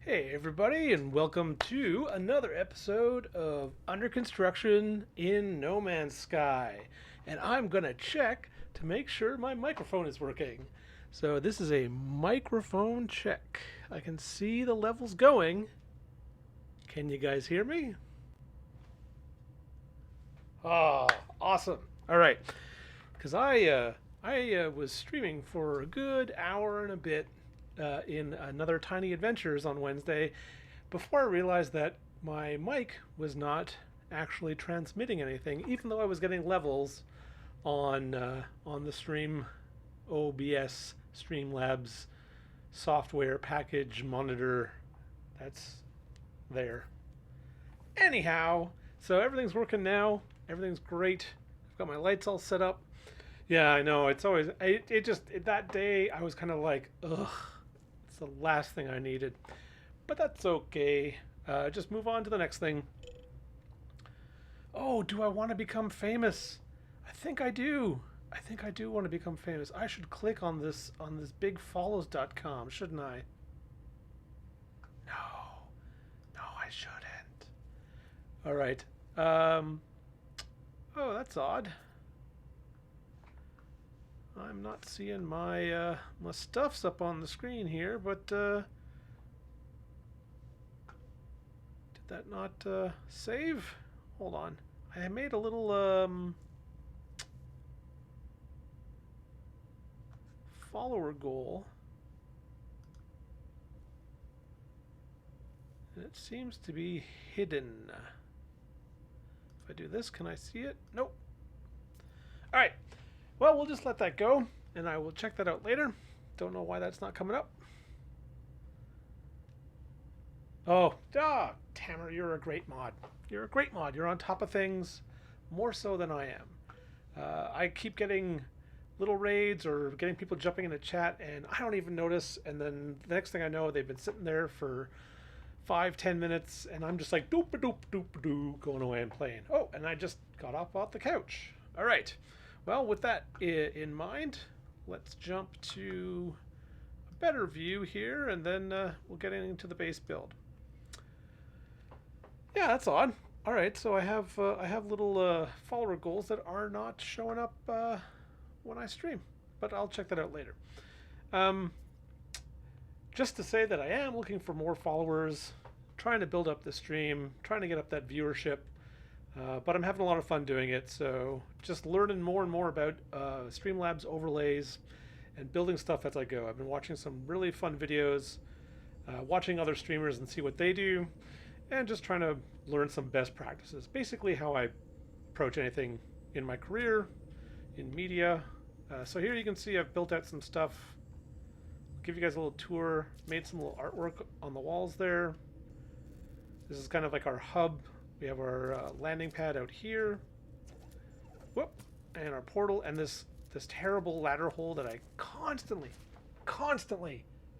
Hey everybody, and welcome to another episode of Under Construction in No Man's Sky. And I'm gonna check to make sure my microphone is working. So this is a microphone check. I can see the levels going. Can you guys hear me? Ah, awesome. All right, because I was streaming for a good hour and a bit in another Tiny Adventures on Wednesday before I realized that my mic was not actually transmitting anything, even though I was getting levels on the Stream OBS Streamlabs software package monitor that's there. Anyhow, so everything's working now. Everything's great. I've got my lights all set up. Yeah, I know. It's always that day I was kind of like, ugh, it's the last thing I needed, but that's okay. Just move on to the next thing. Oh, do I want to become famous? I think I do. I think I do want to become famous. I should click on this bigfollows.com, shouldn't I? No, no, I shouldn't. All right. Um, oh, that's odd. I'm not seeing my stuffs up on the screen here, but did that not save? Hold on. I made a little follower goal, and it seems to be hidden. If I do this, can I see it? Nope. All right. Well, we'll just let that go, and I will check that out later. Don't know why that's not coming up. Oh, Tamara, you're a great mod. You're a great mod. You're on top of things more so than I am. I keep getting little raids or getting people jumping in the chat, and I don't even notice. And then the next thing I know, they've been sitting there for 5-10 minutes, and I'm just like doop a doop doop doo, going away and playing. Oh, and I just got off the couch. All right. Well, with that in mind, let's jump to a better view here, and then we'll get into the base build. Yeah, that's odd. All right, so I have little follower goals that are not showing up when I stream, but I'll check that out later. Um, just to say that I am looking for more followers, trying to build up the stream, trying to get up that viewership. But I'm having a lot of fun doing it, so just learning more and more about Streamlabs overlays and building stuff as I go. I've been watching some really fun videos, watching other streamers and see what they do, and just trying to learn some best practices. Basically how I approach anything in my career, in media. So here you can see I've built out some stuff. I'll give you guys a little tour, made some little artwork on the walls there. This is kind of like our hub. We have our landing pad out here. Whoop, and our portal, and this terrible ladder hole that I constantly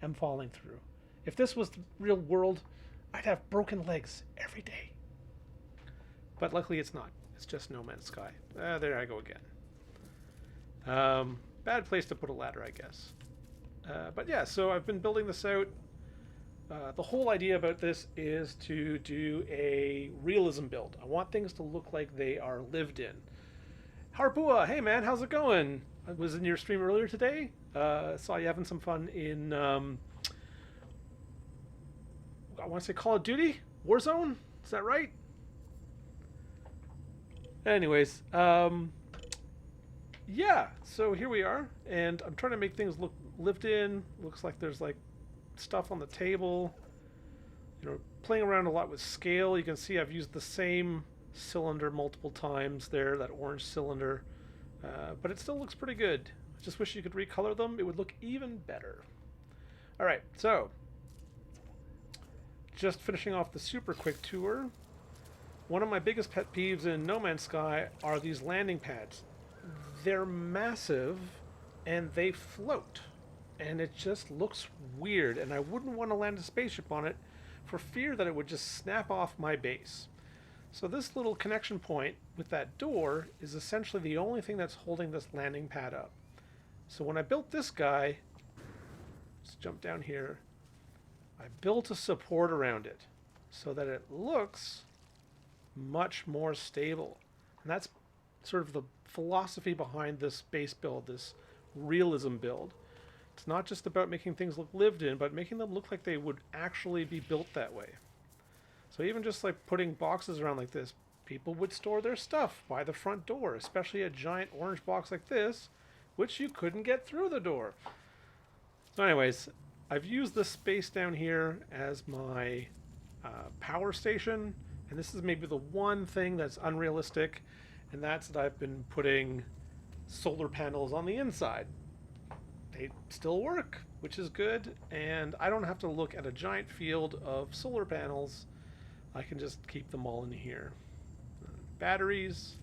am falling through. If this was the real world, I'd have broken legs every day. But luckily it's not. It's just No Man's Sky. There I go again. Bad place to put a ladder, I guess. But yeah, so I've been building this out. The whole idea about this is to do a realism build. I want things to look like they are lived in. Harpua, hey man, how's it going? I was in your stream earlier today. Saw you having some fun in, I want to say Call of Duty? Warzone? Is that right? Anyways, yeah, so here we are, and I'm trying to make things look lived in. Looks like there's like stuff on the table. You know, playing around a lot with scale. You can see I've used the same cylinder multiple times there, that orange cylinder, but it still looks pretty good. I just wish you could recolor them. It would look even better. All right, so just finishing off the super quick tour. One of my biggest pet peeves in No Man's Sky are these landing pads. They're massive and they float, and it just looks weird, and I wouldn't want to land a spaceship on it for fear that it would just snap off my base. So this little connection point with that door is essentially the only thing that's holding this landing pad up. So when I built this guy, let's jump down here, I built a support around it so that it looks much more stable. And that's sort of the philosophy behind this base build, this realism build. It's not just about making things look lived in, but making them look like they would actually be built that way. So even just like putting boxes around like this, people would store their stuff by the front door, especially a giant orange box like this, which you couldn't get through the door. So anyways, I've used this space down here as my power station, and this is maybe the one thing that's unrealistic, and that's that I've been putting solar panels on the inside. They still work, which is good, and I don't have to look at a giant field of solar panels. I can just keep them all in here. Batteries.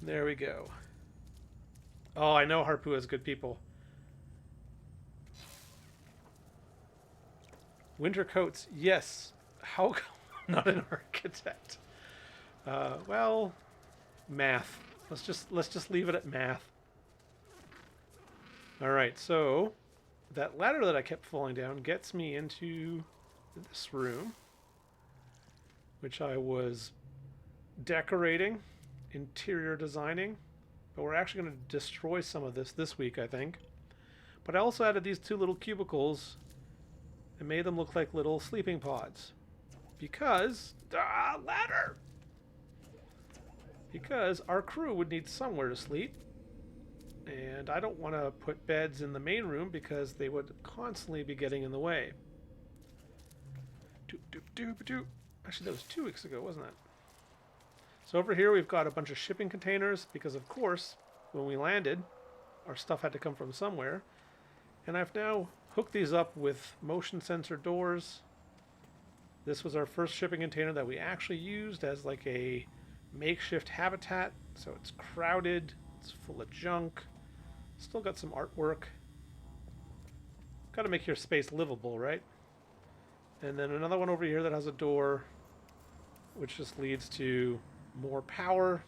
There we go. Oh, I know Harpua is good people. Winter coats, yes. How come I'm not an architect? Well, math. Let's just leave it at math. All right, so that ladder that I kept falling down gets me into this room, which I was decorating, interior designing, but we're actually going to destroy some of this week, I think. But I also added these two little cubicles and made them look like little sleeping pods. Because, ladder! Because our crew would need somewhere to sleep. And I don't want to put beds in the main room because they would constantly be getting in the way. Actually, that was 2 weeks ago, wasn't it? So over here we've got a bunch of shipping containers because, of course, when we landed, our stuff had to come from somewhere. And I've now hooked these up with motion sensor doors. This was our first shipping container that we actually used as like a makeshift habitat. So it's crowded, it's full of junk. Still got some artwork. Got to make your space livable, right? And then another one over here that has a door, which just leads to more power.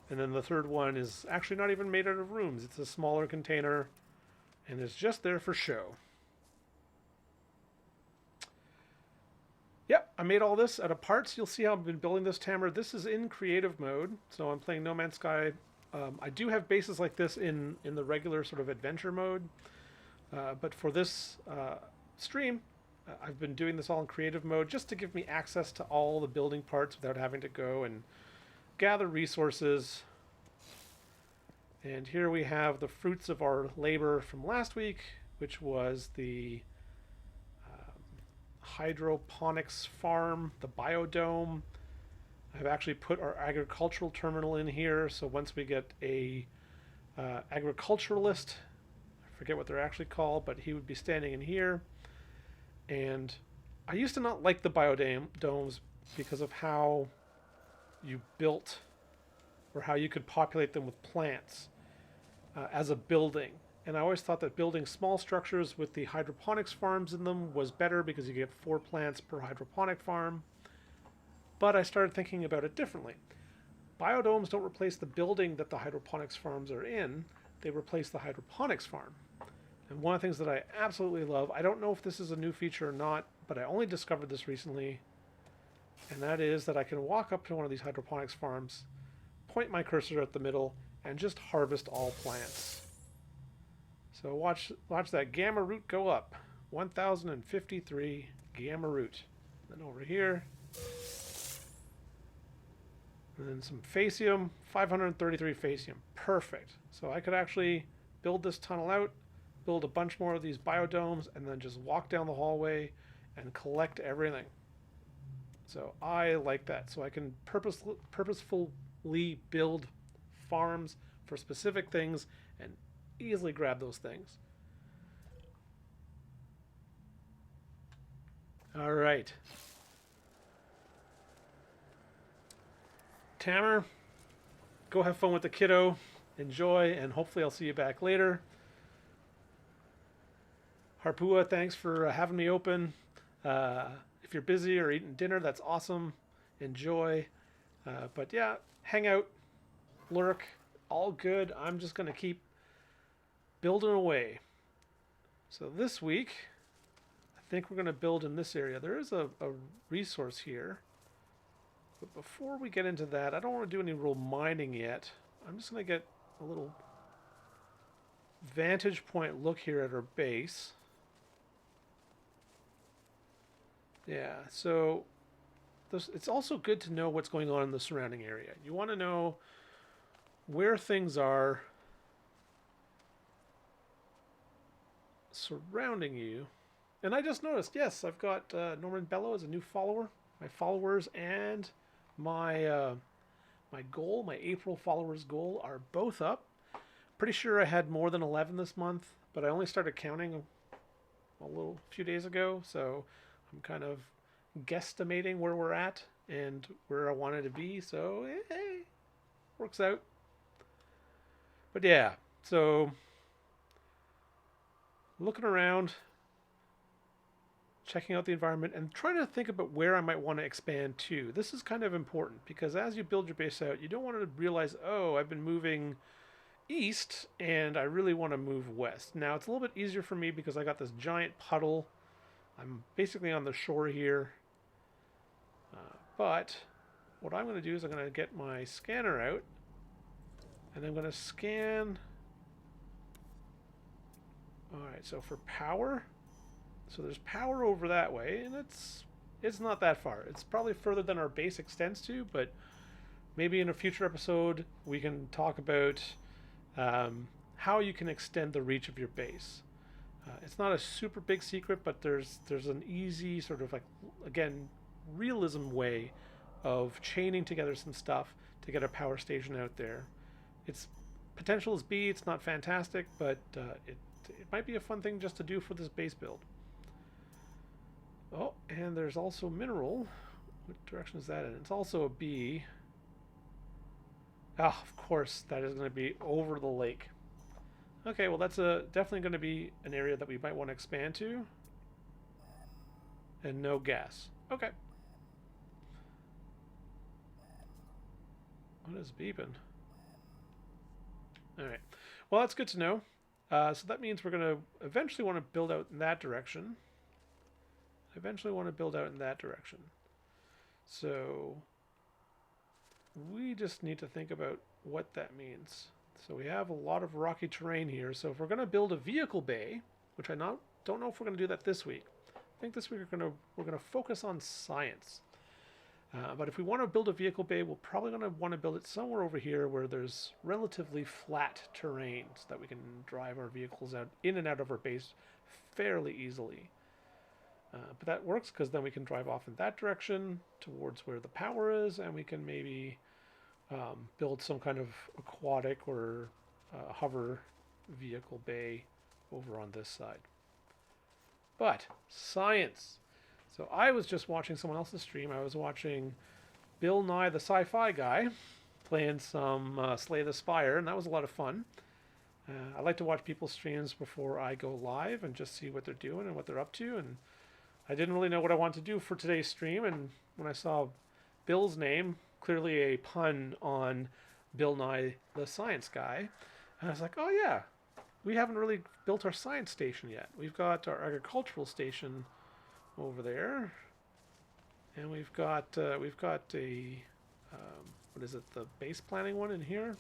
And then the third one is actually not even made out of rooms. It's a smaller container, and it's just there for show. Yep, I made all this out of parts. You'll see how I've been building this Tamara. This is in creative mode, so I'm playing No Man's Sky. I do have bases like this in the regular sort of adventure mode, but for this stream, I've been doing this all in creative mode just to give me access to all the building parts without having to go and gather resources. And here we have the fruits of our labor from last week, which was the hydroponics farm, the biodome. I've actually put our agricultural terminal in here, so once we get a agriculturalist, I forget what they're actually called, but he would be standing in here. And I used to not like the biodomes because of how you built or how you could populate them with plants as a building. And I always thought that building small structures with the hydroponics farms in them was better because you get 4 plants per hydroponic farm. But I started thinking about it differently. Biodomes don't replace the building that the hydroponics farms are in, they replace the hydroponics farm. And one of the things that I absolutely love, I don't know if this is a new feature or not, but I only discovered this recently, and that is that I can walk up to one of these hydroponics farms, point my cursor at the middle, and just harvest all plants. So watch that gamma root go up. 1053 gamma root. Then over here, and then some Faecium, 533 Faecium. Perfect. So I could actually build this tunnel out, build a bunch more of these biodomes, and then just walk down the hallway and collect everything. So I like that. So I can purposefully build farms for specific things and easily grab those things. All right. Tamer, go have fun with the kiddo. Enjoy, and hopefully I'll see you back later. Harpua, thanks for having me open. If you're busy or eating dinner, that's awesome. Enjoy. But yeah, hang out, lurk, all good. I'm just going to keep building away. So this week, think we're going to build in this area. There is a resource here. But before we get into that, I don't want to do any real mining yet. I'm just going to get a little vantage point look here at our base. Yeah, so it's also good to know what's going on in the surrounding area. You want to know where things are surrounding you. And I just noticed, yes, I've got Norman Bello as a new follower. My followers and my goal, my April followers goal, are both up. Pretty sure I had more than 11 this month, but I only started counting a few days ago, so I'm kind of guesstimating where we're at and where I wanted to be. So hey, works out. But yeah, so looking around, checking out the environment, and trying to think about where I might want to expand to. This is kind of important because as you build your base out, you don't want to realize, oh, I've been moving east and I really want to move west. Now it's a little bit easier for me because I got this giant puddle. I'm basically on the shore here. But what I'm going to do is I'm going to get my scanner out and I'm going to scan. Alright, so for power, so there's power over that way, and it's not that far. It's probably further than our base extends to, but maybe in a future episode we can talk about how you can extend the reach of your base. It's not a super big secret, but there's an easy sort of like, again, realism way of chaining together some stuff to get a power station out there. Its potential is B. It's not fantastic, but it might be a fun thing just to do for this base build. Oh, and there's also mineral. What direction is that in? It's also a B. Ah, of course, that is going to be over the lake. Okay, well that's definitely going to be an area that we might want to expand to. And no gas. Okay. What is beeping? Alright. Well, that's good to know. So that means we're going to eventually want to build out in that direction. So we just need to think about what that means. So we have a lot of rocky terrain here. So if we're going to build a vehicle bay, which I don't know if we're going to do that this week. I think this week we're going to focus on science. But if we want to build a vehicle bay, we're probably going to want to build it somewhere over here where there's relatively flat terrain so that we can drive our vehicles out in and out of our base fairly easily. But that works because then we can drive off in that direction towards where the power is, and we can maybe build some kind of aquatic or hover vehicle bay over on this side. But science. So I was just watching someone else's stream. I was watching Bill Nye the Sci-Fi Guy playing some Slay the Spire, and that was a lot of fun. I like to watch people's streams before I go live and just see what they're doing and what they're up to. And I didn't really know what I wanted to do for today's stream, and when I saw Bill's name, clearly a pun on Bill Nye the Science Guy, and I was like, oh yeah, we haven't really built our science station yet. We've got our agricultural station over there, and we've got a what is it, the base planning one in here,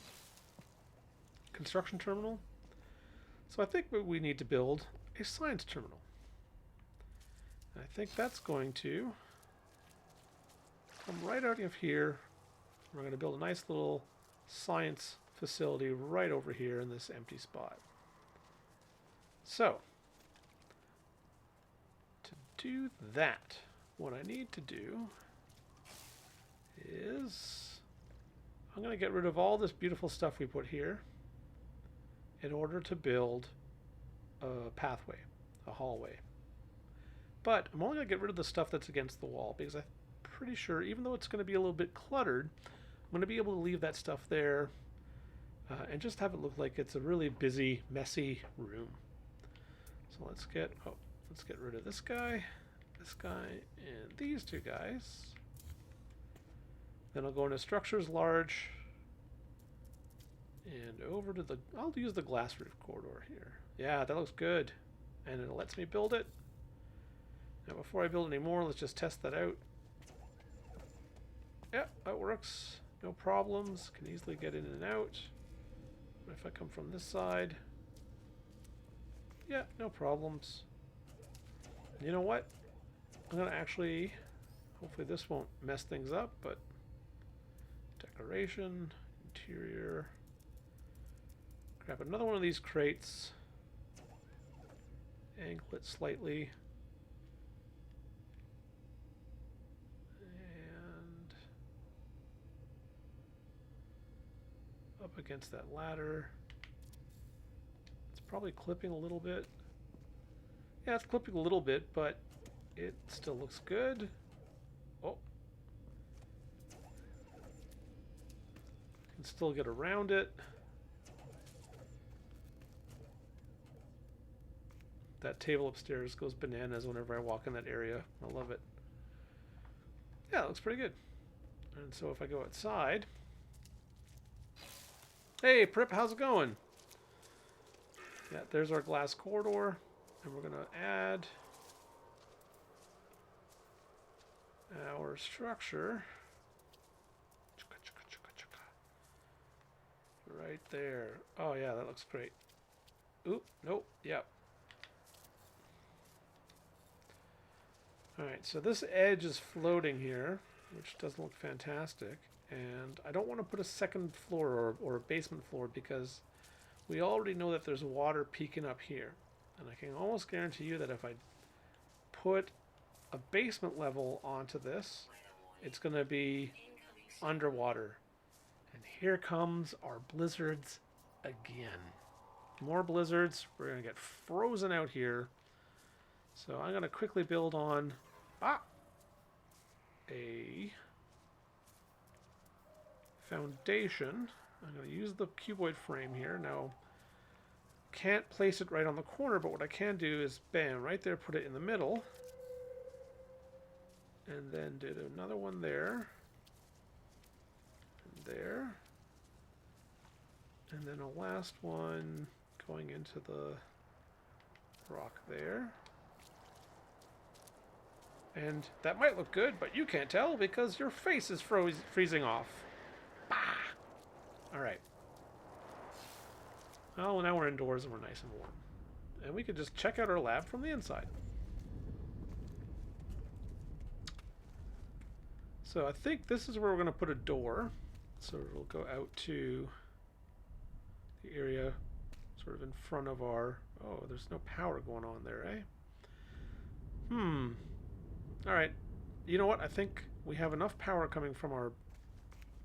construction terminal. So I think we need to build a science terminal. And I think that's going to come right out of here. We're going to build a nice little science facility right over here in this empty spot. So do that, what I need to do is I'm going to get rid of all this beautiful stuff we put here in order to build a pathway, a hallway. But I'm only going to get rid of the stuff that's against the wall because I'm pretty sure, even though it's going to be a little bit cluttered, I'm going to be able to leave that stuff there and just have it look like it's a really busy, messy room. So let's get rid of this guy, and these two guys. Then I'll go into structures large and over to I'll use the glass roof corridor here. Yeah, that looks good. And it lets me build it. Now before I build any more, let's just test that out. Yeah, that works. No problems. Can easily get in and out. What if I come from this side? Yeah, no problems. You know what? I'm going to actually... Hopefully this won't mess things up, but... Decoration, interior... Grab another one of these crates. Angle it slightly. And... Up against that ladder. It's probably clipping a little bit. Yeah, it's clipping a little bit, but it still looks good. Oh. Can still get around it. That table upstairs goes bananas whenever I walk in that area. I love it. Yeah, it looks pretty good. And so if I go outside... Hey, Prip, how's it going? Yeah, there's our glass corridor. And we're going to add our structure right there. Oh yeah, that looks great. Oop, nope, yep. Alright, so this edge is floating here, which doesn't look fantastic. And I don't want to put a second floor or a basement floor because we already know that there's water peeking up here. And I can almost guarantee you that if I put a basement level onto this, it's going to be underwater. And here comes our blizzards again. More blizzards. We're going to get frozen out here. So I'm going to quickly build on a foundation. I'm going to use the cuboid frame here. Now, can't place it right on the corner, but what I can do is, bam, right there, put it in the middle. And then did another one there. And there. And then a last one going into the rock there. And that might look good, but you can't tell because your face is freezing off. Bah! Alright. Well, now we're indoors and we're nice and warm. And we could just check out our lab from the inside. So I think this is where we're going to put a door. So it'll go out to the area sort of in front of our... Oh, there's no power going on there, eh? Alright. You know what? I think we have enough power coming from our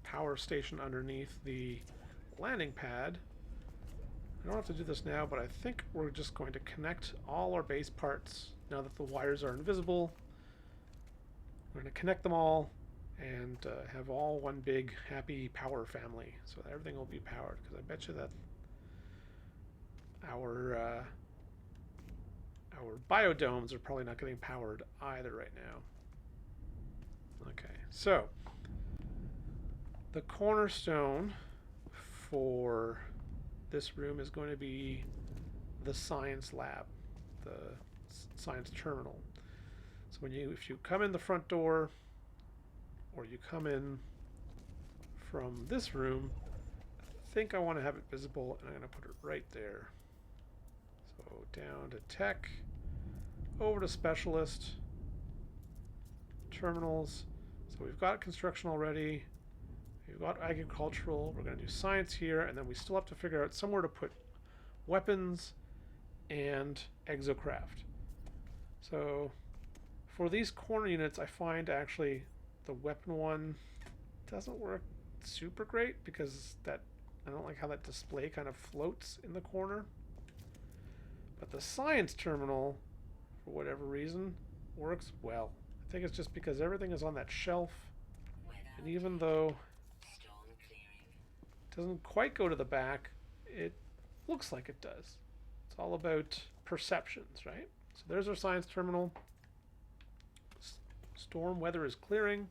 power station underneath the landing pad. I don't have to do this now, but I think we're just going to connect all our base parts now that the wires are invisible. We're going to connect them all and have all one big happy power family, so that everything will be powered, because I bet you that our biodomes are probably not getting powered either right now. Okay, so the cornerstone for this room is going to be the science lab, the science terminal. So if you come in the front door, or you come in from this room, I think I want to have it visible, and I'm going to put it right there. So down to tech, over to specialist, terminals. So we've got construction already. We've got agricultural. We're going to do science here, and then we still have to figure out somewhere to put weapons and exocraft. So for these corner units, I find actually the weapon one doesn't work super great because I don't like how that display kind of floats in the corner. But the science terminal, for whatever reason, works well. I think it's just because everything is on that shelf, and even though it doesn't quite go to the back, it looks like it does. It's all about perceptions, right? So there's our science terminal. Storm weather is clearing.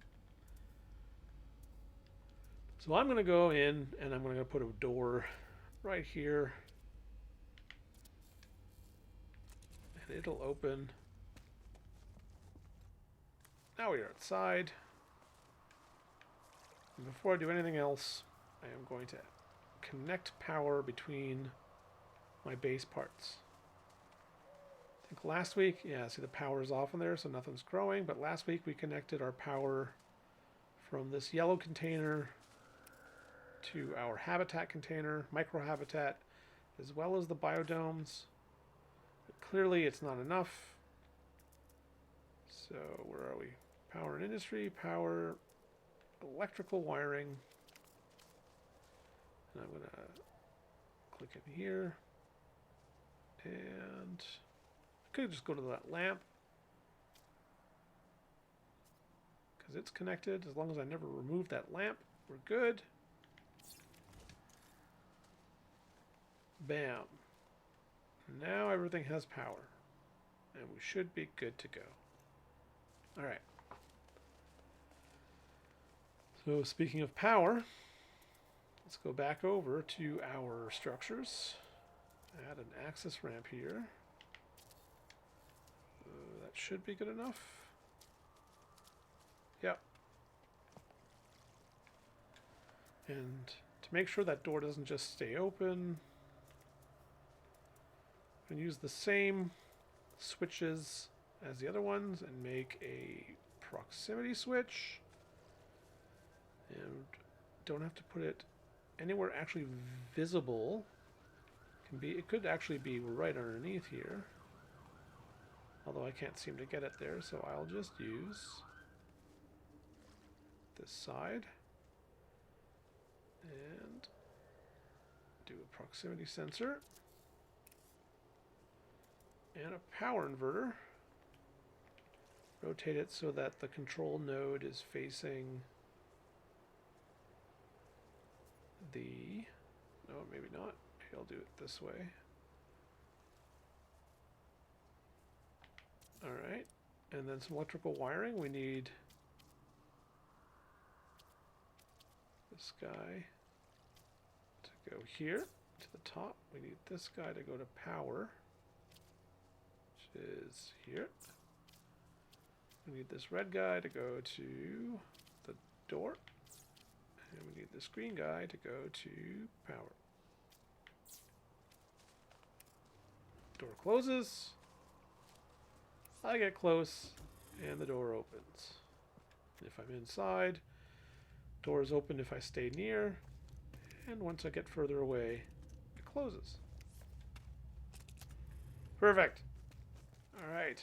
So I'm going to go in and I'm going to put a door right here. And it'll open Now we are outside. And before I do anything else, I am going to connect power between my base parts. I think last week, yeah, see the power is off in there, so nothing's growing, but last week we connected our power from this yellow container to our habitat container, microhabitat, as well as the biodomes. But clearly it's not enough. So where are we? Power and industry, power, electrical wiring. And I'm going to click in here. And I could just go to that lamp, because it's connected. As long as I never remove that lamp, we're good. Bam. Now everything has power. And we should be good to go. Alright. So speaking of power, let's go back over to our structures. Add an access ramp here. That should be good enough. Yep. And to make sure that door doesn't just stay open, I'm going to use the same switches as the other ones and make a proximity switch. And don't have to put it anywhere actually visible. It could actually be right underneath here. Although I can't seem to get it there, so I'll just use this side and do a proximity sensor and a power inverter. Rotate it so that the control node is facing the... No, maybe not. Maybe I'll do it this way. Alright, and then some electrical wiring. We need this guy to go here to the top. We need this guy to go to power, which is here. We need this red guy to go to the door. And we need this green guy to go to power. Door closes. I get close, and the door opens. If I'm inside, door is open if I stay near, and once I get further away, it closes. Perfect. All right.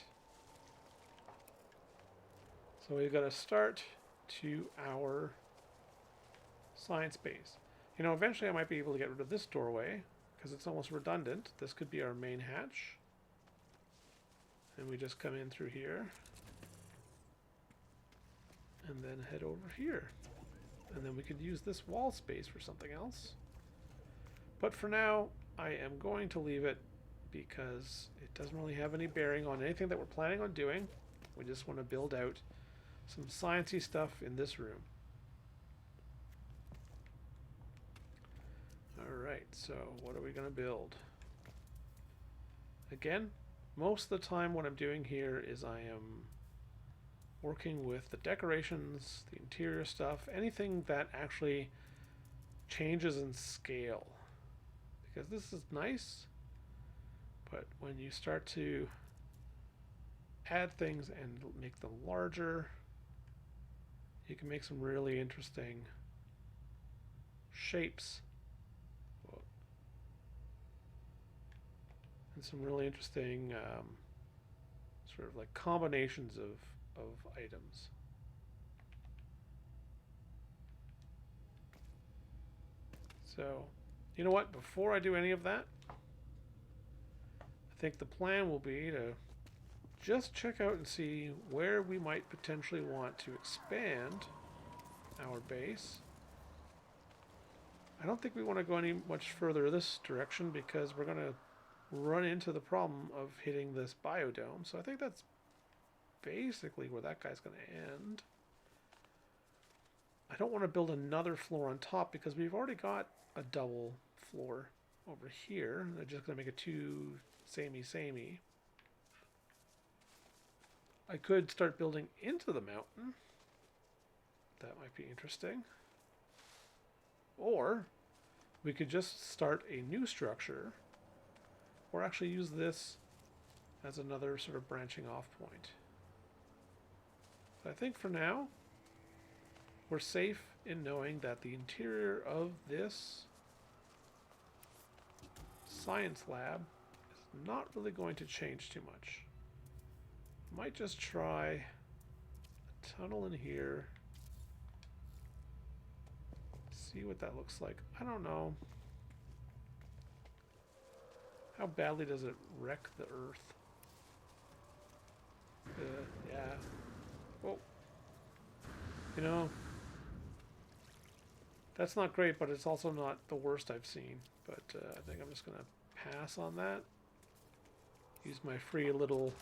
So we've got to start to our science base. You know, eventually I might be able to get rid of this doorway, because it's almost redundant. This could be our main hatch. And we just come in through here. And then head over here. And then we could use this wall space for something else. But for now, I am going to leave it because it doesn't really have any bearing on anything that we're planning on doing. We just want to build out some sciencey stuff in this room. Alright, so what are we going to build? Again, most of the time what I'm doing here is I am working with the decorations, the interior stuff, anything that actually changes in scale. Because this is nice, but when you start to add things and make them larger, you can make some really interesting shapes. And some really interesting sort of like combinations of items. So, you know what? Before I do any of that, I think the plan will be to just check out and see where we might potentially want to expand our base. I don't think we want to go any much further this direction because we're going to run into the problem of hitting this biodome. So I think that's basically where that guy's going to end. I don't want to build another floor on top because we've already got a double floor over here. They're just going to make it two samey. I could start building into the mountain. That might be interesting. Or we could just start a new structure, or actually use this as another sort of branching off point. So I think for now, we're safe in knowing that the interior of this science lab is not really going to change too much. Might just try a tunnel in here. See what that looks like. I don't know. How badly does it wreck the earth? Yeah. Oh. You know, that's not great, but it's also not the worst I've seen. But I think I'm just going to pass on that. Use my free little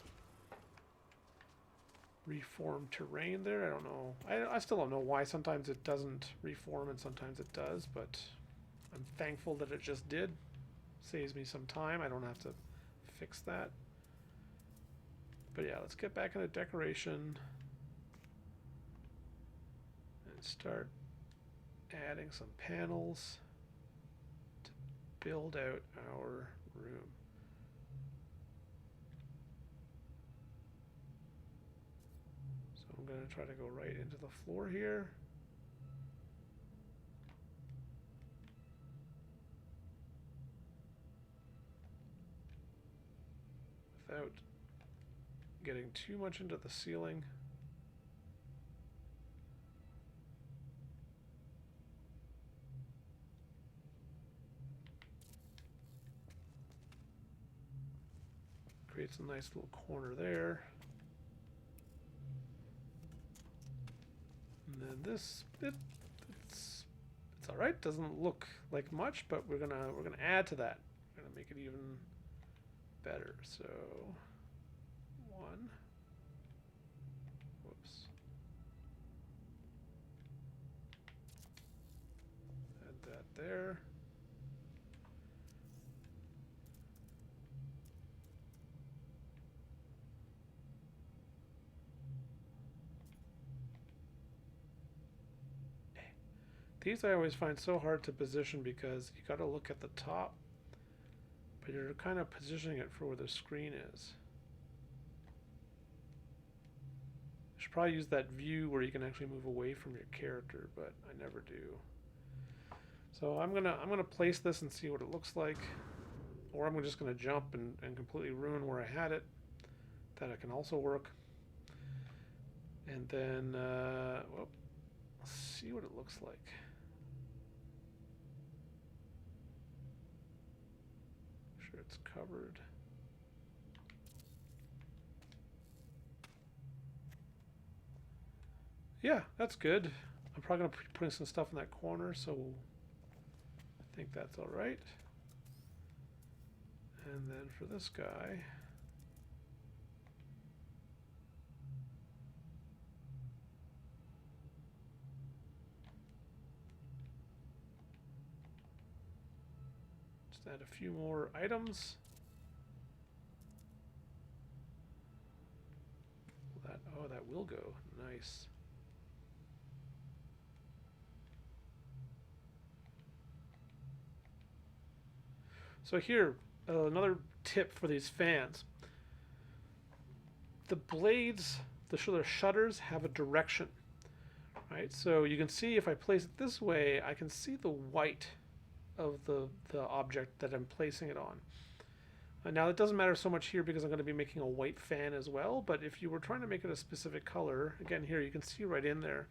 reform terrain there. I don't know. I still don't know why sometimes it doesn't reform and sometimes it does, but I'm thankful that it just did. Saves me some time. I don't have to fix that. But yeah, let's get back into decoration and start adding some panels to build out our room. So I'm going to try to go right into the floor here. Without getting too much into the ceiling. Creates a nice little corner there. And then this bit, it's all right. Doesn't look like much, but we're gonna add to that. We're gonna make it even better. So one. Whoops. Add that there. These I always find so hard to position because you got to look at the top, but you're kind of positioning it for where the screen is. You should probably use that view where you can actually move away from your character, but I never do. So I'm gonna place this and see what it looks like, or I'm just gonna jump and completely ruin where I had it. That can also work. And then well, let's see what it looks like. It's covered. Yeah, that's good. I'm probably going to be putting some stuff in that corner, so I think that's all right. And then for this guy, just add a few more items. Oh, that will go. Nice. So here, another tip for these fans. The blades, the shutters have a direction, right? So you can see if I place it this way, I can see the white of the object that I'm placing it on. Now it doesn't matter so much here because I'm going to be making a white fan as well, but if you were trying to make it a specific color, again here you can see right in there,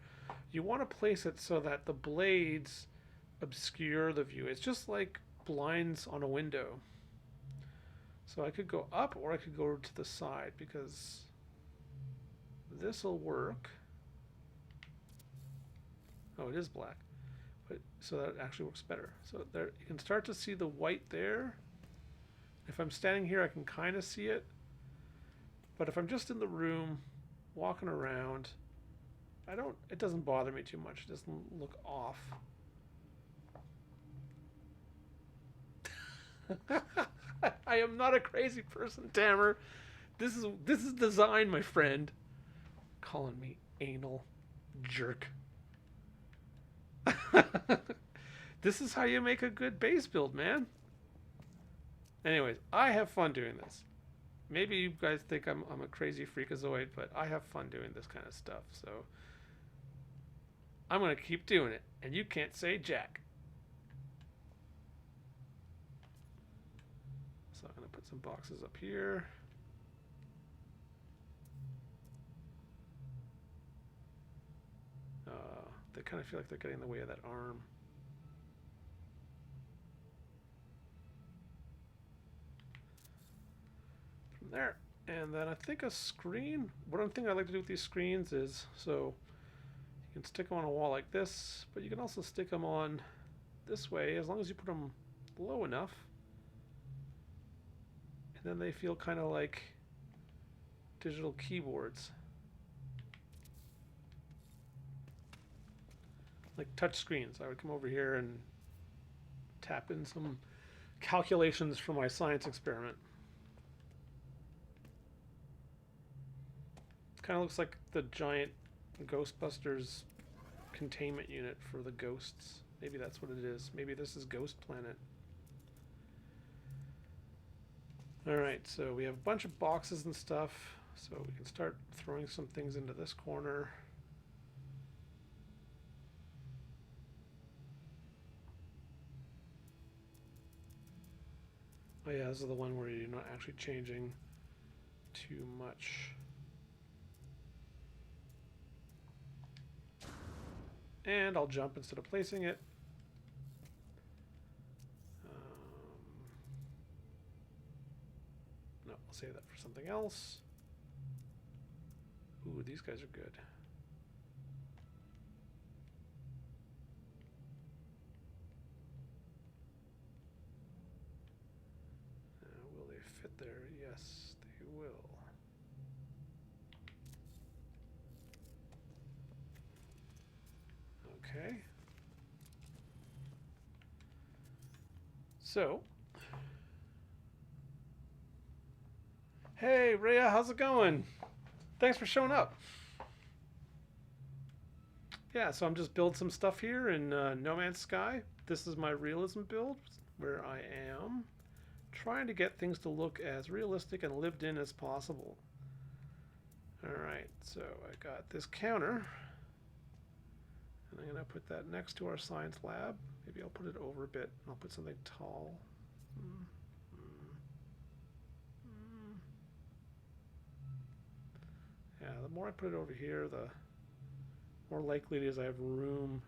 you want to place it so that the blades obscure the view. It's just like blinds on a window. So I could go up or I could go to the side because this will work. Oh, it is black. But so that actually works better. So there you can start to see the white there. If I'm standing here, I can kind of see it. But if I'm just in the room, walking around, it doesn't bother me too much. It doesn't look off. I am not a crazy person, Tammer. This is design, my friend. Calling me anal jerk. This is how you make a good base build, man. Anyways, I have fun doing this. Maybe you guys think I'm a crazy freakazoid, but I have fun doing this kind of stuff. So I'm going to keep doing it, and you can't say jack. So I'm going to put some boxes up here. They kind of feel like they're getting in the way of that arm. From there. And then I think a screen. One thing I like to do with these screens is, so you can stick them on a wall like this, but you can also stick them on this way as long as you put them low enough. And then they feel kind of like digital keyboards. Like touch screens. I would come over here and tap in some calculations for my science experiment. Kind of looks like the giant Ghostbusters containment unit for the ghosts. Maybe that's what it is. Maybe this is Ghost Planet. Alright, so we have a bunch of boxes and stuff. So we can start throwing some things into this corner. Oh yeah, this is the one where you're not actually changing too much. And I'll jump instead of placing it. No, I'll save that for something else. Ooh, these guys are good. Will they fit there? Yes, they will. Okay. So, hey Rhea, how's it going? Thanks for showing up. Yeah, so I'm just building some stuff here in No Man's Sky. This is my realism build, where I am trying to get things to look as realistic and lived in as possible. Alright, so I got this counter. And I'm going to put that next to our science lab. Maybe I'll put it over a bit. I'll put something tall. Yeah, the more I put it over here, the more likely it is I have room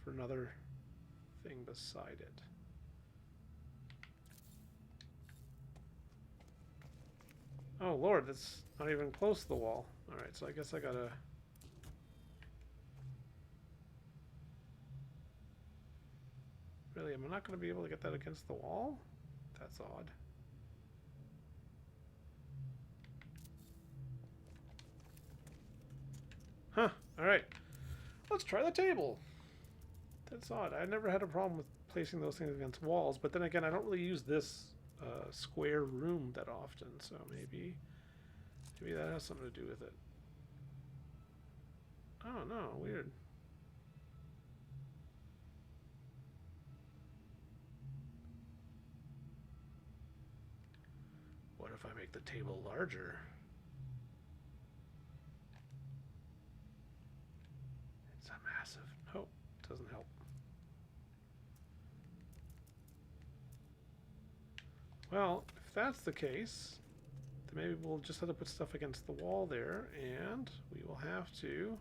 for another thing beside it. Oh Lord, that's not even close to the wall. Alright, so I guess I gotta... Really, am I not going to be able to get that against the wall? That's odd. Huh, alright. Let's try the table. That's odd. I never had a problem with placing those things against walls, but then again, I don't really use this square room that often, so maybe that has something to do with it. Oh no, weird. What if I make the table larger? It's a massive... Oh, doesn't help. Well, if that's the case, then maybe we'll just have to put stuff against the wall there, and we will have to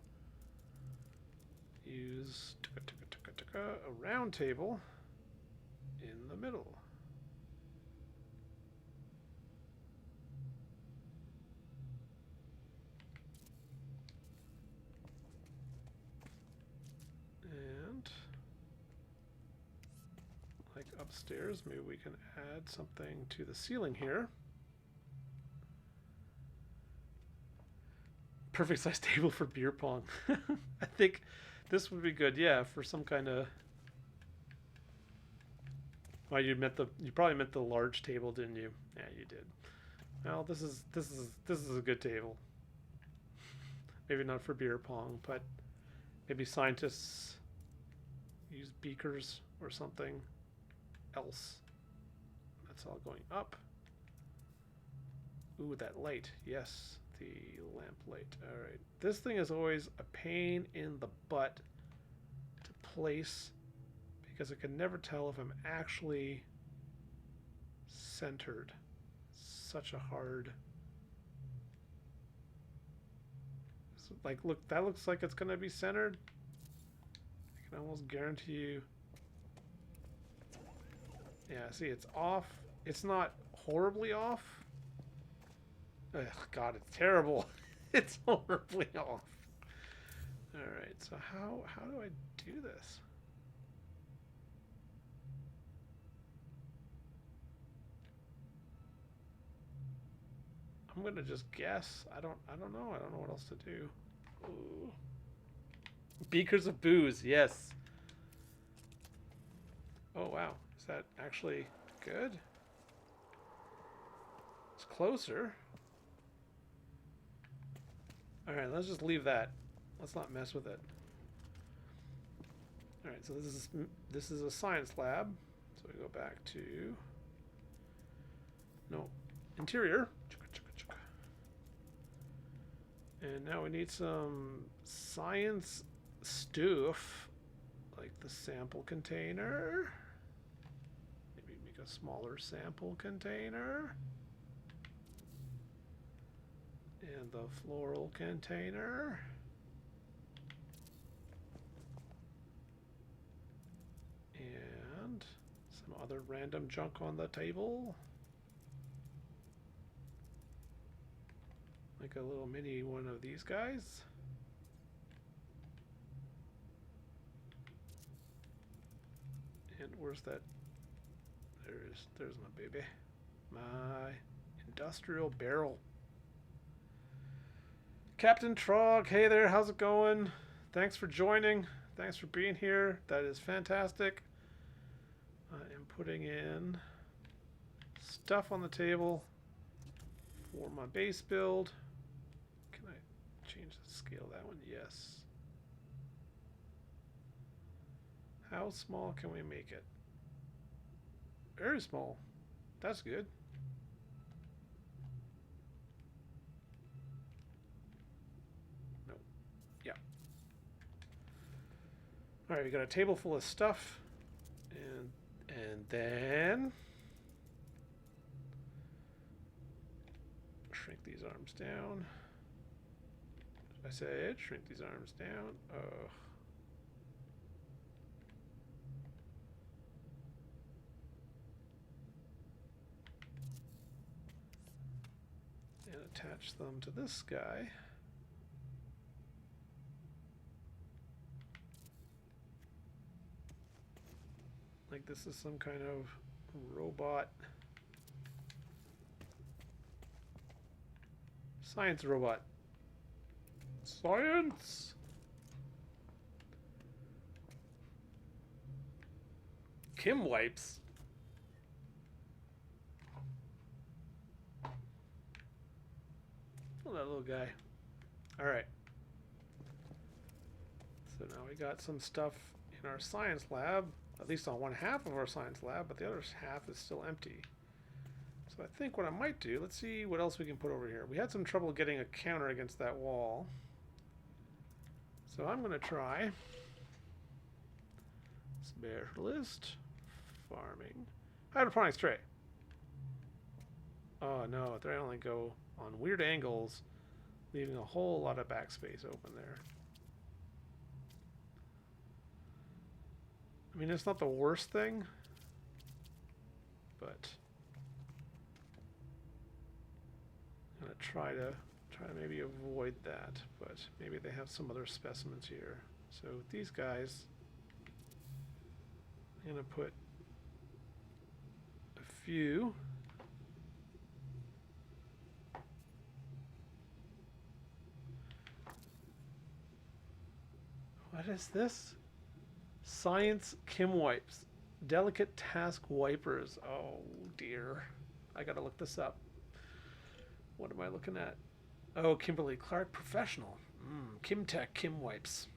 use a round table in the middle. And like upstairs, maybe we can add something to the ceiling here. Perfect size table for beer pong. I think this would be good, yeah, for some kind of... Well, you probably meant the large table, didn't you? Yeah, you did. Well, this is a good table. Maybe not for beer pong, but maybe scientists use beakers or something else. That's all going up. Ooh, that light. Yes, the lamp light. Alright. This thing is always a pain in the butt to place because I can never tell if I'm actually centered. Such a hard... Like, look, that looks like it's going to be centered. I can almost guarantee you. Yeah, see, it's off. It's not horribly off. Ugh, God, it's terrible. It's horribly off. Alright, so how do I do this? I'm gonna just guess. I don't know. I don't know what else to do. Ooh. Beakers of booze, yes. Oh wow. Is that actually good? It's closer. Alright, let's just leave that. Let's not mess with it. Alright, so this is a science lab. So we go back to interior. And now we need some science stuff, like the sample container. Maybe make a smaller sample container. And the floral container. And some other random junk on the table. Like a little mini one of these guys. And where's that? There's my baby. My industrial barrel. Captain Trog, hey there, how's it going? Thanks for joining. Thanks for being here. That is fantastic. I am putting in stuff on the table for my base build. Can I change the scale of that one? Yes. How small can we make it? Very small. That's good. No. Yeah. Alright, we got a table full of stuff. And then shrink these arms down. I said shrink these arms down. Ugh. And attach them to this guy. Like this is some kind of robot. Science robot. Science! Kim wipes. Oh, that little guy. Alright. So now we got some stuff in our science lab. At least on one half of our science lab, but the other half is still empty. So I think what I might do, let's see what else we can put over here. We had some trouble getting a counter against that wall. So I'm going to try specialist farming hydroponics tray. Oh no, they only go on weird angles, leaving a whole lot of backspace open there. I mean, it's not the worst thing, but I'm gonna try to maybe avoid that. But maybe they have some other specimens here. So these guys, I'm gonna put a few. What is this? Science Kim wipes. Delicate task wipers. Oh dear. I gotta look this up. What am I looking at? Oh, Kimberly Clark Professional. Kimtech Kim wipes.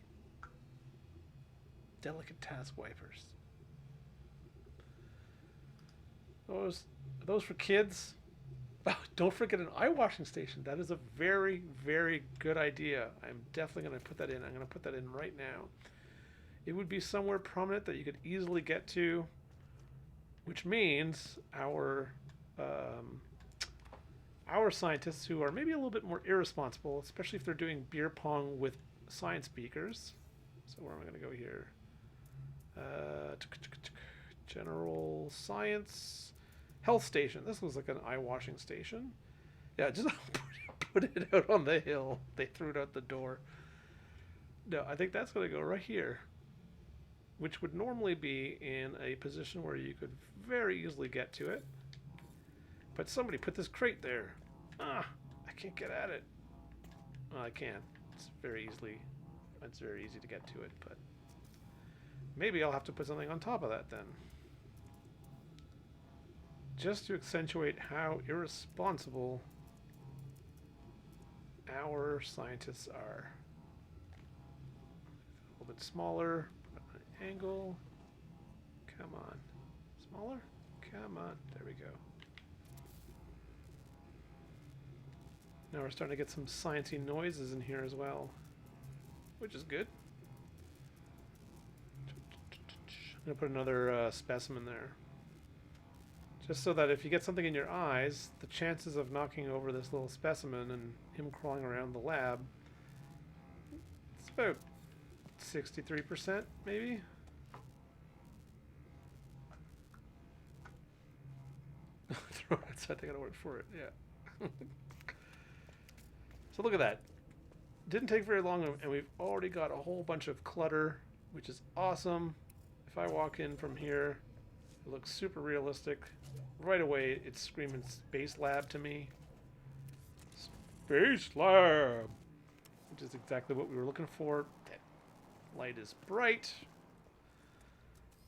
Delicate task wipers. Those for kids? Oh, don't forget an eye washing station. That is a very, very good idea. I'm definitely going to put that in. I'm going to put that in right now. It would be somewhere prominent that you could easily get to, which means our scientists who are maybe a little bit more irresponsible, especially if they're doing beer pong with science speakers. So where am I going to go here? General science health station. This was like an eye washing station. Yeah, just put it out on the hill. They threw it out the door. No, I think that's going to go right here, which would normally be in a position where you could very easily get to it. But somebody put this crate there. I can't get at it. Well, I can. It's very easy to get to it, but maybe I'll have to put something on top of that then. Just to accentuate how irresponsible our scientists are. A little bit smaller, put an angle. Come on. Smaller? Come on. There we go. Now we're starting to get some sciencey noises in here as well, which is good. I'm going to put another specimen there. Just so that if you get something in your eyes, the chances of knocking over this little specimen and him crawling around the lab, it's about 63% maybe. Throw it outside, they gotta work for it, yeah. So look at that. Didn't take very long, and we've already got a whole bunch of clutter, which is awesome. If I walk in from here, it looks super realistic. Right away, it's screaming Space Lab to me. Space Lab! Which is exactly what we were looking for. That light is bright.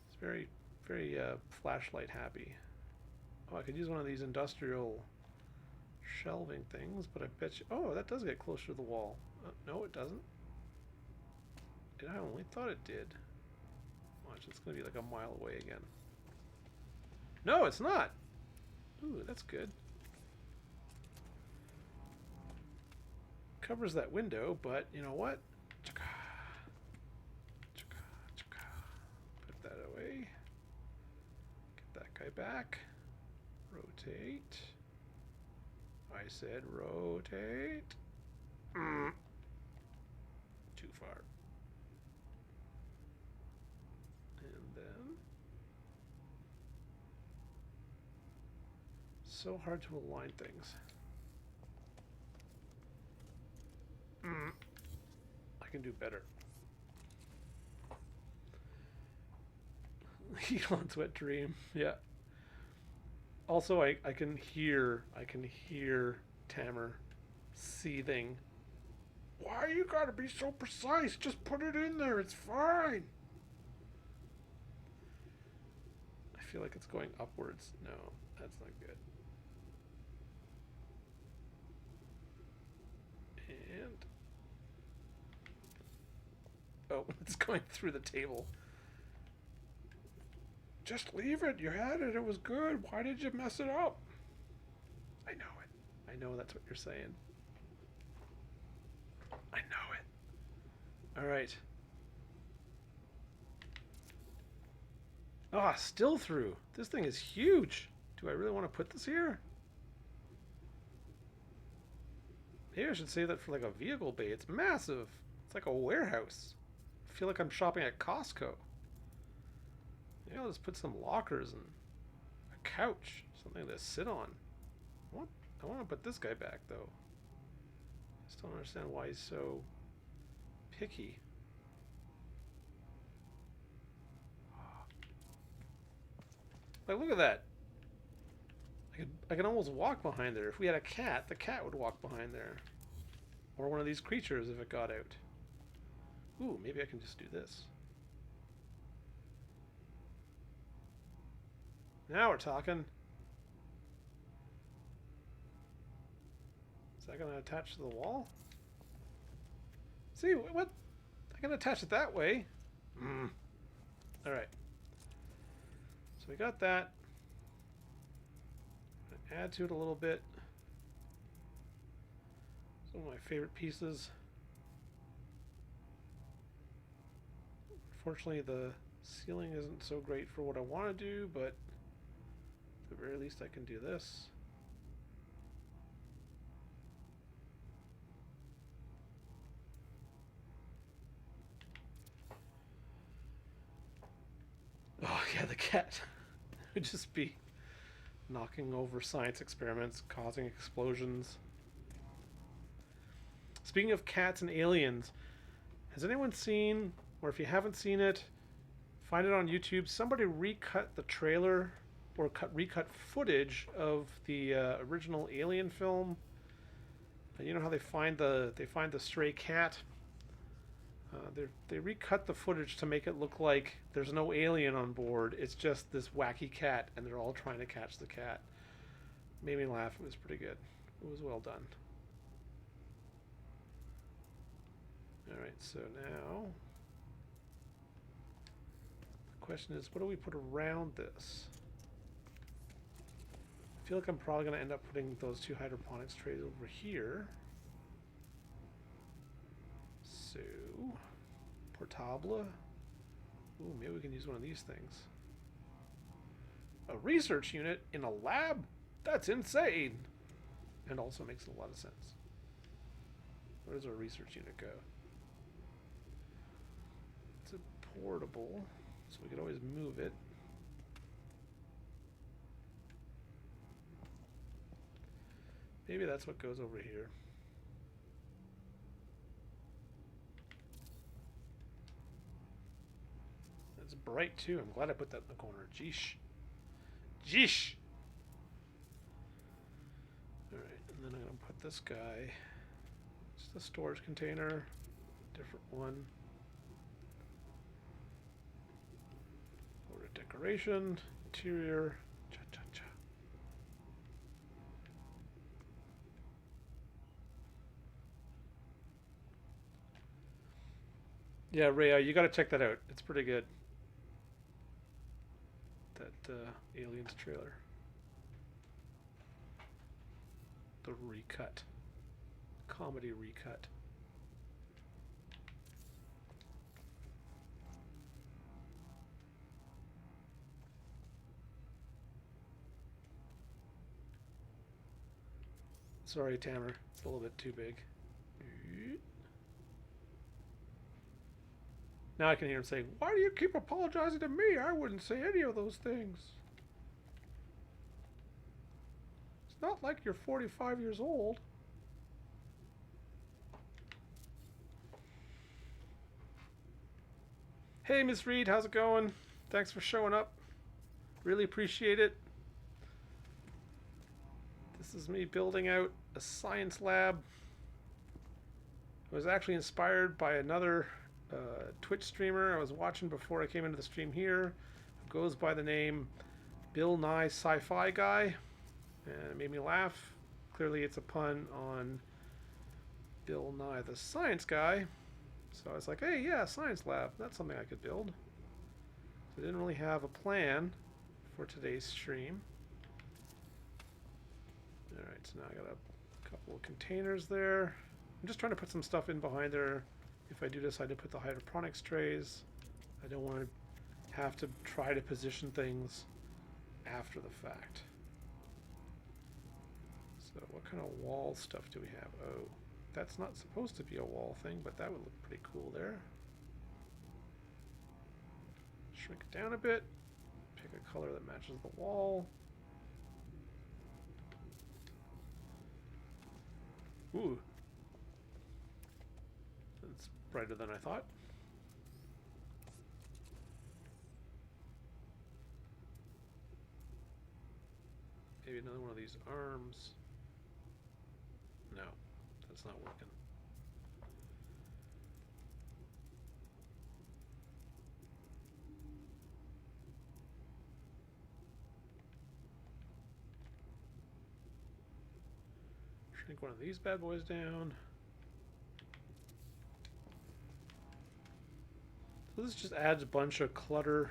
It's very, very flashlight happy. Oh, I could use one of these industrial shelving things, but I bet you... Oh, that does get closer to the wall. No, it doesn't. I only thought it did. Watch, it's going to be like a mile away again. No, it's not! Ooh, that's good. Covers that window, but you know what? Put that away. Get that guy back. Rotate. I said rotate. Too far. And then... So hard to align things. I can do better. Elon's wet dream. Yeah. Also, I can hear Tamer seething. Why you gotta be so precise? Just put it in there. It's fine. I feel like it's going upwards. No, that's not good. And oh, it's going through the table. Just leave it. You had it. It was good. Why did you mess it up? I know it. I know that's what you're saying. I know it. All right. Ah, still through. This thing is huge. Do I really want to put this here? Maybe I should save that for like a vehicle bay. It's massive. It's like a warehouse. I feel like I'm shopping at Costco. Maybe I'll just put some lockers and a couch, something to sit on. I want to put this guy back though. I just don't understand why he's so picky. Like, look at that. I can almost walk behind there. If we had a cat, the cat would walk behind there. Or one of these creatures if it got out. Ooh, maybe I can just do this. Now we're talking. Is that going to attach to the wall? See, what? I can attach it that way. Alright. So we got that. Add to it a little bit. Some of my favorite pieces. Unfortunately, the ceiling isn't so great for what I want to do, but at the very least I can do this. Oh yeah, the cat would just be knocking over science experiments, causing explosions. Speaking of cats and aliens, has anyone seen, or if you haven't seen it, find it on YouTube. Somebody recut the trailer or recut footage of the original Alien film. You know how they find the stray cat. They recut the footage to make it look like there's no alien on board. It's just this wacky cat, and they're all trying to catch the cat. Made me laugh. It was pretty good. It was well done. Alright, so now the question is, what do we put around this? I feel like I'm probably going to end up putting those two hydroponics trays over here. So, portable. Ooh, maybe we can use one of these things. A research unit in a lab? That's insane! And also makes a lot of sense. Where does our research unit go? It's a portable, so we could always move it. Maybe that's what goes over here. It's bright too. I'm glad I put that in the corner. Jeesh. Jeesh! Alright, and then I'm going to put this guy. Just a storage container. Different one. Go to decoration. Interior. Cha-cha-cha. Yeah, Rhea, you gotta check that out. It's pretty good. That Aliens trailer. The recut. Comedy recut. Sorry, Tamer. It's a little bit too big. Now I can hear him saying, "Why do you keep apologizing to me? I wouldn't say any of those things. It's not like you're 45 years old." Hey, Miss Reed, how's it going? Thanks for showing up. Really appreciate it. This is me building out a science lab. I was actually inspired by another Twitch streamer I was watching before I came into the stream here, who goes by the name Bill Nye Sci-Fi Guy, and it made me laugh. Clearly it's a pun on Bill Nye the Science Guy, so I was like, hey, yeah, science lab, that's something I could build. So I didn't really have a plan for today's stream. Alright, so now I got a couple of containers there. I'm just trying to put some stuff in behind there. If I do decide to put the hydroponics trays, I don't want to have to try to position things after the fact. So what kind of wall stuff do we have? Oh, that's not supposed to be a wall thing, but that would look pretty cool there. Shrink it down a bit. Pick a color that matches the wall. Ooh. That's brighter than I thought. Maybe another one of these arms. No, that's not working. Shrink one of these bad boys down. So this just adds a bunch of clutter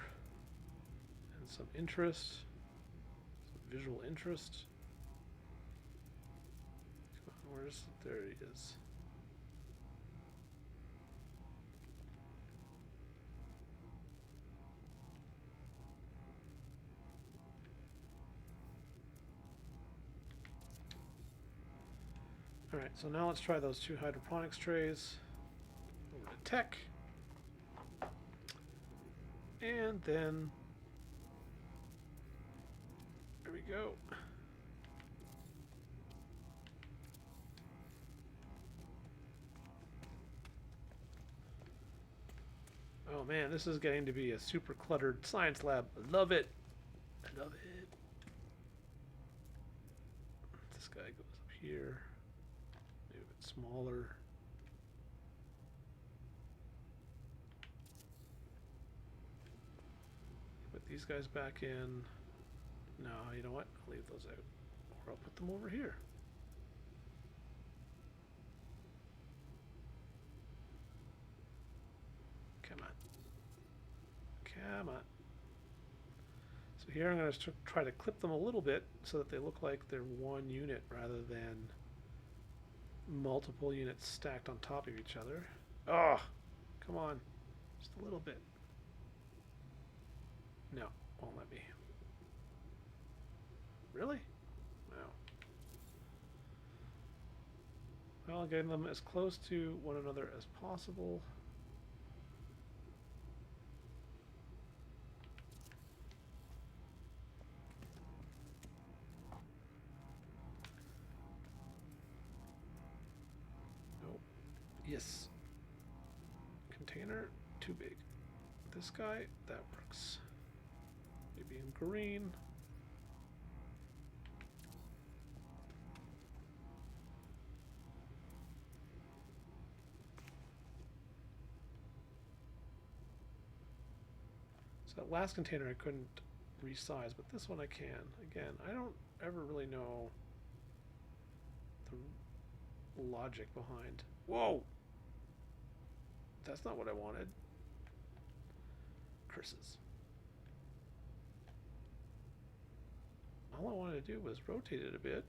and some interest, some visual interest. Come on, where's, there he is. Alright, so now let's try those 2 hydroponics trays. Over to tech. And then, there we go. Oh man, this is getting to be a super cluttered science lab. I love it. I love it. This guy goes up here. Maybe a bit smaller. Put these guys back in. No, you know what? I'll leave those out. Or I'll put them over here. Come on. Come on. So here I'm going to try to clip them a little bit so that they look like they're one unit rather than multiple units stacked on top of each other. Oh, come on. Just a little bit. No, won't let me. Really? No. Well, getting them as close to one another as possible. Nope. Yes. Container, too big. This guy, that works. Maybe in green. So that last container I couldn't resize, but this one I can. Again, I don't ever really know the logic behind. Whoa! That's not what I wanted. Curses. All I wanted to do was rotate it a bit,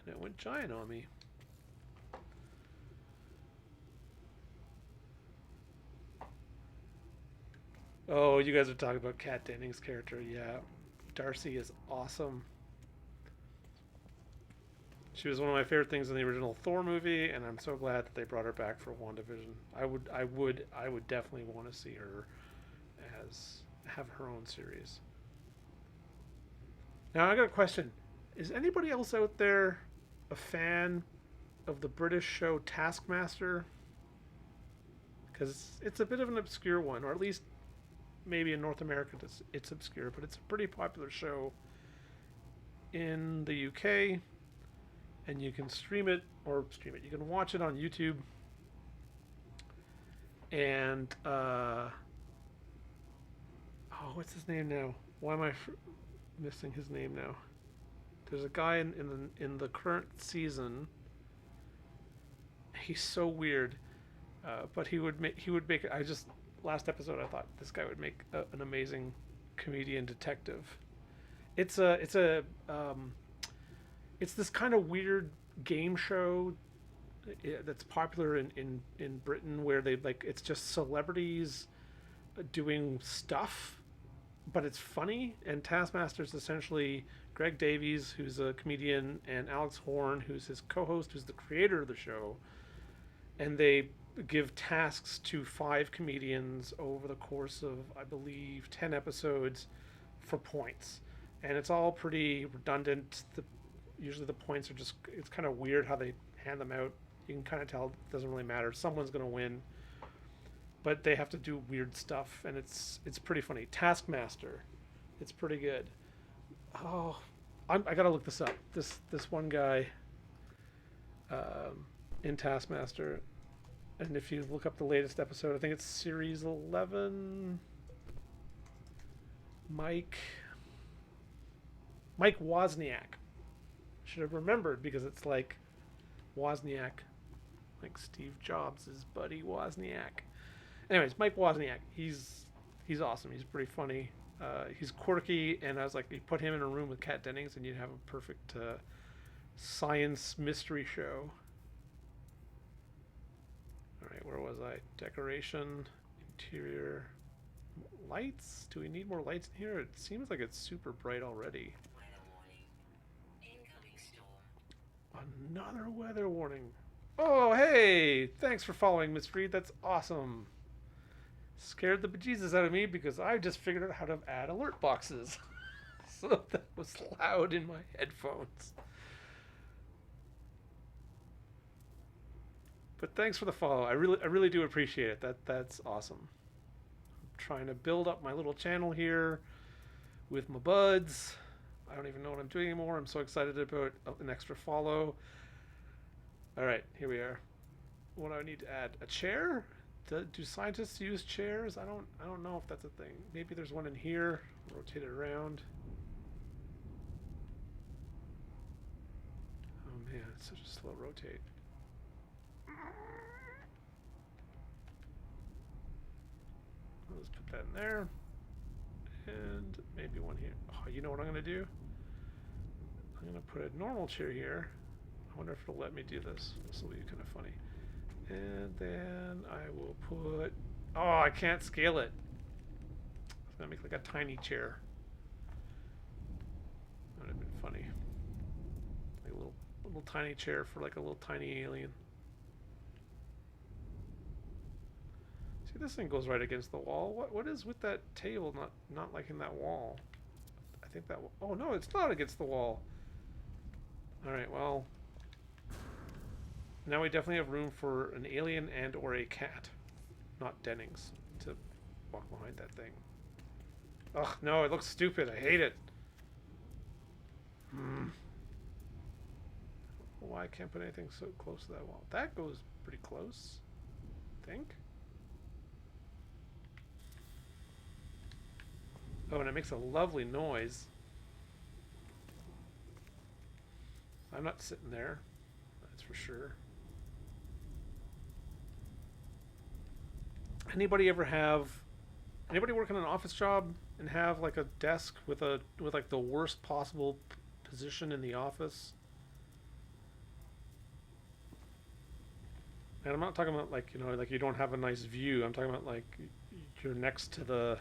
and it went giant on me. Oh, you guys are talking about Kat Dennings' character. Yeah, Darcy is awesome. She was one of my favorite things in the original Thor movie, and I'm so glad that they brought her back for WandaVision. I would definitely want to see her as have her own series. Now I got a question: is anybody else out there a fan of the British show Taskmaster? Because it's a bit of an obscure one, or at least maybe in North America it's obscure, but it's a pretty popular show in the UK. And you can stream it, you can watch it on YouTube. And, oh, what's his name now? Why am I missing his name now? There's a guy in the current season. He's so weird, but he would make it. Last episode I thought this guy would make an amazing comedian detective. It's this kind of weird game show that's popular in Britain, where they it's just celebrities doing stuff, but it's funny. And Taskmaster's essentially Greg Davies, who's a comedian, and Alex Horn, who's his co-host, who's the creator of the show. And they give tasks to 5 comedians over the course of, I believe, 10 episodes for points. And it's all pretty redundant. Usually the points are just, it's kind of weird how they hand them out. You can kind of tell it doesn't really matter. Someone's going to win. But they have to do weird stuff, and it's pretty funny. Taskmaster. It's pretty good. Oh, I got to look this up. This one guy in Taskmaster. And if you look up the latest episode, I think it's series 11. Mike Wozniak. Should have remembered, because it's like Wozniak, like Steve Jobs' buddy Wozniak. Anyways, Mike Wozniak, he's awesome. He's pretty funny. He's quirky, and I was like, you put him in a room with Kat Dennings, and you'd have a perfect science mystery show. All right, where was I? Decoration, interior, lights. Do we need more lights in here? It seems like it's super bright already. Another weather warning. Oh, hey! Thanks for following, Miss Reed. That's awesome. Scared the bejesus out of me because I just figured out how to add alert boxes. So that was loud in my headphones. But thanks for the follow. I really do appreciate it. That's awesome. I'm trying to build up my little channel here with my buds. I don't even know what I'm doing anymore. I'm so excited about an extra follow. All right, here we are. What do I need to add? A chair? Do scientists use chairs? I don't know if that's a thing. Maybe there's one in here. Rotate it around. Oh man, it's such a slow rotate. Let's put that in there. And maybe one here. Oh, you know what I'm going to do? I'm going to put a normal chair here. I wonder if it'll let me do this. This will be kind of funny. And then I will put... Oh, I can't scale it. It's going to make like a tiny chair. That would have been funny. Like a little tiny chair for like a little tiny alien. See, this thing goes right against the wall. What is with that table not liking that wall? I think that... Oh, no, it's not against the wall. Alright, well... Now we definitely have room for an alien and or a cat. Not Dennings to walk behind that thing. Ugh, no, it looks stupid. I hate it. Why I can't put anything so close to that wall? That goes pretty close, I think. Oh, and it makes a lovely noise. I'm not sitting there, that's for sure. Anybody work in an office job and have like a desk with like the worst possible position in the office? And I'm not talking about like, you know, like you don't have a nice view. I'm talking about like you're next to the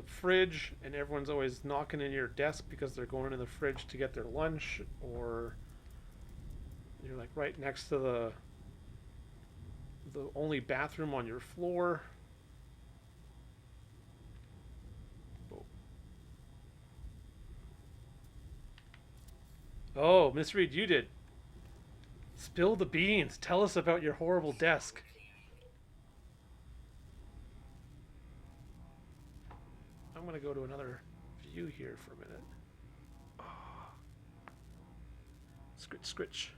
fridge and everyone's always knocking in your desk because they're going to the fridge to get their lunch, or you're like right next to the only bathroom on your floor. Oh, Miss Reed, you did. Spill the beans. Tell us about your horrible desk. I'm going to go to another view here for a minute. Oh. Scritch, scritch.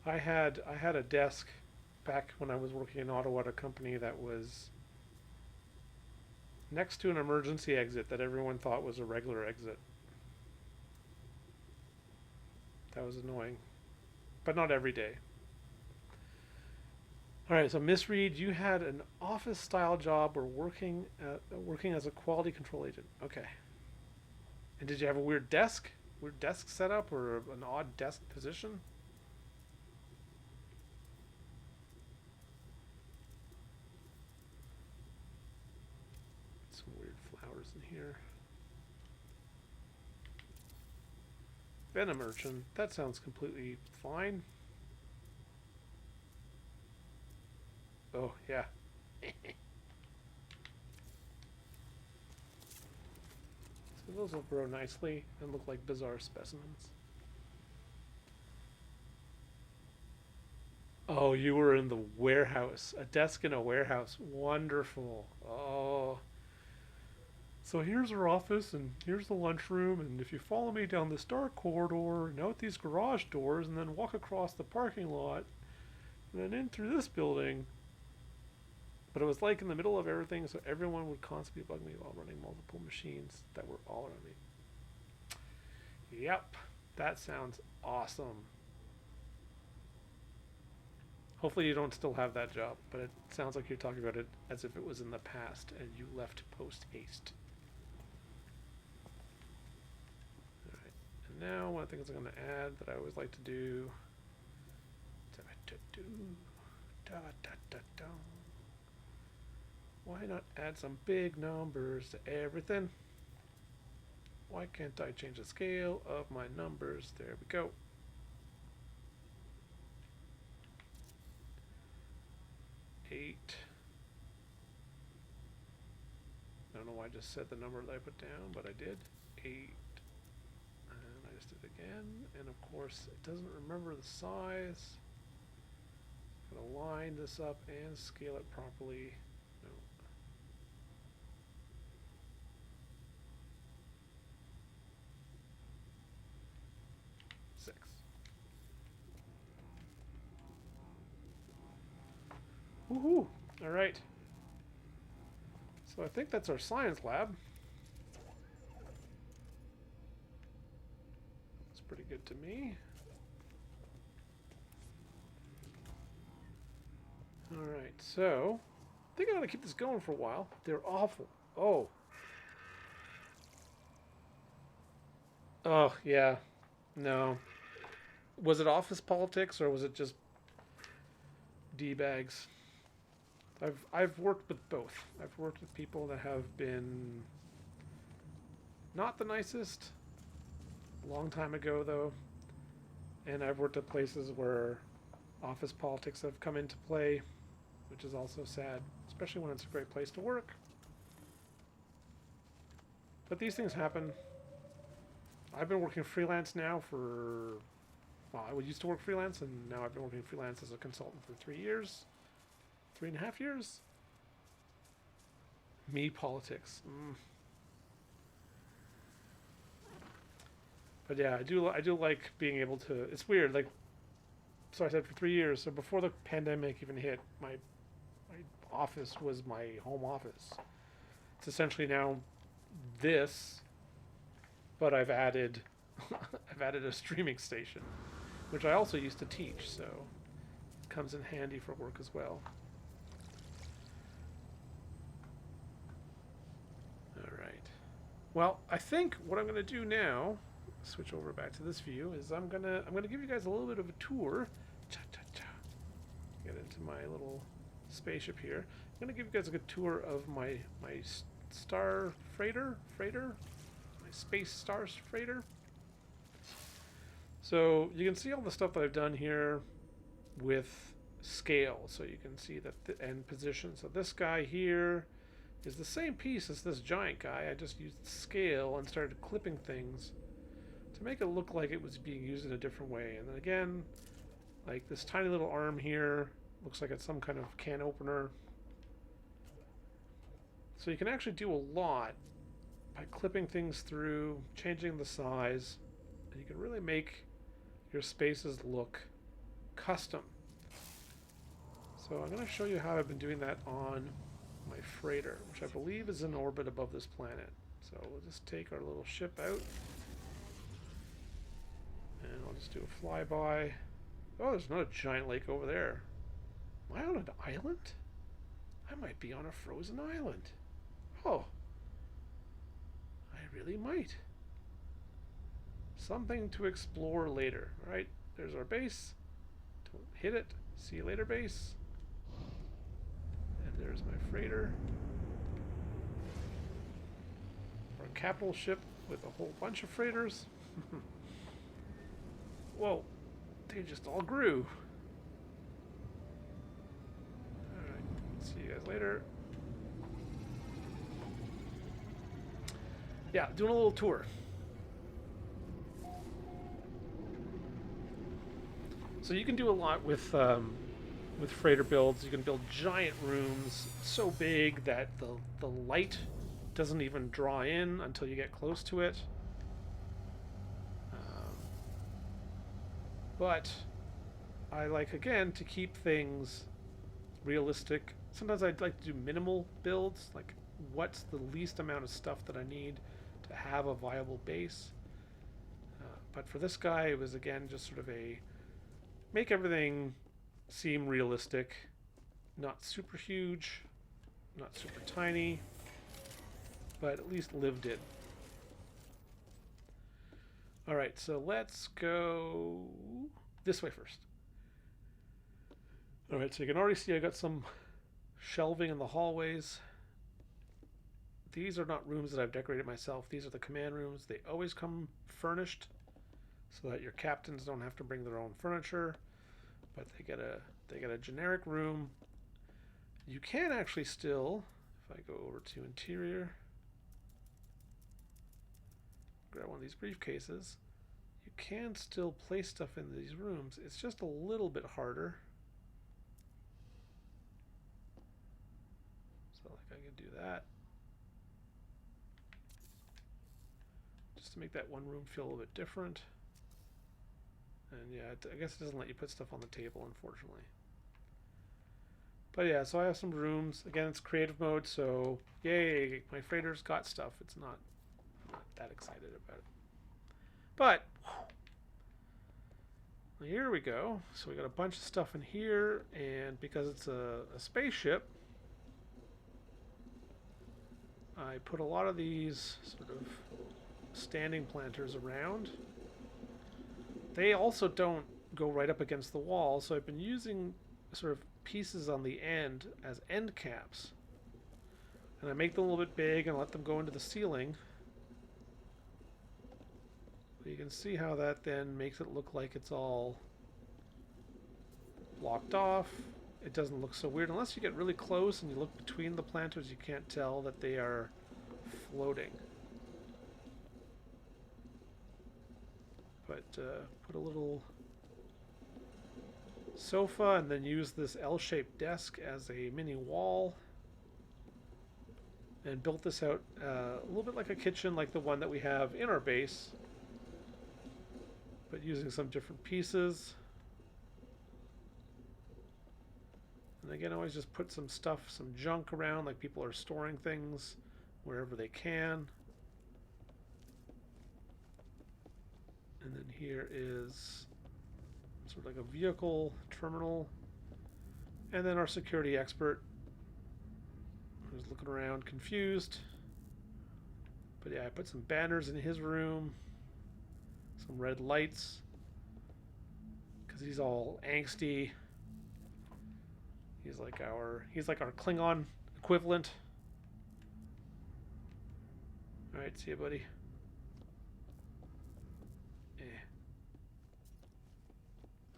I had a desk back when I was working in Ottawa at a company that was next to an emergency exit that everyone thought was a regular exit. That was annoying, but not every day. All right, so Miss Reed, you had an office-style job or working as a quality control agent. Okay. And did you have a weird desk setup, or an odd desk position? Some weird flowers in here. Venom Urchin. That sounds completely fine. Oh, yeah. So those will grow nicely and look like bizarre specimens. Oh, you were in the warehouse. A desk in a warehouse. Wonderful. Oh. So here's our office, and here's the lunchroom, and if you follow me down this dark corridor, and out these garage doors, and then walk across the parking lot, and then in through this building, But it was like in the middle of everything, so everyone would constantly bug me while running multiple machines that were all around me. Yep, that sounds awesome. Hopefully you don't still have that job, but it sounds like you're talking about it as if it was in the past and you left post haste. Alright, and now one of the things I'm going to add that I always like to do. Why not add some big numbers to everything? Why can't I change the scale of my numbers? There we go. Eight. I don't know why I just said the number that I put down, but I did. 8. And I just did it again. And of course, it doesn't remember the size. I'm going to line this up and scale it properly. No. 6. Woohoo! Alright. So I think that's our science lab. It's pretty good to me. Alright, so I think I'm going to keep this going for a while. They're awful. Oh. Oh, yeah. No. Was it office politics or was it just D-bags? I've worked with both. I've worked with people that have been not the nicest, a long time ago though, and I've worked at places where office politics have come into play, which is also sad, especially when it's a great place to work. But these things happen. I've been working freelance now for, well, I used to work freelance, and now I've been working freelance as a consultant for 3 years. 3.5 years? Me politics. But yeah, I do like being able to. It's weird. Like, so I said for 3 years. So before the pandemic even hit, my office was my home office. It's essentially now this, but I've added I've added a streaming station, which I also used to teach. So it comes in handy for work as well. Well, I think what I'm going to do now, switch over back to this view, is I'm gonna give you guys a little bit of a tour. Get into my little spaceship here. I'm going to give you guys a good tour of my star freighter, my space star freighter. So you can see all the stuff that I've done here with scale. So you can see that and position. So this guy here is the same piece as this giant guy. I just used scale and started clipping things to make it look like it was being used in a different way. And then again, like this tiny little arm here looks like it's some kind of can opener. So you can actually do a lot by clipping things through, changing the size, and you can really make your spaces look custom. So I'm going to show you how I've been doing that on my freighter, which I believe is in orbit above this planet. So we'll just take our little ship out, and I'll just do a flyby. Oh, there's another giant lake over there. Am I on an island? I might be on a frozen island. Oh, I really might. Something to explore later. All right, there's our base. Don't hit it. See you later, base. There's my freighter. Our capital ship with a whole bunch of freighters. Whoa, they just all grew. Alright, see you guys later. Yeah, doing a little tour. So you can do a lot with freighter builds. You can build giant rooms so big that the light doesn't even draw in until you get close to it. But I like, again, to keep things realistic sometimes I'd like to do minimal builds, like what's the least amount of stuff that I need to have a viable base. But for this guy, it was again just sort of a make everything seem realistic, not super huge, not super tiny, but at least lived in. Alright, so let's go this way first. Alright, so you can already see I got some shelving in the hallways. These are not rooms that I've decorated myself. These are the command rooms. They always come furnished so that your captains don't have to bring their own furniture, but they get a generic room. You can actually still, if I go over to interior, grab one of these briefcases, you can still place stuff in these rooms. It's just a little bit harder. So like I can do that. Just to make that one room feel a little bit different. And yeah, I guess it doesn't let you put stuff on the table, unfortunately. But yeah, so I have some rooms. Again, it's creative mode, so yay, my freighter's got stuff. I'm not that excited about it. But here we go. So we got a bunch of stuff in here, and because it's a spaceship, I put a lot of these sort of standing planters around. They also don't go right up against the wall, so I've been using sort of pieces on the end as end caps. And I make them a little bit big and let them go into the ceiling. You can see how that then makes it look like it's all blocked off. It doesn't look so weird. Unless you get really close and you look between the planters, you can't tell that they are floating. But put a little sofa and then use this L-shaped desk as a mini wall. And built this out a little bit like a kitchen, like the one that we have in our base, but using some different pieces. And again, I always just put some stuff, some junk around, like people are storing things wherever they can. And then here is sort of like a vehicle terminal. And then our security expert, who's looking around confused. But yeah, I put some banners in his room. Some red lights. Because he's all angsty. He's like our Klingon equivalent. Alright, see you, buddy.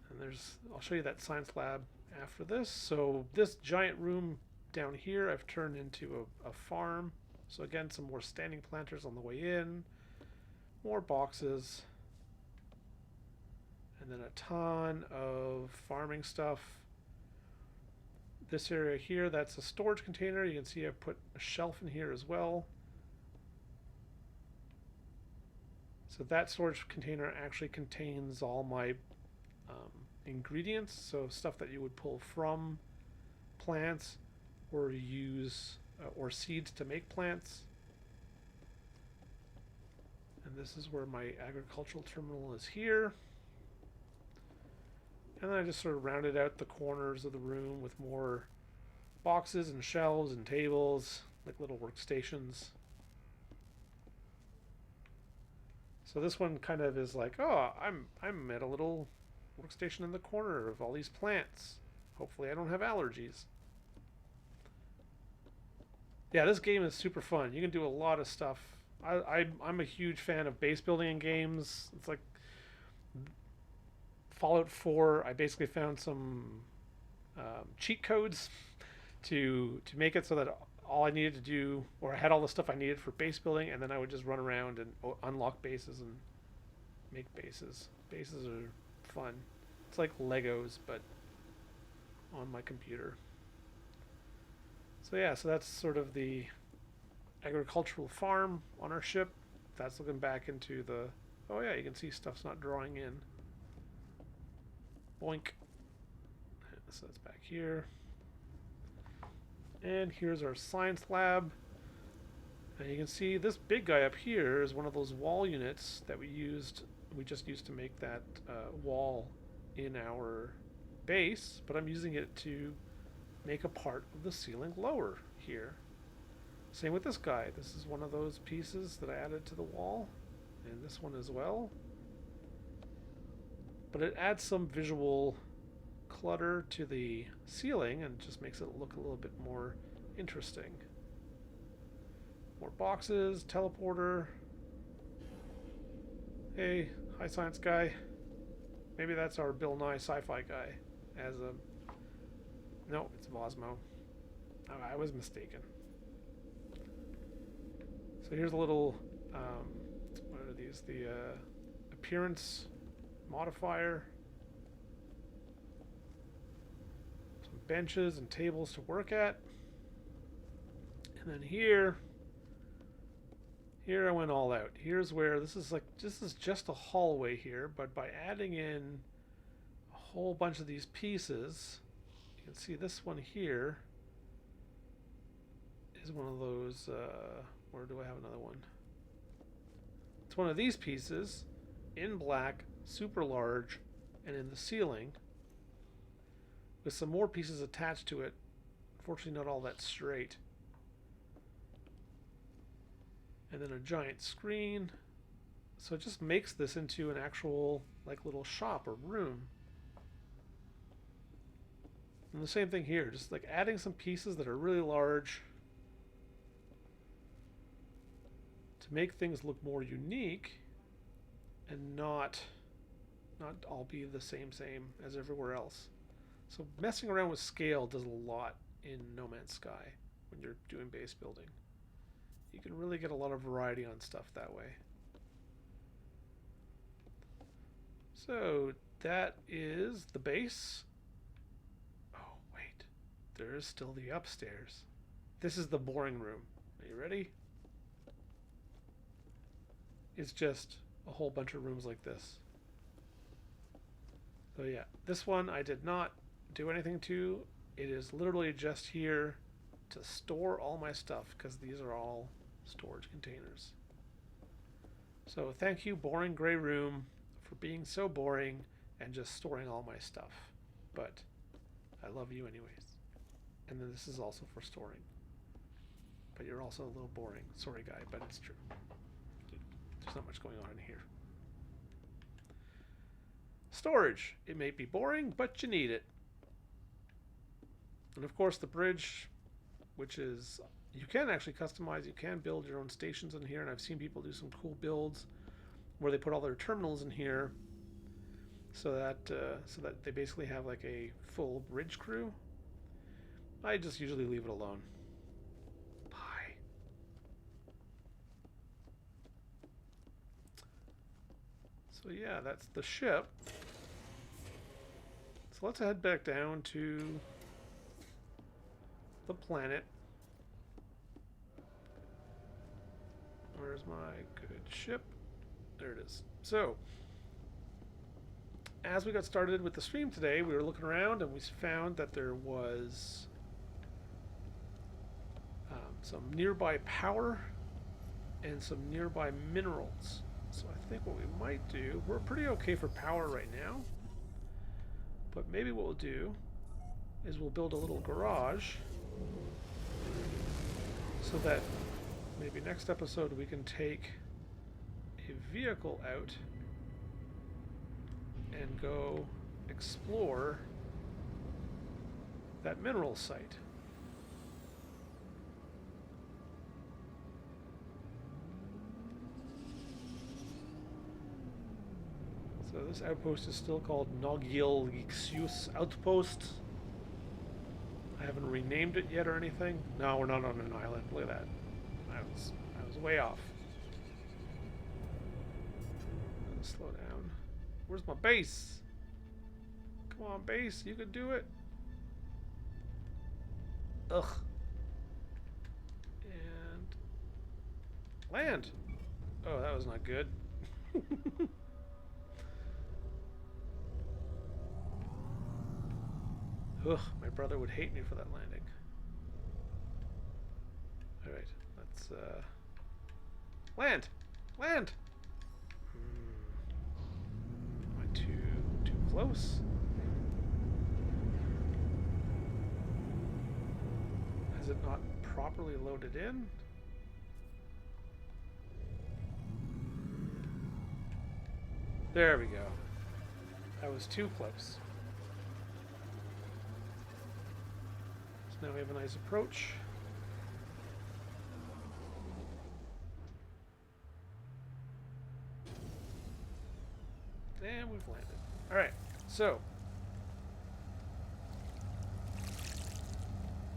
And I'll show you that science lab after this. So this giant room down here I've turned into a farm. So again, some more standing planters on the way in. More boxes. And then a ton of farming stuff. This area here, that's a storage container. You can see I put a shelf in here as well. So that storage container actually contains all my ingredients, so stuff that you would pull from plants or use or seeds to make plants. And this is where my agricultural terminal is here. And then I just sort of rounded out the corners of the room with more boxes and shelves and tables, like little workstations. So this one kind of is like, oh, I'm at a little workstation in the corner of all these plants. Hopefully I don't have allergies. Yeah, this game is super fun. You can do a lot of stuff. I'm a huge fan of base building in games. It's like Fallout 4. I basically found some cheat codes to make it so that all I needed to do, or I had all the stuff I needed for base building, and then I would just run around and unlock bases and make bases. Bases are fun. It's like Legos, but on my computer. So yeah, so that's sort of the agricultural farm on our ship. That's looking back into the... Oh yeah, you can see stuff's not drawing in. Boink. So that's back here. And here's our science lab. And you can see this big guy up here is one of those wall units that we just used to make that wall in our base, but I'm using it to make a part of the ceiling lower here. Same with this guy. This is one of those pieces that I added to the wall, and this one as well. But it adds some visual clutter to the ceiling and just makes it look a little bit more interesting. More boxes, teleporter. Hey, hi science guy. Maybe that's our Bill Nye sci-fi guy. As a... No, it's Vosmo. Oh, I was mistaken. So here's a little... what are these? The appearance modifier. Some benches and tables to work at. And then here I went all out. Here's where this is just a hallway here, but by adding in a whole bunch of these pieces, you can see this one here is one of those, where do I have another one? It's one of these pieces in black, super large, and in the ceiling with some more pieces attached to it. Unfortunately, not all that straight. And then a giant screen. So it just makes this into an actual like little shop or room. And the same thing here, just like adding some pieces that are really large to make things look more unique and not all be the same as everywhere else. So messing around with scale does a lot in No Man's Sky when you're doing base building. You can really get a lot of variety on stuff that way. So that is the base. Oh, wait. There is still the upstairs. This is the boring room. Are you ready? It's just a whole bunch of rooms like this. So yeah, this one I did not do anything to. It is literally just here to store all my stuff because these are all storage containers. So thank you, Boring Gray Room, for being so boring and just storing all my stuff. But I love you anyways. And then this is also for storing. But you're also a little boring. Sorry, guy, but it's true. There's not much going on in here. Storage. It may be boring, but you need it. And of course the bridge, which is... You can actually customize, you can build your own stations in here, and I've seen people do some cool builds where they put all their terminals in here so that they basically have like a full bridge crew. I just usually leave it alone. Bye. So yeah, that's the ship. So let's head back down to the planet. Where's my good ship? There it is. So, as we got started with the stream today, we were looking around and we found that there was some nearby power and some nearby minerals. So I think what we might do, we're pretty okay for power right now, but maybe what we'll do is we'll build a little garage so that maybe next episode we can take a vehicle out and go explore that mineral site. So this outpost is still called Nogil Ixius Outpost. I haven't renamed it yet or anything. No, we're not on an island. Look at that. I was way off. Slow down. Where's my base? Come on, base. You can do it. Ugh. And land. Oh, that was not good. Ugh, my brother would hate me for that landing. All right, let's land, land. Am I too close? Has it not properly loaded in? There we go. I was too close. So now we have a nice approach. And we've landed. Alright, so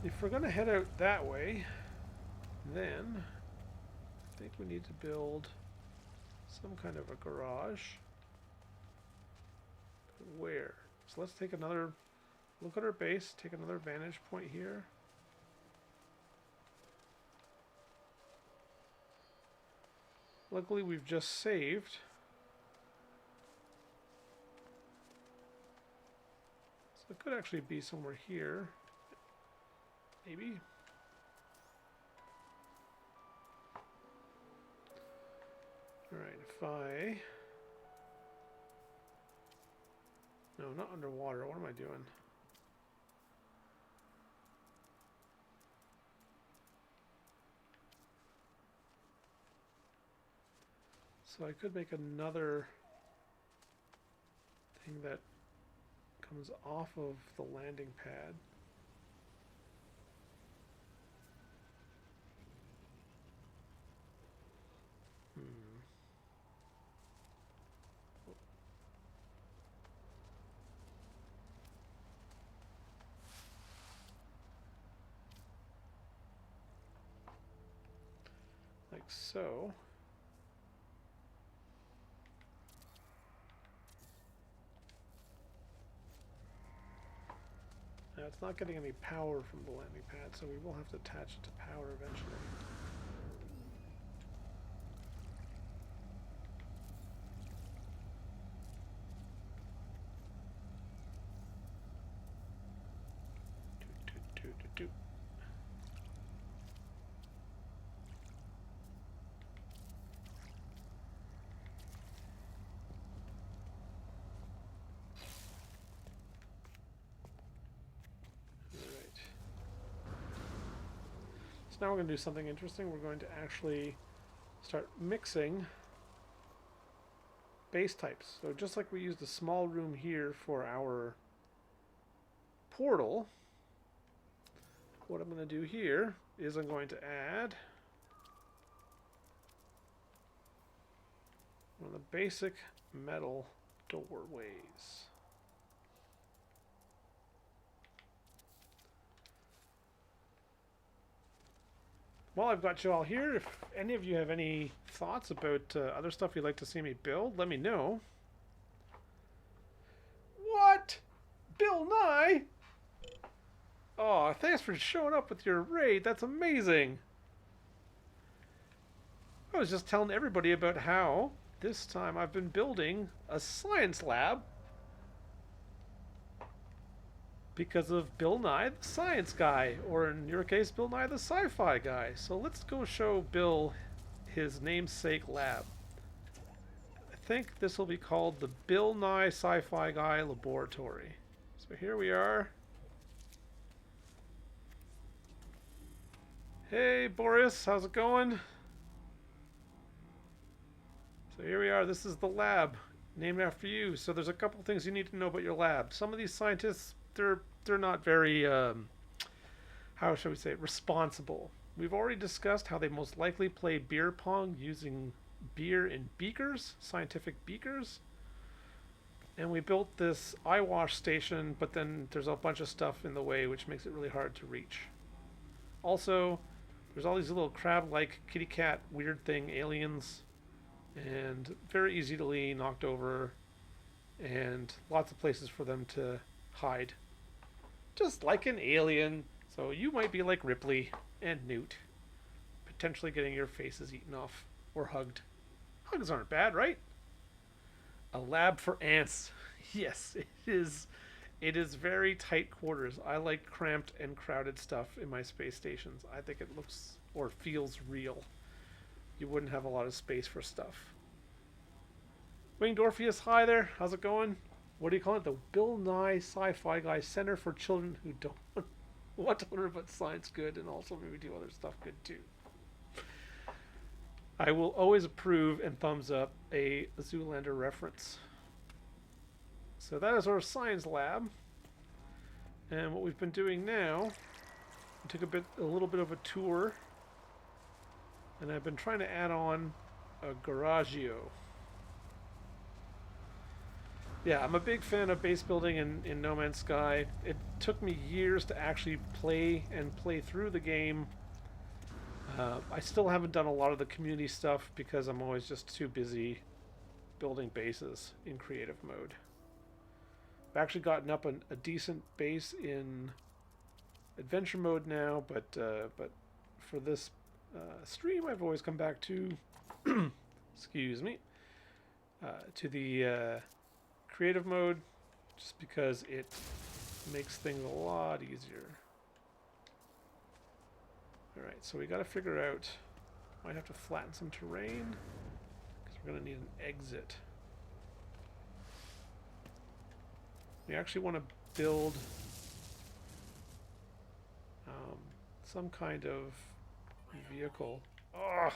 if we're going to head out that way, then I think we need to build some kind of a garage. Where? So let's take another look at our base, take another vantage point here. Luckily we've just saved. So it could actually be somewhere here. Maybe. Alright, if I... No, not underwater. What am I doing? So I could make another thing that comes off of the landing pad. Like so. Now it's not getting any power from the landing pad, so we will have to attach it to power eventually. So now we're going to do something interesting. We're going to actually start mixing base types. So just like we used a small room here for our portal, what I'm going to do here is I'm going to add one of the basic metal doorways. Well, I've got you all here. If any of you have any thoughts about other stuff you'd like to see me build, let me know. What? Bill Nye? Oh, thanks for showing up with your raid. That's amazing. I was just telling everybody about how this time I've been building a science lab because of Bill Nye the Science Guy, or in your case, Bill Nye the Sci-Fi Guy. So let's go show Bill his namesake lab. I think this will be called the Bill Nye Sci-Fi Guy Laboratory. So here we are. Hey Boris, how's it going? So here we are. This is the lab named after you. So there's a couple things you need to know about your lab. Some of these scientists, they're not very, how shall we say, responsible. We've already discussed how they most likely play beer pong using beer in beakers, scientific beakers. And we built this eye wash station, but then there's a bunch of stuff in the way which makes it really hard to reach. Also, there's all these little crab-like kitty cat weird thing aliens, and very easily knocked over, and lots of places for them to hide. Just like an alien. So you might be like Ripley and Newt, potentially getting your faces eaten off or hugged. Hugs aren't bad, right? A lab for ants. Yes, it is. It is very tight quarters. I like cramped and crowded stuff in my space stations. I think it looks or feels real. You wouldn't have a lot of space for stuff. Winged Orpheus, hi there. How's it going? What do you call it? The Bill Nye Sci-Fi Guy Center for Children Who Don't want to learn about science good and also maybe do other stuff good too. I will always approve and thumbs up a Zoolander reference. So that is our science lab. And what we've been doing now, we took a little bit of a tour, and I've been trying to add on a Garagio. Yeah, I'm a big fan of base building in No Man's Sky. It took me years to actually play through the game. I still haven't done a lot of the community stuff because I'm always just too busy building bases in creative mode. I've actually gotten up a decent base in adventure mode now, but for this stream, I've always come back to, excuse me, to the creative mode, just because it makes things a lot easier. Alright, so we got to figure out, might have to flatten some terrain, because we're going to need an exit. We actually want to build some kind of vehicle. Oh,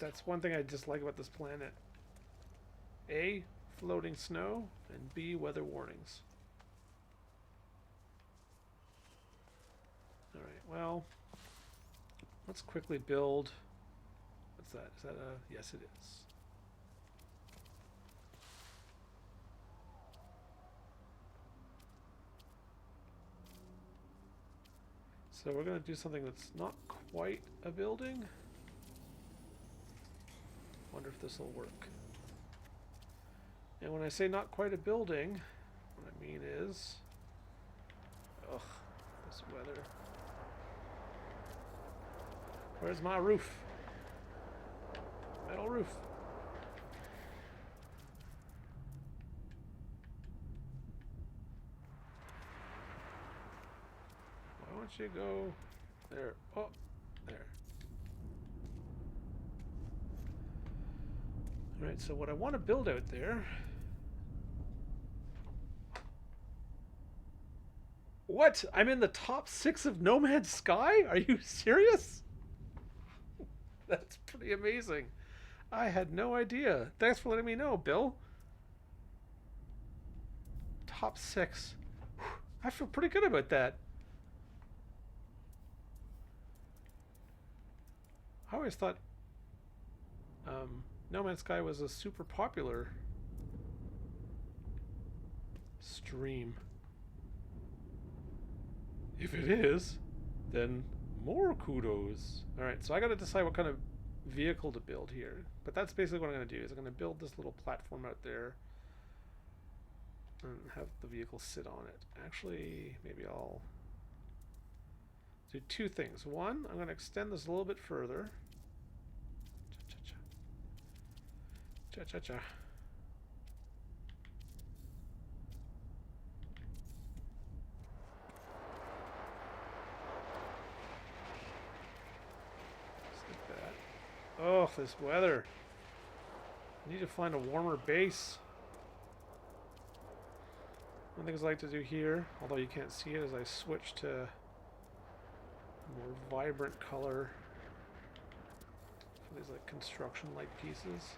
that's one thing I dislike about this planet. A, floating snow, and B, weather warnings. Alright, well, let's quickly build. What's that? Is that a... Yes, it is. So we're going to do something that's not quite a building. Wonder if this will work. And when I say not quite a building, what I mean is... Ugh, this weather. Where's my roof? Metal roof. Why don't you go there? Oh, there. Alright, so what I want to build out there... What? I'm in the top 6 of No Man's Sky? Are you serious? That's pretty amazing. I had no idea. Thanks for letting me know, Bill. Top 6. I feel pretty good about that. I always thought No Man's Sky was a super popular stream. If it is, then more kudos. Alright, so I gotta decide what kind of vehicle to build here. But that's basically what I'm gonna do, is I'm gonna build this little platform out there and have the vehicle sit on it. Actually, maybe I'll do 2 things. One, I'm gonna extend this a little bit further. Cha-cha-cha. Oh, this weather. I need to find a warmer base. One thing I like to do here, although you can't see it, is I switch to a more vibrant color for these like construction light pieces.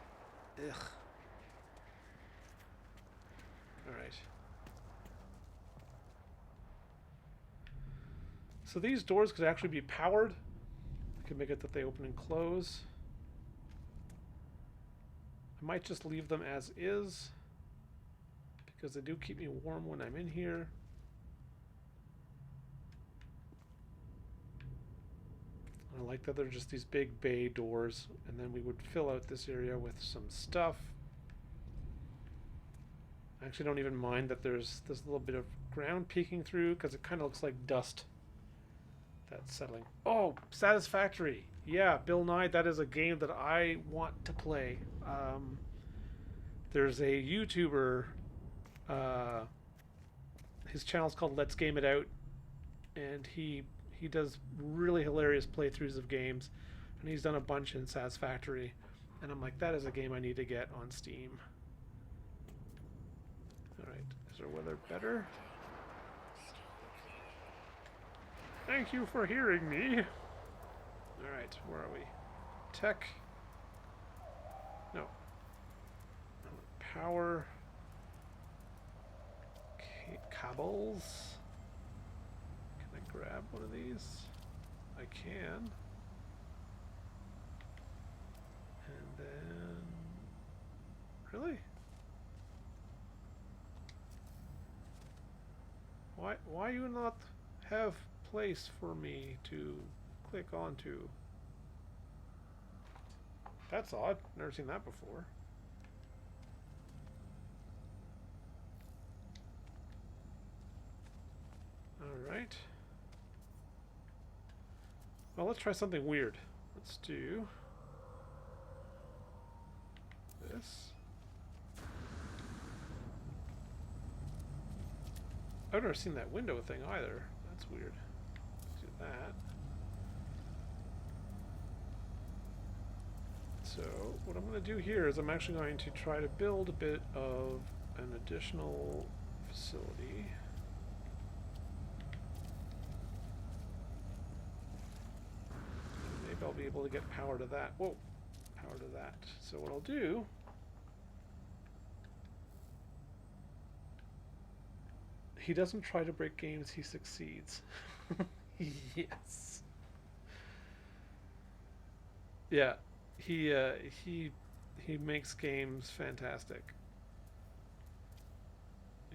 Ugh. Alright. So these doors could actually be powered. I can make it that they open and close. I might just leave them as is, because they do keep me warm when I'm in here. I like that they're just these big bay doors, and then we would fill out this area with some stuff. I actually don't even mind that there's this little bit of ground peeking through, because it kind of looks like dust that's settling. Oh, Satisfactory. Yeah, Bill Nye, that is a game that I want to play. There's a YouTuber, his channel's called Let's Game It Out, and he He does really hilarious playthroughs of games, and he's done a bunch in Satisfactory. And I'm like, that is a game I need to get on Steam. Alright, is our weather better? Thank you for hearing me. Alright, where are we? Tech. No. Power. Cables. Can I grab one of these? I can. And then... Really? Why you not have place for me to click onto? That's odd. Never seen that before. Alright. Well, let's try something weird. Let's do this. I've never seen that window thing either. That's weird. Let's do that. So what I'm going to do here is I'm actually going to try to build a bit of an additional facility. Maybe I'll be able to get power to that. Whoa! Power to that. So what I'll do... He doesn't try to break games, he succeeds. Yes. Yeah. He makes games fantastic.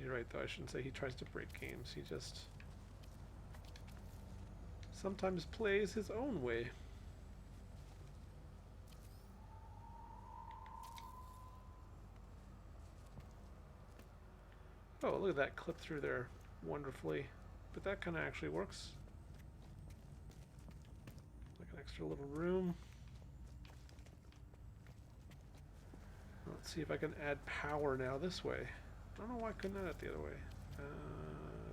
You're right, though. I shouldn't say he tries to break games. He just sometimes plays his own way. Oh, look at that clip through there wonderfully. But that kind of actually works. Like an extra little room. Let's see if I can add power now this way. I don't know why I couldn't add it the other way.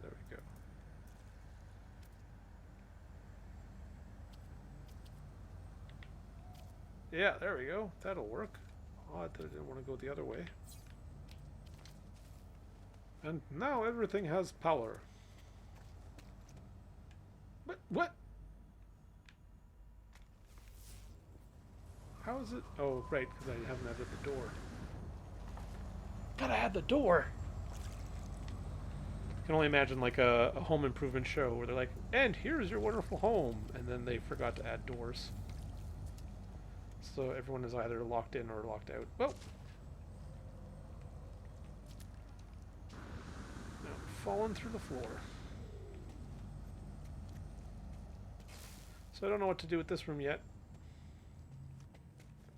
There we go. Yeah, there we go. That'll work. Odd that I didn't want to go the other way. And now everything has power. What? How is it? Oh, right, because I haven't added the door. Gotta add the door! I can only imagine like a home improvement show where they're like, and here's your wonderful home, and then they forgot to add doors. So everyone is either locked in or locked out. Whoa! Now, falling through the floor. So I don't know what to do with this room yet.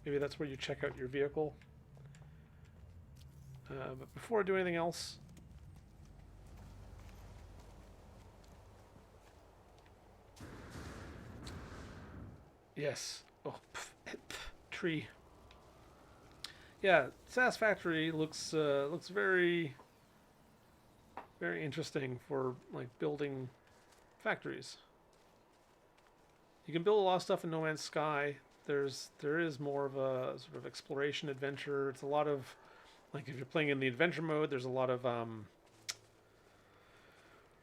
Maybe that's where you check out your vehicle. But before I do anything else, yes. Oh, tree. Yeah, Satisfactory looks very, very interesting for like building factories. You can build a lot of stuff in No Man's Sky. There is more of a sort of exploration adventure. It's a lot of like if you're playing in the adventure mode, there's a lot of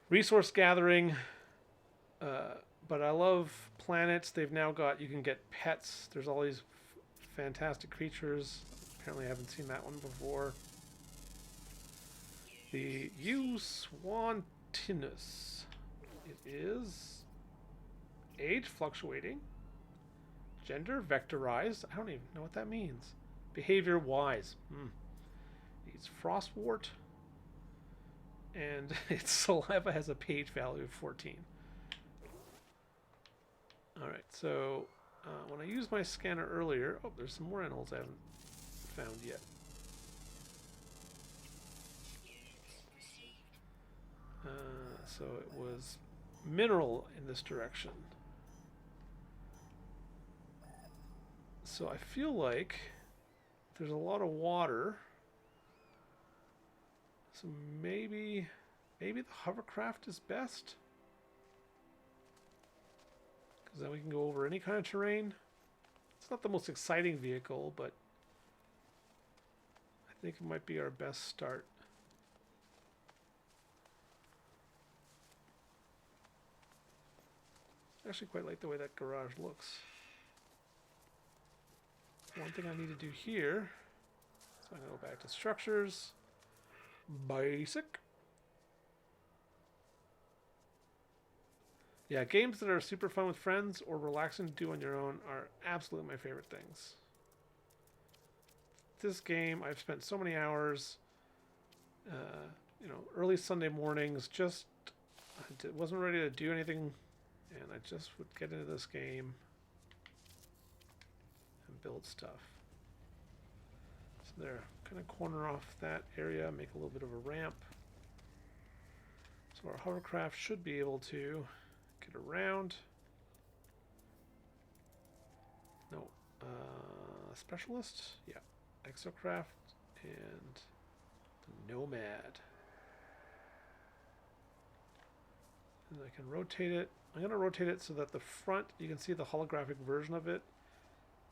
resource gathering. But I love planets. They've now got, you can get pets. There's all these fantastic creatures. Apparently I haven't seen that one before. The Euswantinus. It is age fluctuating. Gender vectorized. I don't even know what that means. Behavior wise. It's frostwort. And its saliva has a pH value of 14. Alright, so when I used my scanner earlier... Oh, there's some more animals I haven't found yet. So it was mineral in this direction. So I feel like there's a lot of water. So maybe the hovercraft is best. because then we can go over any kind of terrain. It's not the most exciting vehicle, but I think it might be our best start. I actually quite like the way that garage looks. One thing I need to do here, so I'm going to go back to structures, basic. Yeah, games that are super fun with friends or relaxing to do on your own are absolutely my favorite things. This game, I've spent so many hours, early Sunday mornings, just I wasn't ready to do anything, and I just would get into this game and build stuff. So there, kind of corner off that area, make a little bit of a ramp. So our hovercraft should be able to get around. No, specialist, yeah, exocraft and the nomad. And I can rotate it. I'm going to rotate it so that the front, you can see the holographic version of it.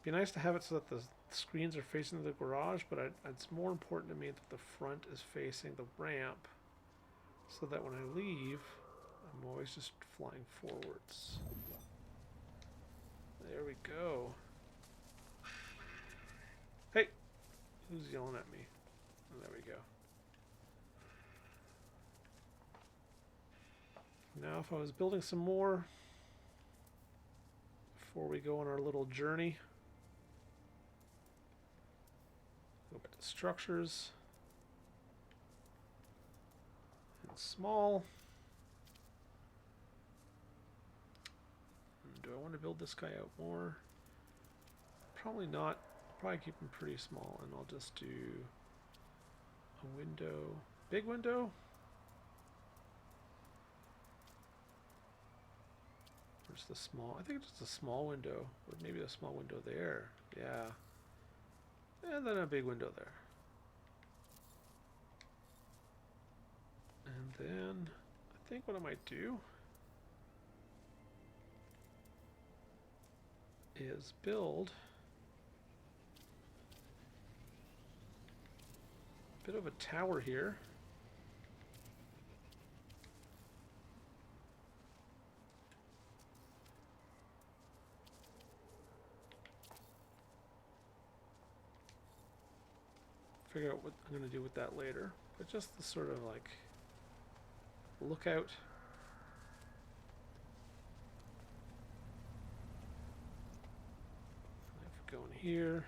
Be nice to have it so that the screens are facing the garage, but it's more important to me that the front is facing the ramp so that when I leave, I'm always just flying forwards. There we go. Hey! Who's yelling at me? Oh, there we go. Now if I was building some more before we go on our little journey, go back to structures and small. Do I want to build this guy out more? Probably not. Probably keep him pretty small, and I'll just do a window. Big window? Where's the small? I think it's just a small window. Or maybe a small window there. Yeah. And then a big window there. And then I think what I might do is build a bit of a tower here. Figure out what I'm going to do with that later, but just the sort of like lookout. Go in here.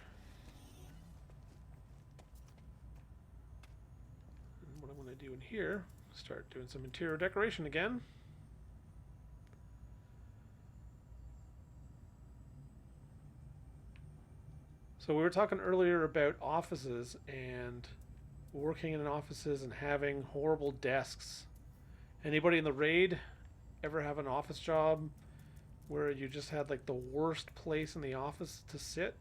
And what I'm going to do in here, start doing some interior decoration again. So we were talking earlier about offices and working in offices and having horrible desks. Anybody in the raid ever have an office job where you just had like the worst place in the office to sit?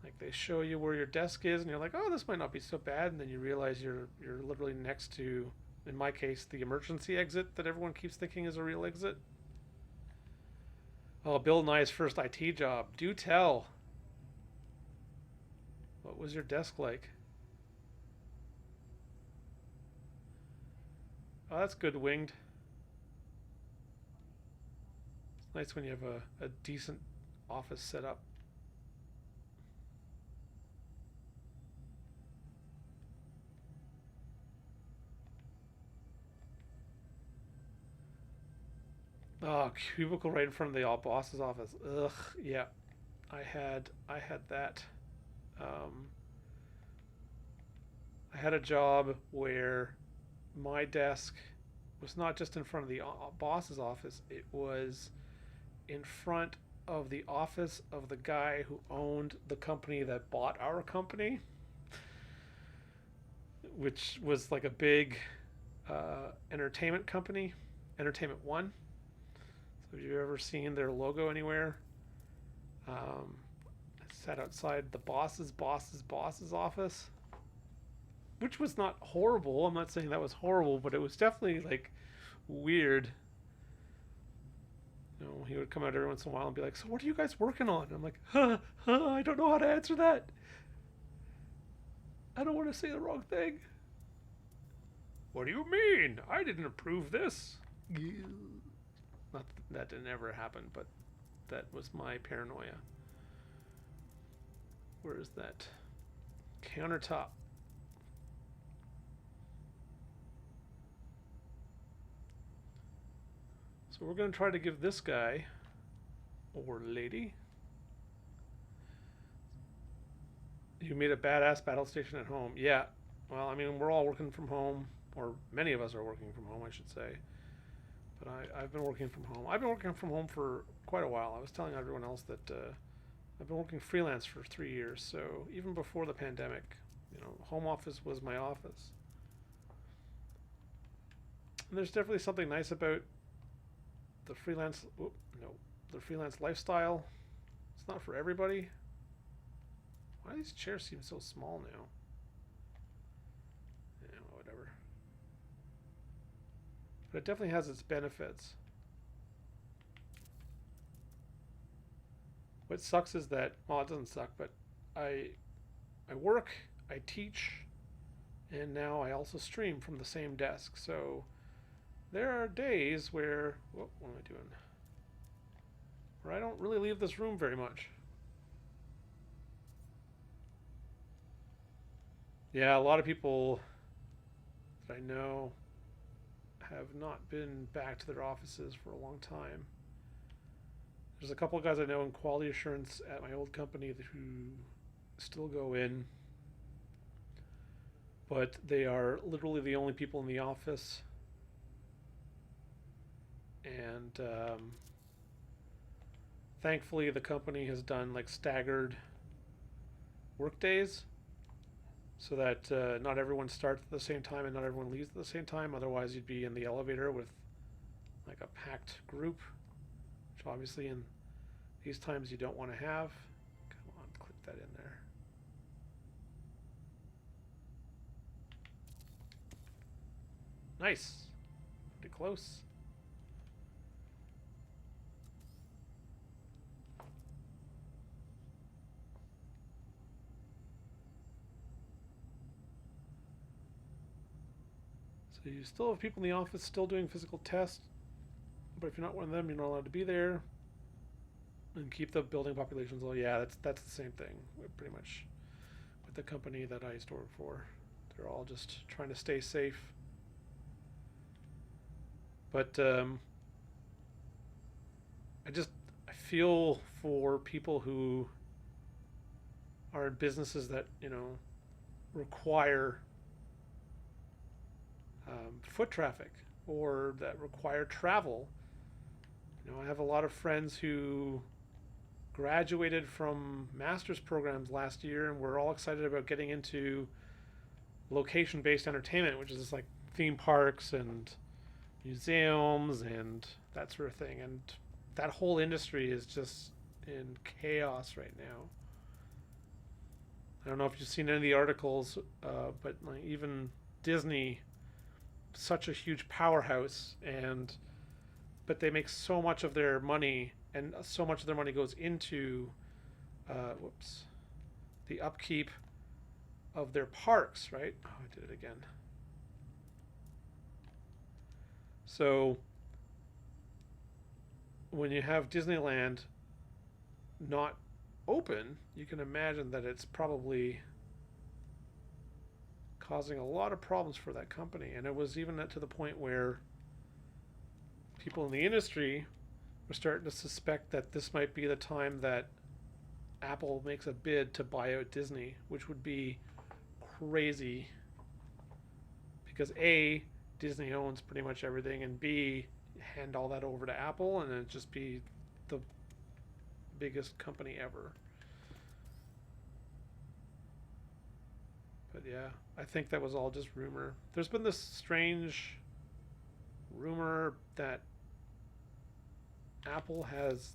Like they show you where your desk is and you're like, oh, this might not be so bad, and then you realize you're literally next to, in my case, the emergency exit that everyone keeps thinking is a real exit. Oh, Bill Nye's first IT job. Do tell. What was your desk like? Oh, that's good winged. It's nice when you have a decent office set up. Oh, cubicle right in front of the boss's office. Ugh, yeah. I had that. I had a job where my desk was not just in front of the boss's office, it was in front of the office of the guy who owned the company that bought our company, which was like a big entertainment company, Entertainment One. So if you've ever seen their logo anywhere, I sat outside the boss's office, which was not horrible. I'm not saying that was horrible, but it was definitely like weird. You know, he would come out every once in a while and be like, "So what are you guys working on?" I'm like, I don't know how to answer that. I don't want to say the wrong thing. What do you mean? I didn't approve this. Not that didn't ever happen, but that was my paranoia. Where is that? Countertop. So we're going to try to give this guy, or lady, you made a badass battle station at home. Yeah, well, I mean, we're all working from home, or many of us are working from home, I should say. But I've been working from home. I've been working from home for quite a while. I was telling everyone else that I've been working freelance for 3 years. So even before the pandemic, you know, home office was my office. And there's definitely something nice about the freelance. No, the freelance lifestyle. It's not for everybody. Why do these chairs seem so small now? Yeah, well, whatever. But it definitely has its benefits. What sucks is that, well, it doesn't suck, but I work, I teach, and now I also stream from the same desk. So there are days where, what am I doing? Where I don't really leave this room very much. Yeah, a lot of people that I know have not been back to their offices for a long time. There's a couple of guys I know in quality assurance at my old company who still go in, but they are literally the only people in the office. And thankfully, the company has done like staggered work days so that not everyone starts at the same time and not everyone leaves at the same time. Otherwise, you'd be in the elevator with like a packed group, which obviously in these times you don't want to have. Come on, click that in there. Nice. Pretty close. So you still have people in the office still doing physical tests, but if you're not one of them, you're not allowed to be there. And keep the building populations low. Yeah, that's the same thing. Pretty much with the company that I used to work for. They're all just trying to stay safe. But I feel for people who are in businesses that, you know, require foot traffic or that require travel. You know, I have a lot of friends who graduated from master's programs last year and we're all excited about getting into location-based entertainment, which is just like theme parks and museums and that sort of thing. And that whole industry is just in chaos right now. I don't know if you've seen any of the articles, but like even Disney, such a huge powerhouse, but they make so much of their money, and so much of their money goes into, the upkeep of their parks, right? Oh, I did it again. So when you have Disneyland not open, you can imagine that it's probably causing a lot of problems for that company. And it was even to the point where people in the industry were starting to suspect that this might be the time that Apple makes a bid to buy out Disney, which would be crazy because A, Disney owns pretty much everything, and B, hand all that over to Apple and it'd just be the biggest company ever. But yeah, I think that was all just rumor. There's been this strange rumor that Apple has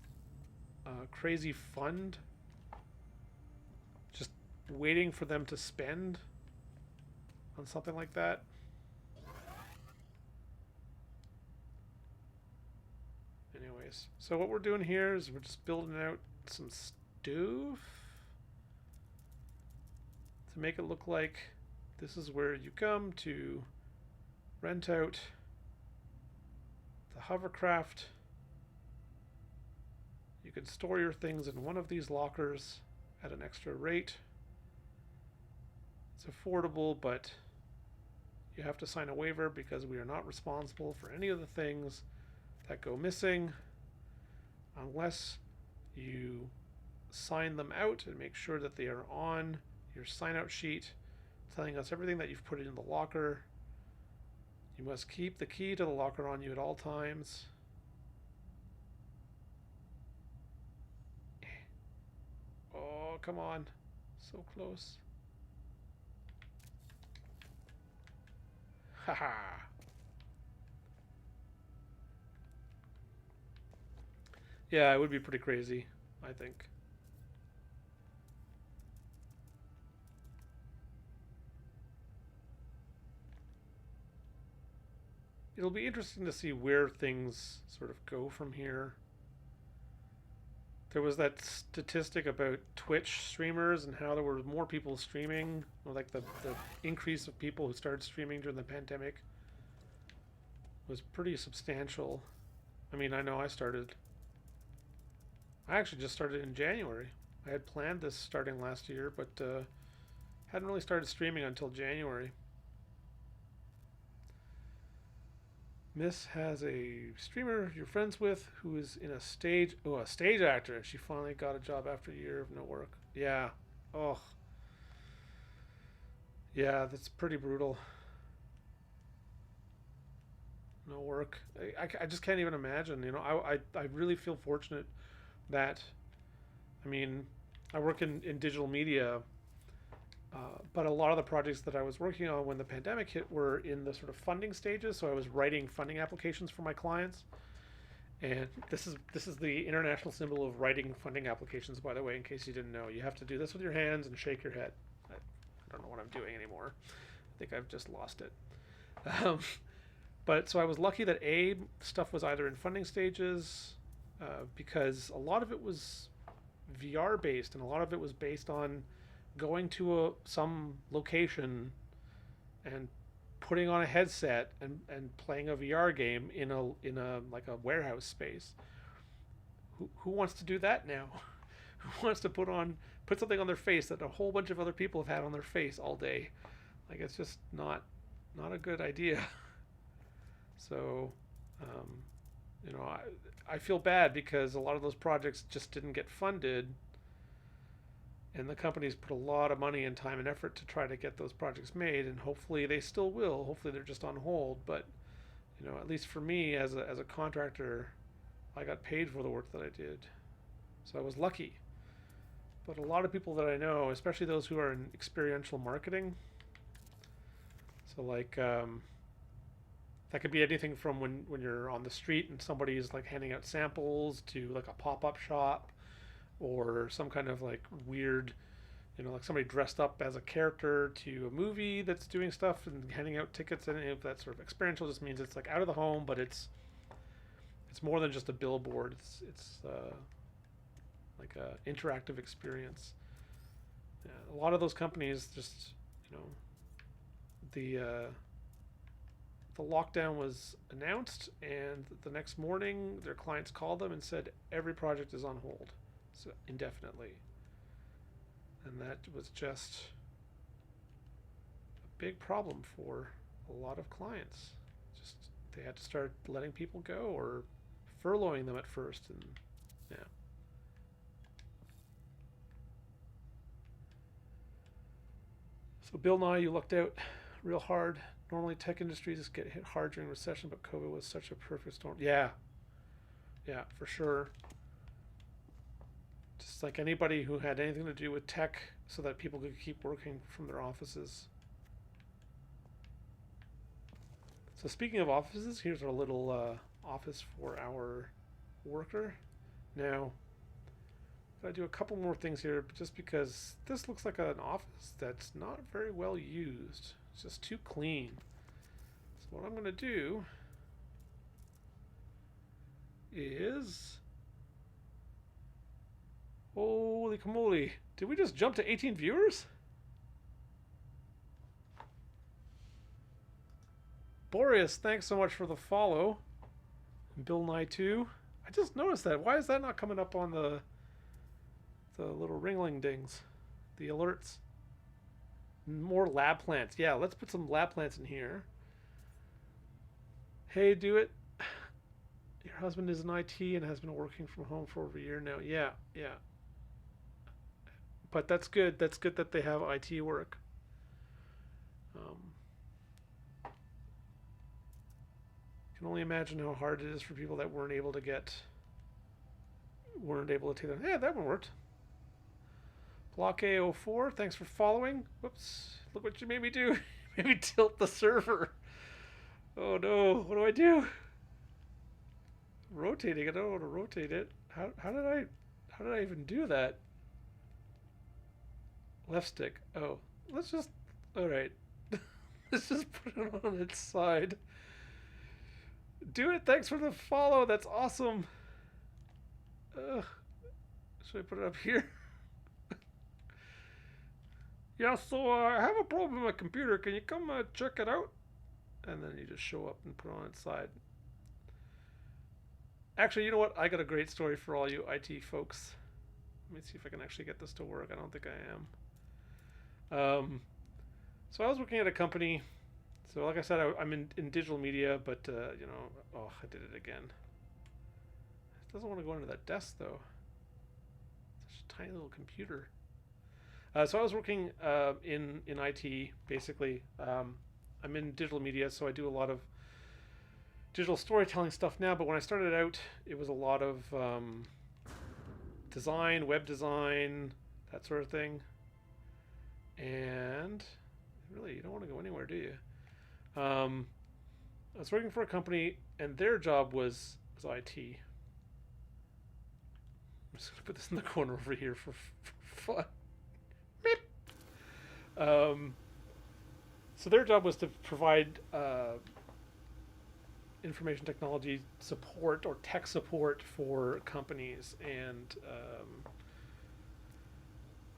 a crazy fund just waiting for them to spend on something like that. Nice. So what we're doing here is we're just building out some stuff to make it look like this is where you come to rent out the hovercraft. You can store your things in one of these lockers at an extra rate. It's affordable, but you have to sign a waiver because we are not responsible for any of the things that go missing unless you sign them out and make sure that they are on your sign out sheet telling us everything that you've put in the locker. You must keep the key to the locker on you at all times. Oh, come on. So close. Haha. Yeah, it would be pretty crazy, I think. It'll be interesting to see where things sort of go from here. There was that statistic about Twitch streamers and how there were more people streaming, or like the increase of people who started streaming during the pandemic was pretty substantial. I mean, I know I actually just started in January. I had planned this starting last year, but hadn't really started streaming until January. Miss has a streamer you're friends with who is in a stage actor. She finally got a job after a year of no work. Yeah. Oh. Yeah, that's pretty brutal. No work. I just can't even imagine. You know, I really feel fortunate that, I mean, I work in digital media, but a lot of the projects that I was working on when the pandemic hit were in the sort of funding stages. So I was writing funding applications for my clients, and this is the international symbol of writing funding applications. By the way, in case you didn't know, you have to do this with your hands and shake your head. I don't know what I'm doing anymore. I think I've just lost it. But so I was lucky that stuff was either in funding stages, because a lot of it was VR based, and a lot of it was based on going to some location and putting on a headset and playing a VR game in a like a warehouse space. Who wants to do that now? Who wants to put something on their face that a whole bunch of other people have had on their face all day? Like, it's just not a good idea. So, you know, I feel bad because a lot of those projects just didn't get funded, and the companies put a lot of money and time and effort to try to get those projects made, and hopefully they still will. Hopefully they're just on hold, but you know, at least for me as a contractor, I got paid for the work that I did, so I was lucky. But a lot of people that I know, especially those who are in experiential marketing, so like that could be anything from when you're on the street and somebody's like handing out samples, to like a pop-up shop, or some kind of like weird, you know, like somebody dressed up as a character, to a movie that's doing stuff and handing out tickets. And if that sort of experiential just means it's like out of the home, but it's more than just a billboard. It's like a interactive experience. Yeah, a lot of those companies just, you know, the lockdown was announced, and the next morning their clients called them and said every project is on hold, so indefinitely. And that was just a big problem for a lot of clients. Just they had to start letting people go or furloughing them at first, and yeah. So Bill Nye, you lucked out real hard. Normally tech industries get hit hard during recession, but COVID was such a perfect storm. Yeah, for sure. Just like anybody who had anything to do with tech, so that people could keep working from their offices. So speaking of offices, here's our little office for our worker. Now, I do a couple more things here, just because this looks like an office that's not very well used. It's just too clean. So what I'm going to do is... Holy camoly. Did we just jump to 18 viewers? Boreas, thanks so much for the follow. And Bill Nye too. I just noticed that. Why is that not coming up on the little ringling dings? The alerts. More lab plants. Yeah, let's put some lab plants in here. Hey, do it. Your husband is in IT and has been working from home for over a year now. Yeah, yeah. But that's good. That's good that they have IT work. Can only imagine how hard it is for people that weren't able to take them. Yeah, that one worked. Block A04, thanks for following. Whoops, look what you made me do. Made me tilt the server. Oh no, what do I do? Rotating it, I don't know how to rotate it. How did I even do that? Left stick. Oh, let's just, alright. Let's just put it on its side. Do it, thanks for the follow, that's awesome. Should I put it up here? Yeah, so I have a problem with my computer. Can you come check it out? And then you just show up and put it on its side. Actually, you know what? I got a great story for all you IT folks. Let me see if I can actually get this to work. I don't think I am. So I was working at a company. So like I said, I'm in digital media, but you know, oh, I did it again. It doesn't want to go into that desk though. Such a tiny little computer. So I was working in IT basically. I'm in digital media, so I do a lot of digital storytelling stuff now. But when I started out, it was a lot of design, web design, that sort of thing. And really, you don't want to go anywhere, do you? I was working for a company, and their job was IT. I'm just gonna put this in the corner over here for fun. So their job was to provide information technology support or tech support for companies. And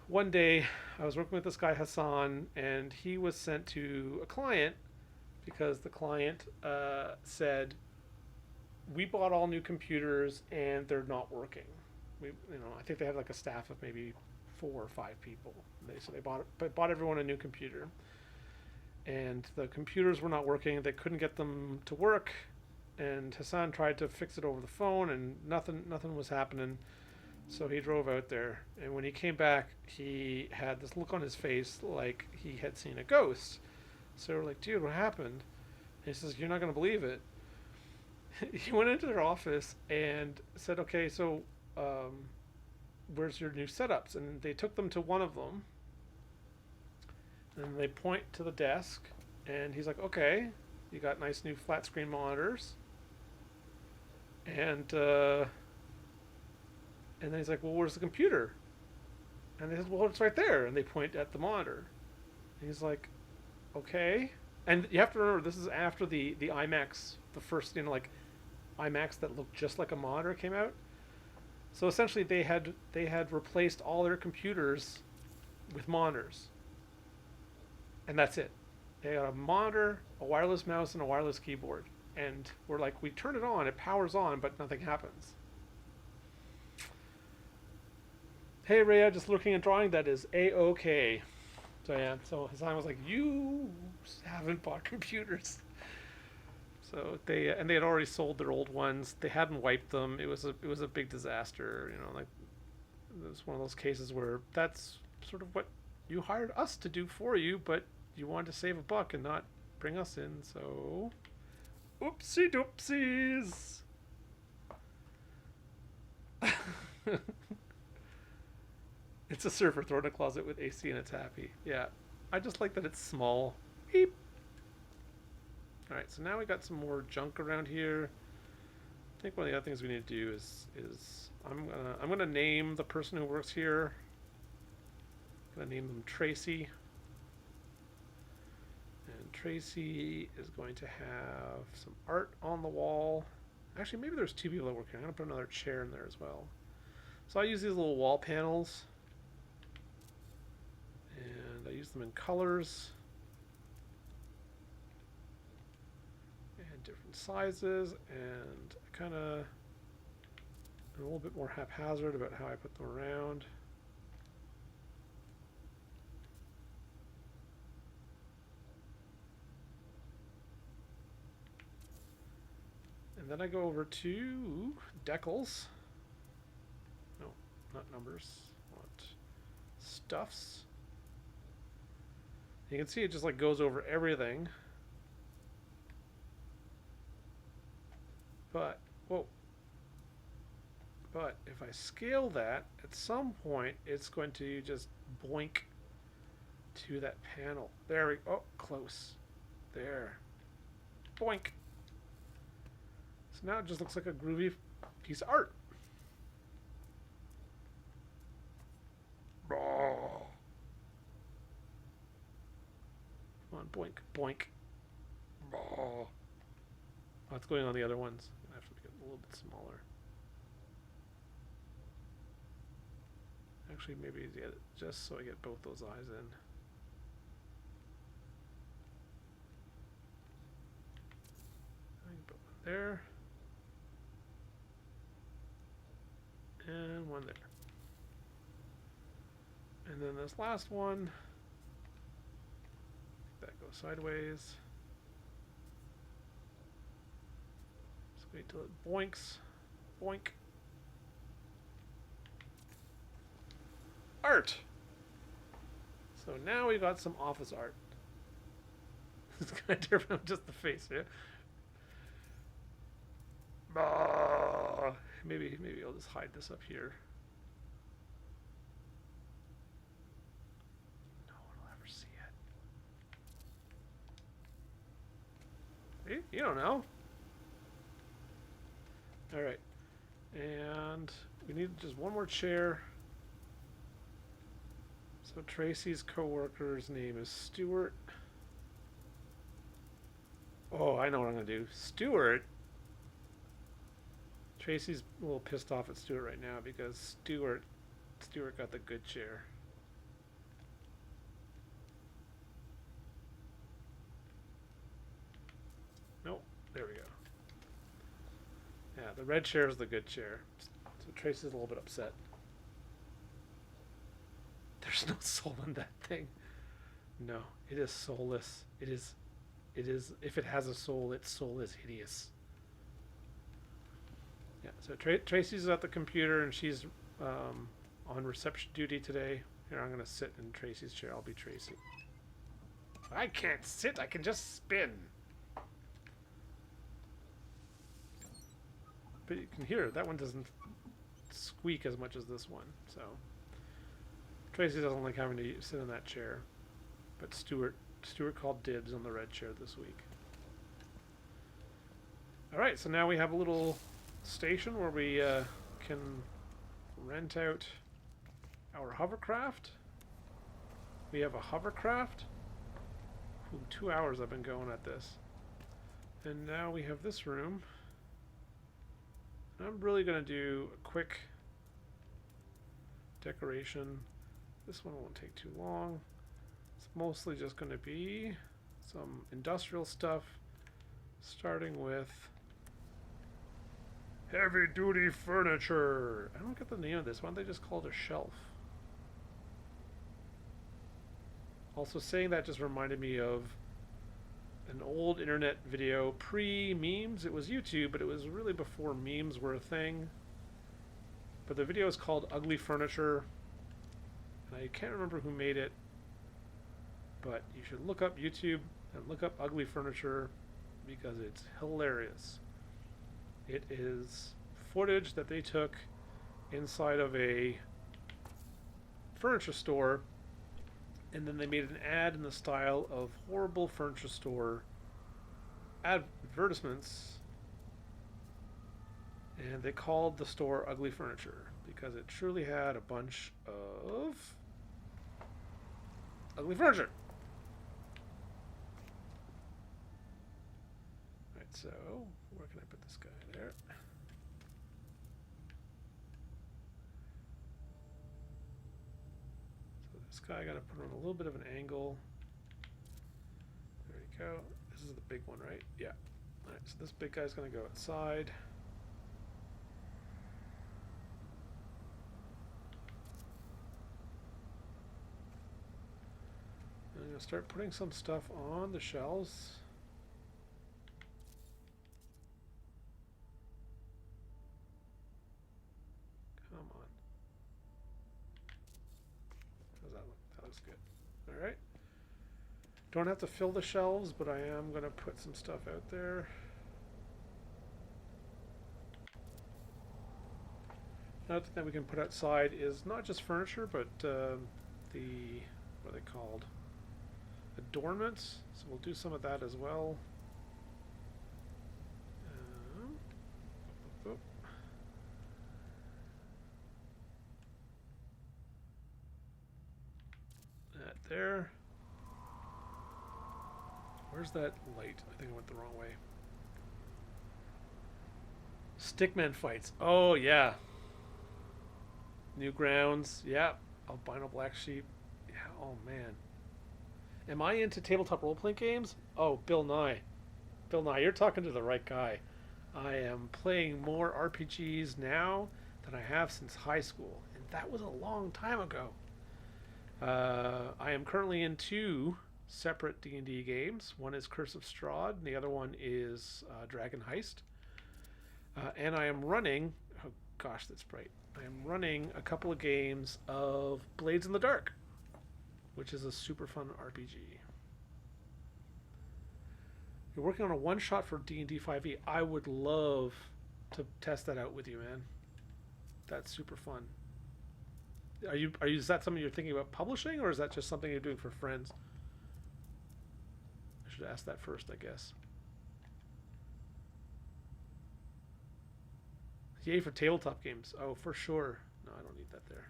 one day I was working with this guy Hassan, and he was sent to a client because the client said, we bought all new computers and they're not working. I think they had like a staff of maybe 4 or 5 people. So they bought everyone a new computer, and the computers were not working. They couldn't get them to work, and Hassan tried to fix it over the phone, and nothing was happening. So he drove out there, and when he came back, he had this look on his face like he had seen a ghost. So we're like, dude, what happened? And he says, you're not going to believe it. He went into their office and said, okay, so where's your new setups? And they took them to one of them, and they point to the desk, and he's like, okay, you got nice new flat screen monitors. And then he's like, well, where's the computer? And they said, well, it's right there. And they point at the monitor. And he's like, okay. And you have to remember, this is after the iMacs, the first, iMacs that looked just like a monitor came out. So essentially they had replaced all their computers with monitors. And that's it. They got a monitor, a wireless mouse, and a wireless keyboard. And we're like, we turn it on, it powers on, but nothing happens. Hey Rhea, just looking and drawing, that is A-OK. So yeah, so Hassan was like, you haven't bought computers. So they had already sold their old ones. They hadn't wiped them. It was a big disaster. It was one of those cases where that's sort of what you hired us to do for you, but you wanted to save a buck and not bring us in. So, oopsie doopsies. It's a server thrown in a closet with AC and it's happy. Yeah, I just like that it's small. Beep. Alright, so now we got some more junk around here. I think one of the other things we need to do is I'm gonna name the person who works here. I'm gonna name them Tracy. And Tracy is going to have some art on the wall. Actually, maybe there's two people that work here. I'm going to put another chair in there as well. So I use these little wall panels. And I use them in colors. And different sizes. And I kind of... I'm a little bit more haphazard about how I put them around. And then I go over to decals. No, not numbers. I want stuffs. You can see it just like goes over everything. But, whoa. But if I scale that, at some point it's going to just boink to that panel. There we go. Oh, close. There. Boink. So now it just looks like a groovy piece of art. Oh. Come on, boink, boink. Oh. What's going on the other ones? I have to make it a little bit smaller. Actually, maybe just so I get both those eyes in. I can put one there. And one there. And then this last one, that goes sideways. Just wait till it boinks. Boink. Art! So now we got some office art. It's kind of different from just the face, yeah? Maybe I'll just hide this up here. No one will ever see it. See? You don't know. Alright. And we need just one more chair. So Tracy's co-worker's name is Stuart. Oh, I know what I'm going to do. Stuart. Tracy's a little pissed off at Stuart right now because Stuart got the good chair. Nope. There we go. Yeah, the red chair is the good chair. So Tracy's a little bit upset. There's no soul in that thing. No, it is soulless. It is, if it has a soul, its soul is hideous. Yeah, so Tracy's at the computer and she's on reception duty today. Here, I'm going to sit in Tracy's chair. I'll be Tracy. I can't sit, I can just spin. But you can hear, that one doesn't squeak as much as this one, so... Tracy doesn't like having to sit in that chair, but Stuart called dibs on the red chair this week. Alright, so now we have a little station where we can rent out our hovercraft. We have a hovercraft. Ooh, 2 hours I've been going at this. And now we have this room. I'm really going to do a quick decoration. This one won't take too long. It's mostly just going to be some industrial stuff, starting with heavy duty furniture. I don't get the name of this. Why don't they just call it a shelf? Also, saying that just reminded me of an old internet video pre-memes. It was YouTube, but it was really before memes were a thing. But the video is called Ugly Furniture. I can't remember who made it, but you should look up YouTube and look up Ugly Furniture because it's hilarious. It is footage that they took inside of a furniture store, and then they made an ad in the style of horrible furniture store advertisements, and they called the store Ugly Furniture because it truly had a bunch of ugly furniture. Right, so Where can I put this guy? There. So this guy, I got to put on a little bit of an angle. There you go. This is the big one, right? Yeah. All right, so this big guy's going to go outside. I'm going to start putting some stuff on the shelves. Come on. How's that look? That looks good. All right. Don't have to fill the shelves, but I am going to put some stuff out there. Another thing that we can put outside is not just furniture, but the, what are they called? Adornments. So we'll do some of that as well. That there. Where's that light? I think I went the wrong way. Stickman fights. Oh, yeah. Newgrounds. Yeah. Albino Black Sheep. Yeah. Oh, man. Am I into tabletop role-playing games? Oh, Bill Nye. Bill Nye, you're talking to the right guy. I am playing more RPGs now than I have since high school. And that was a long time ago. I am currently in 2 separate D&D games. One is Curse of Strahd, and the other one is Dragon Heist. And I am running... Oh, gosh, that's bright. I am running a couple of games of Blades in the Dark, which is a super fun RPG. You're working on a one-shot for D&D 5e. I would love to test that out with you, man. That's super fun. Is that something you're thinking about publishing, or is that just something you're doing for friends? I should ask that first, I guess. Yay for tabletop games. Oh, for sure. No, I don't need that there.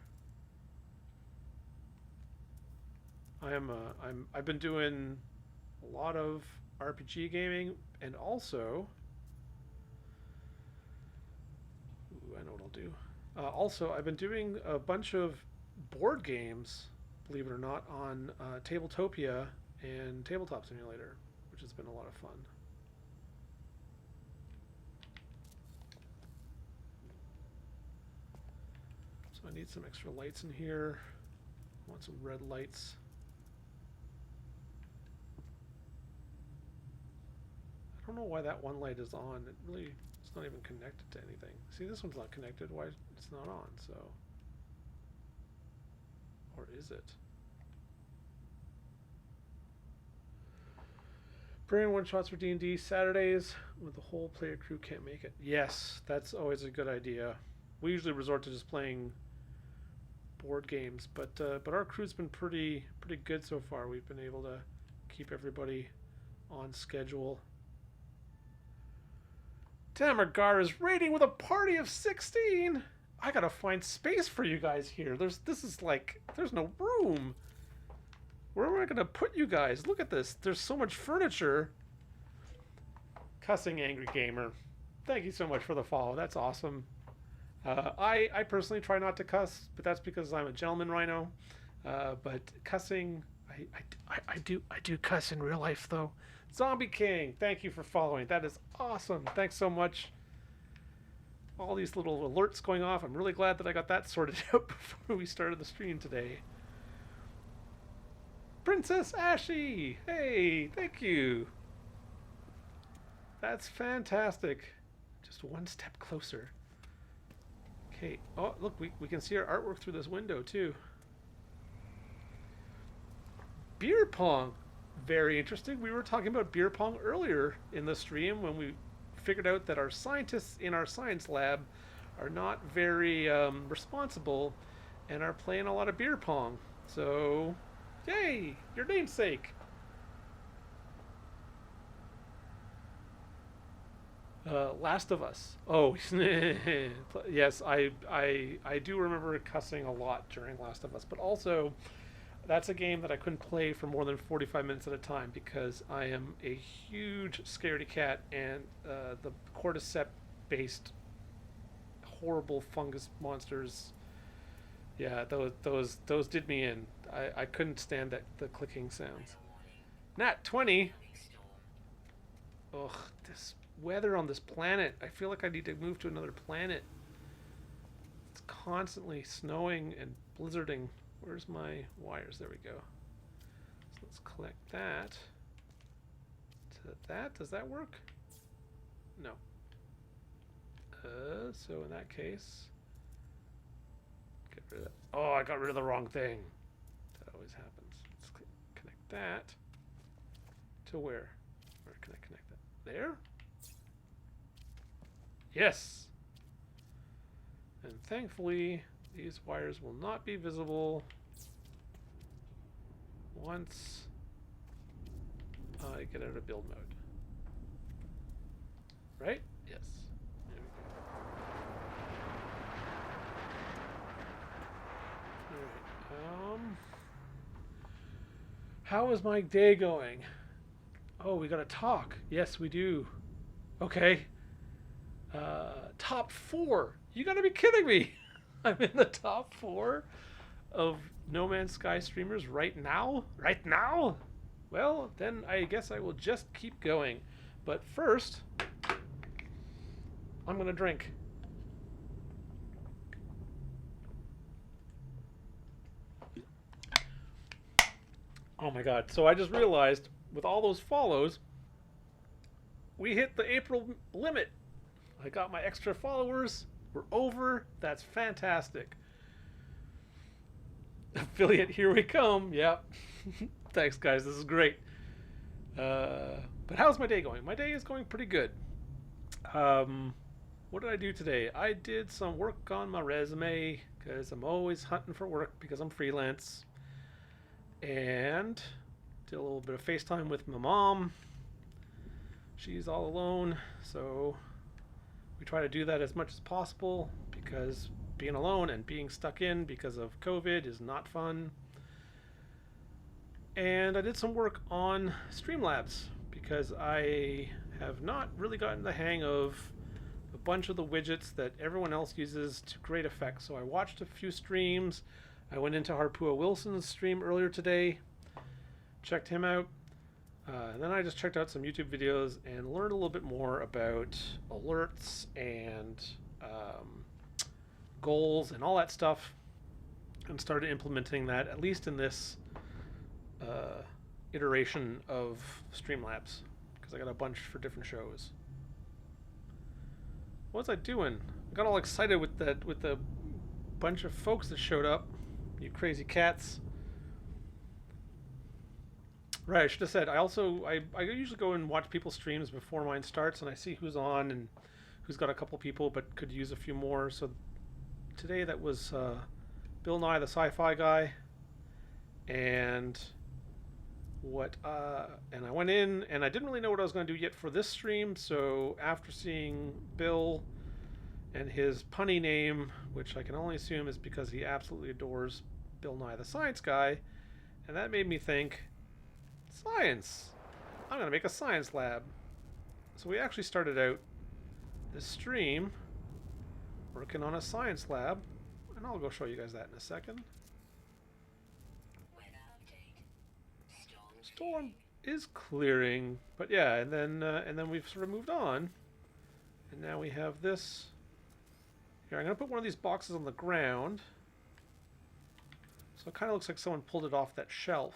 I've been doing a lot of RPG gaming, and also, I know what I'll do. Also, I've been doing a bunch of board games, believe it or not, on Tabletopia and Tabletop Simulator, which has been a lot of fun. So I need some extra lights in here. I want some red lights. I don't know why that one light is on. It's not even connected to anything. See, this one's not connected. Why it's not on? So, or is it? Bring one shots for D&D Saturdays when the whole player crew can't make it. Yes, that's always a good idea. We usually resort to just playing board games, but our crew's been pretty good so far. We've been able to keep everybody on schedule. Damargar is raiding with a party of 16. I gotta find space for you guys here. There's no room. Where am I gonna put you guys? Look at this. There's so much furniture. Cussing Angry Gamer. Thank you so much for the follow. That's awesome. I personally try not to cuss, but that's because I'm a gentleman rhino. But cussing, I do cuss in real life though. Zombie King, thank you for following. That is awesome. Thanks so much. All these little alerts going off. I'm really glad that I got that sorted out before we started the stream today. Princess Ashy, hey, thank you. That's fantastic. Just one step closer. Okay. Oh, look, we can see our artwork through this window too. Beer pong. Very interesting. We were talking about beer pong earlier in the stream when we figured out that our scientists in our science lab are not very responsible and are playing a lot of beer pong. So, yay, your namesake. Last of Us. Oh, yes, I do remember cussing a lot during Last of Us, but also That's a game that I couldn't play for more than 45 minutes at a time because I am a huge scaredy cat, and the cordyceps-based horrible fungus monsters. Yeah, those did me in. I couldn't stand that the clicking sounds. Nat 20. Ugh, this weather on this planet. I feel like I need to move to another planet. It's constantly snowing and blizzarding. Where's my wires? There we go. So let's connect that to that. Does that work? No. So in that case, get rid of that. Oh, I got rid of the wrong thing. That always happens. Let's connect that to where? Where can I connect that? There? Yes. And thankfully, these wires will not be visible once I get out of build mode. Right? Yes. There we go. Alright. How is my day going? Oh, we gotta talk. Yes, we do. Okay. Top 4. You gotta be kidding me. I'm in the top 4 of No Man's Sky streamers right now? Right now? Well, then I guess I will just keep going. But first, I'm gonna drink. Oh my god. So I just realized, with all those follows, we hit the April limit. I got my extra followers. We're over. That's fantastic. Affiliate, here we come. Yep. Thanks, guys. This is great. But how's my day going? My day is going pretty good. What did I do today? I did some work on my resume because I'm always hunting for work because I'm freelance. And did a little bit of FaceTime with my mom. She's all alone, so we try to do that as much as possible because being alone and being stuck in because of COVID is not fun. And I did some work on Streamlabs because I have not really gotten the hang of a bunch of the widgets that everyone else uses to great effect. So I watched a few streams. I went into Harpua Wilson's stream earlier today, checked him out. And then I just checked out some YouTube videos and learned a little bit more about alerts and goals and all that stuff, and started implementing that, at least in this iteration of Streamlabs, because I got a bunch for different shows. What was I doing? I got all excited with the bunch of folks that showed up. You crazy cats. Right, I should have said, I usually go and watch people's streams before mine starts, and I see who's on and who's got a couple people but could use a few more. So today that was Bill Nye the Sci-Fi Guy, and and I went in and I didn't really know what I was going to do yet for this stream. So after seeing Bill and his punny name, which I can only assume is because he absolutely adores Bill Nye the Science Guy, and that made me think, science! I'm going to make a science lab. So we actually started out this stream working on a science lab, and I'll go show you guys that in a second. Storm is clearing, but yeah, and then we've sort of moved on, and now we have this. Here, I'm going to put one of these boxes on the ground, so it kind of looks like someone pulled it off that shelf.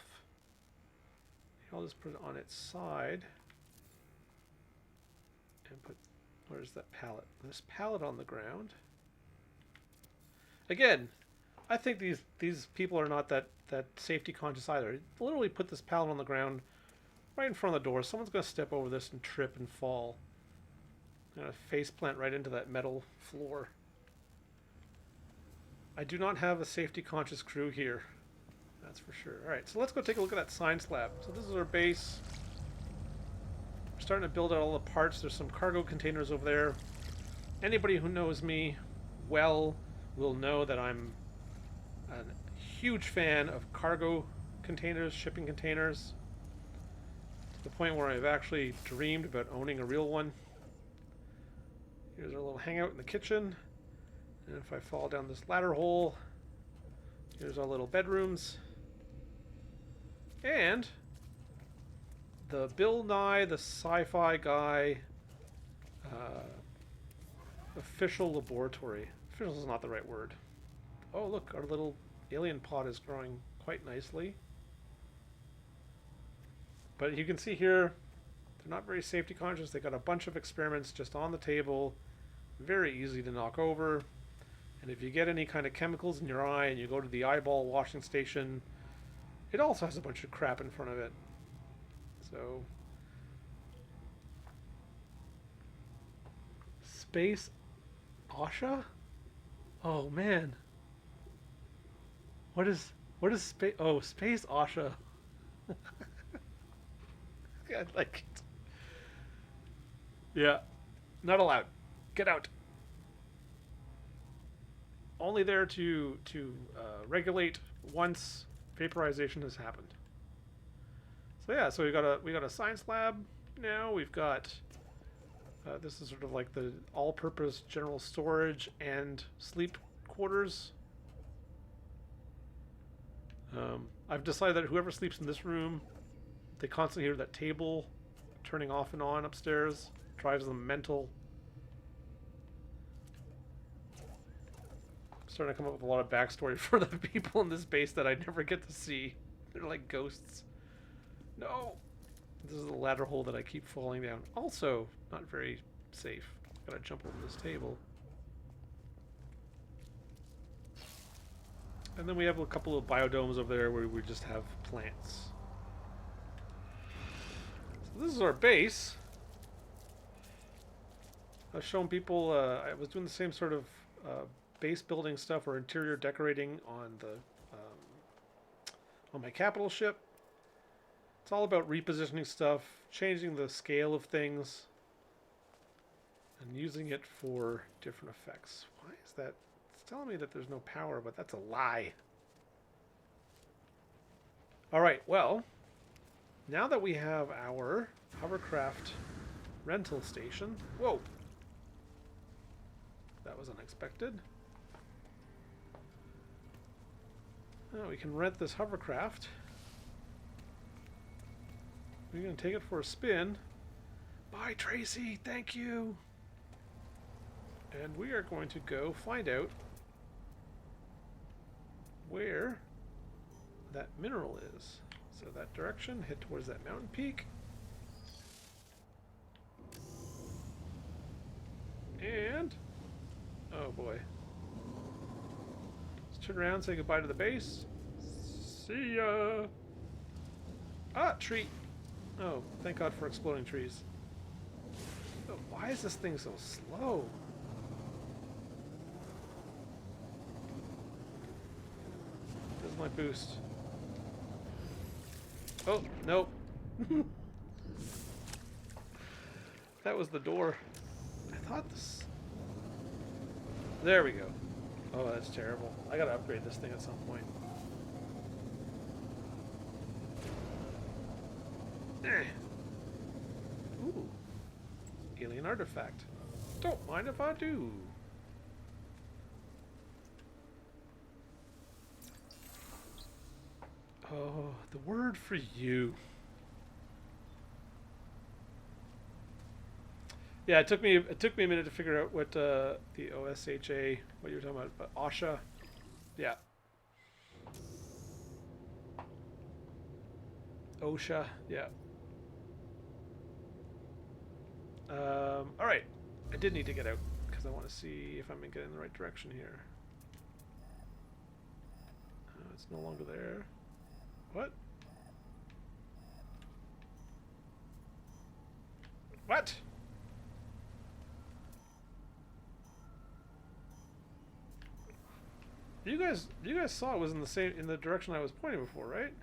I'll just put it on its side and put, where's that pallet? This pallet on the ground. Again, I think these people are not that safety conscious either. Literally put this pallet on the ground right in front of the door. Someone's going to step over this and trip and fall. I'm going to face plant right into that metal floor. I do not have a safety conscious crew here. That's for sure. Alright, so let's go take a look at that science lab. So this is our base. We're starting to build out all the parts. There's some cargo containers over there. Anybody who knows me well will know that I'm a huge fan of cargo containers, shipping containers, to the point where I've actually dreamed about owning a real one. Here's our little hangout in the kitchen. And if I fall down this ladder hole, here's our little bedrooms. And the Bill Nye, the Sci-Fi Guy official laboratory. Official is not the right word. Oh, look, our little alien pod is growing quite nicely. But you can see here, they're not very safety conscious. They got a bunch of experiments just on the table. Very easy to knock over. And if you get any kind of chemicals in your eye and you go to the eyeball washing station, it also has a bunch of crap in front of it. So, Space Asha? Oh man. What is space? Oh, Space Asha. I like it. Yeah. Not allowed. Get out. Only there to regulate once vaporization has happened. So yeah, so we got a science lab now. We've got this is sort of like the all-purpose general storage and sleep quarters. I've decided that whoever sleeps in this room, they constantly hear that table turning off and on upstairs. Drives them mental. I'm starting to come up with a lot of backstory for the people in this base that I never get to see. They're like ghosts. No! This is the ladder hole that I keep falling down. Also, not very safe. Gotta jump over this table. And then we have a couple of biodomes over there where we just have plants. So this is our base. I've shown people, I was doing the same sort of base building stuff or interior decorating on the on my capital ship. It's all about repositioning stuff, changing the scale of things, and using it for different effects. Why is that? It's telling me that there's no power, but that's a lie. Alright, well, now that we have our hovercraft rental station... Whoa! That was unexpected. Now we can rent this hovercraft. We're going to take it for a spin. Bye, Tracy. Thank you. And we are going to go find out where that mineral is. So that direction, head towards that mountain peak. And, oh boy. Let's turn around, say goodbye to the base. See ya. Ah, tree. Oh, thank God for exploding trees. Oh, why is this thing so slow? There's my boost. Oh, nope. That was the door. I thought this... There we go. Oh, that's terrible. I gotta upgrade this thing at some point. Ooh. Alien artifact. Don't mind if I do. Oh, the word for you. Yeah, it took me a minute to figure out what the OSHA, what you were talking about, but Asha. Yeah. OSHA, yeah. Alright. I did need to get out, because I want to see if I'm going to get in the right direction here. It's no longer there. What? What? You guys saw it was in the direction I was pointing before, right?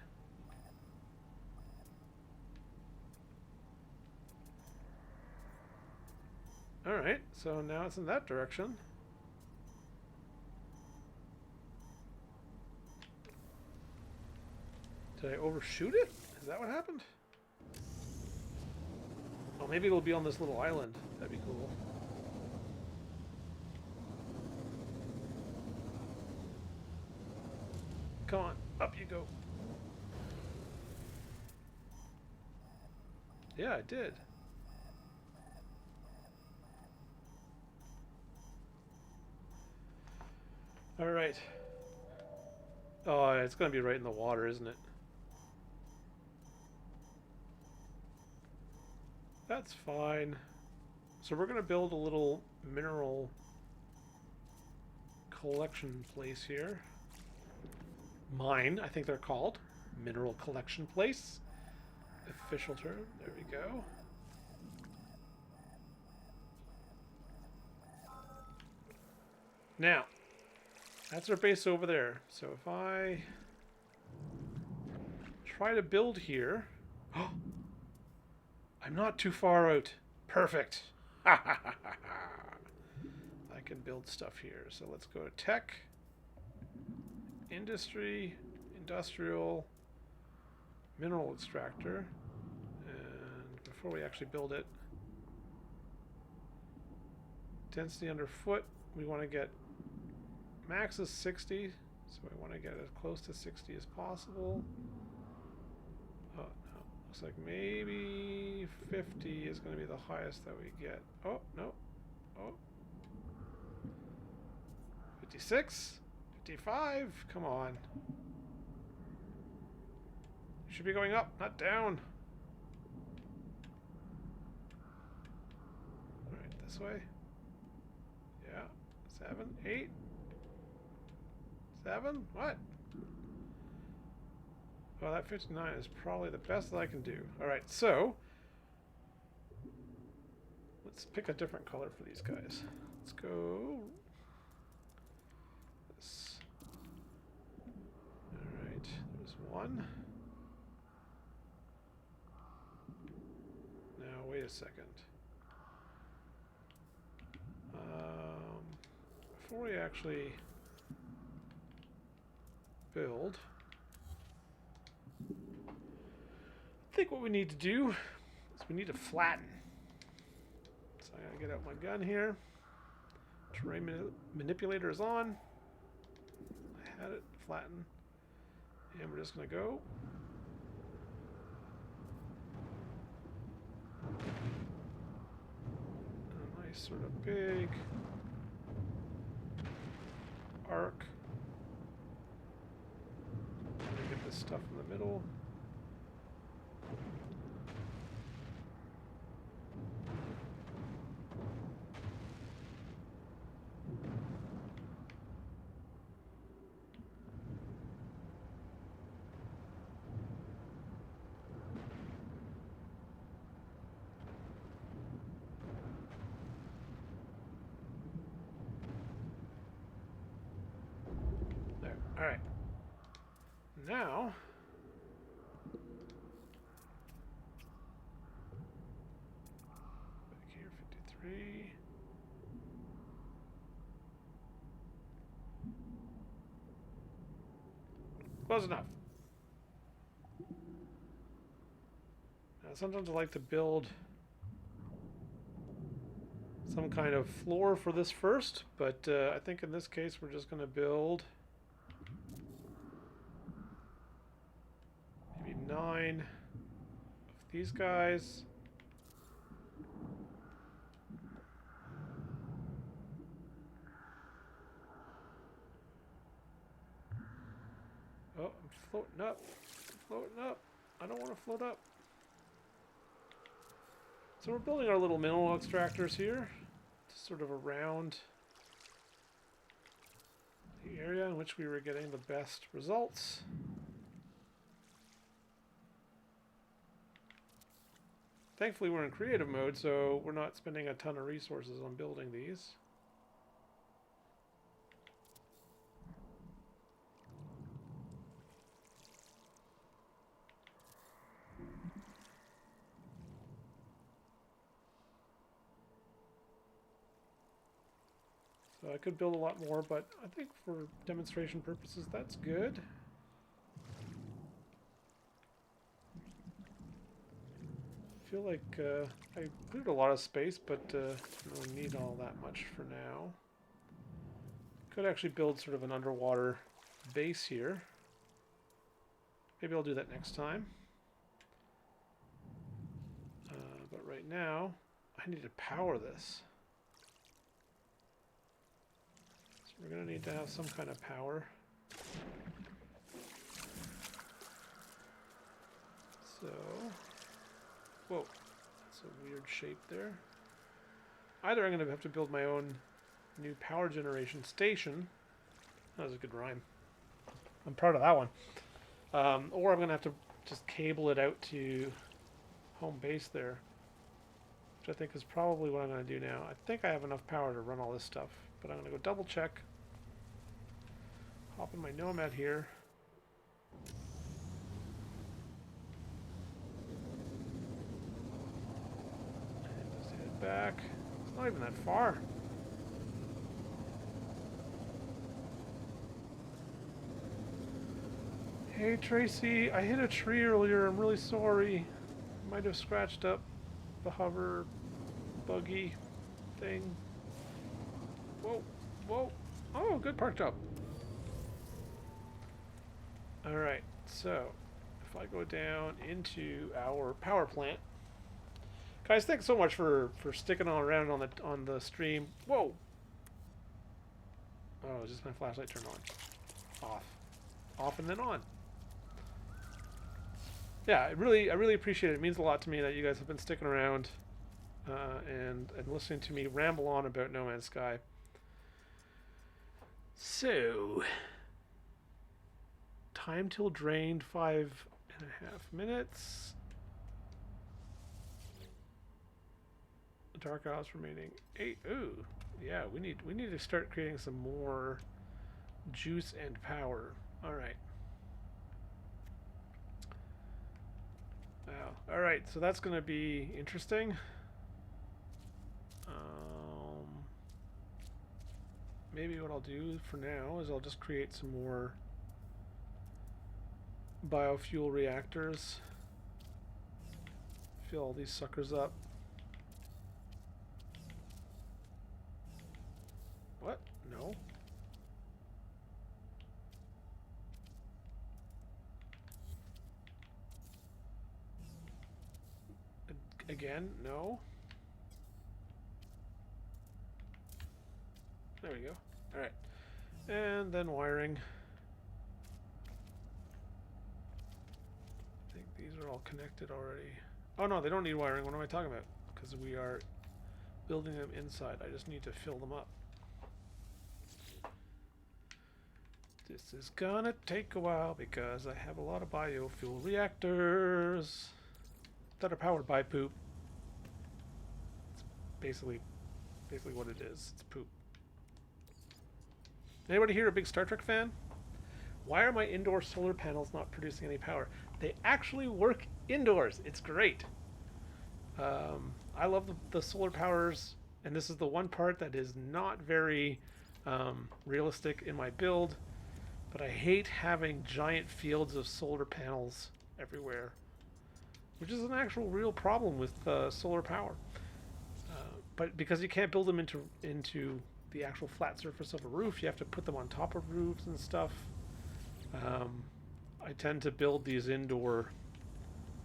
Alright, so now it's in that direction. Did I overshoot it? Is that what happened? Oh, maybe it'll be on this little island. That'd be cool. Come on, up you go. Yeah, I did. All right. Oh, it's going to be right in the water, isn't it? That's fine. So we're going to build a little mineral collection place here. Mine, I think they're called. Mineral collection place. Official term. There we go. Now, that's our base over there. So if I try to build here... I'm not too far out. Perfect. I can build stuff here. So let's go to tech, industry, industrial, mineral extractor. And before we actually build it, density underfoot, we want to get max is 60. So we want to get as close to 60 as possible. Oh, no. Looks like maybe 50 is going to be the highest that we get. Oh, no. Oh. 56? 55? Come on. You should be going up, not down. Alright, this way. Yeah. 7, 8. 7? What? Oh, that 59 is probably the best that I can do. Alright, so let's pick a different color for these guys. Let's go this. Alright, there's one. Now, wait a second. Before we actually build, I think what we need to do is we need to flatten. So I gotta get out my gun here. Terrain manipulator is on. I had it flatten. And we're just gonna go. A nice sort of big arc. I'm gonna get this stuff in the middle. There. All right. Now, back here, 53. Close enough. Now, sometimes I like to build some kind of floor for this first, but I think in this case we're just going to build maybe 9 of these guys. Oh, I'm floating up. I'm floating up. I don't want to float up. So we're building our little mineral extractors here, just sort of around the area in which we were getting the best results. Thankfully we're in creative mode, so we're not spending a ton of resources on building these. So I could build a lot more, but I think for demonstration purposes that's good. feel like I cleared a lot of space, but don't really need all that much for now. Could actually build sort of an underwater base here. Maybe I'll do that next time. But right now, I need to power this. So we're going to need to have some kind of power. So, whoa, that's a weird shape there. Either I'm going to have to build my own new power generation station. That was a good rhyme. I'm proud of that one. Or I'm going to have to just cable it out to home base there, which I think is probably what I'm going to do now. I think I have enough power to run all this stuff, but I'm going to go double check. Hop in my Nomad here. And just head back. It's not even that far. Hey Tracy, I hit a tree earlier. I'm really sorry. Might have scratched up the hover buggy thing. Whoa, whoa. Oh, good park job. Alright, so if I go down into our power plant. Guys, thanks so much for sticking around on the stream. Whoa. Oh, just my flashlight turned on. Off. Off and then on. Yeah, I really appreciate it. It means a lot to me that you guys have been sticking around and listening to me ramble on about No Man's Sky. So, time till drained 5.5 minutes. Dark hours remaining 8. Ooh, yeah, we need to start creating some more juice and power. All right. Wow. All right, so that's going to be interesting. Maybe what I'll do for now is I'll just create some more biofuel reactors. Fill all these suckers up. What? No. Again? No. There we go. Alright. And then wiring. I think these are all connected already. Oh no, they don't need wiring. What am I talking about? Because we are building them inside. I just need to fill them up. This is gonna take a while because I have a lot of biofuel reactors that are powered by poop. It's basically what it is. It's poop. Anybody here a big Star Trek fan? Why are my indoor solar panels not producing any power? They actually work indoors. It's great. I love the solar powers, and this is the one part that is not very realistic in my build, but I hate having giant fields of solar panels everywhere, which is an actual real problem with solar power. But because you can't build them into the actual flat surface of a roof, you have to put them on top of roofs and stuff. I tend to build these indoor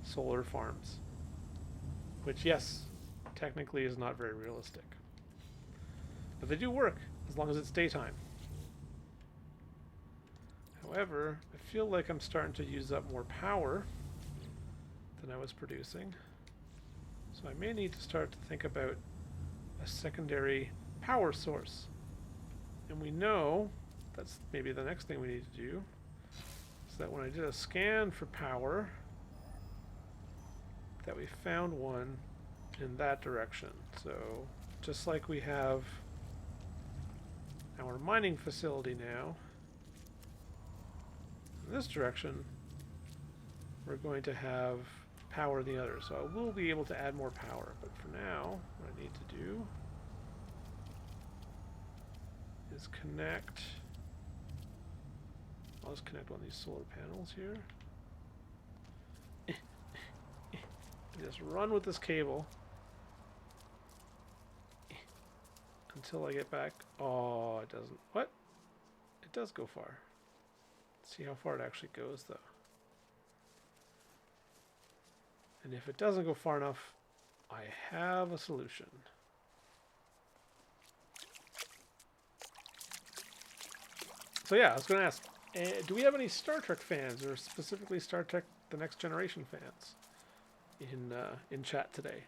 solar farms, which, yes, technically is not very realistic. But they do work, as long as it's daytime. However, I feel like I'm starting to use up more power than I was producing. So I may need to start to think about a secondary power source. And we know, that's maybe the next thing we need to do, is that when I did a scan for power, that we found one in that direction. So just like we have our mining facility now, in this direction, we're going to have power in the other. So I will be able to add more power, but for now, what I need to do is connect. I'll just connect one of these solar panels here. Just run with this cable until I get back. Oh, it doesn't. What? It does go far. Let's see how far it actually goes, though. And if it doesn't go far enough, I have a solution. So yeah, I was going to ask, do we have any Star Trek fans, or specifically Star Trek The Next Generation fans in chat today?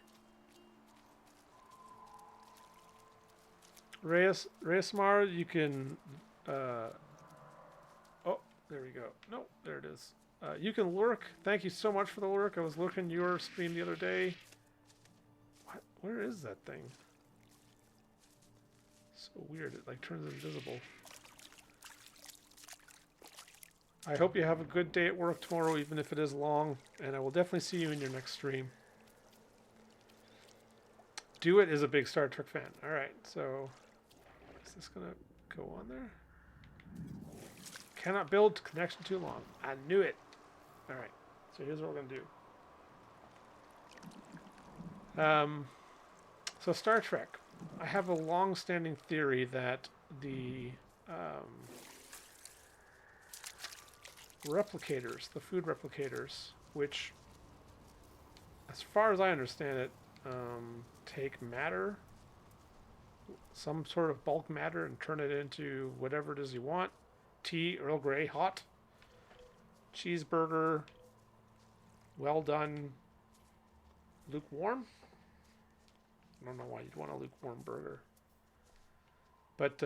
Reyesmar, you can... oh, there we go. No, there it is. You can lurk. Thank you so much for the lurk. I was looking your stream the other day. What? Where is that thing? So weird. It like turns invisible. I hope you have a good day at work tomorrow, even if it is long. And I will definitely see you in your next stream. Do It is a big Star Trek fan. All right, so is this gonna go on there? Cannot build connection too long. I knew it. All right, so here's what we're gonna do. So Star Trek. I have a long-standing theory that the replicators, the food replicators, which, as far as I understand it, take matter, some sort of bulk matter, and turn it into whatever it is you want. Tea, Earl Grey, hot. Cheeseburger, well done, lukewarm. I don't know why you'd want a lukewarm burger. But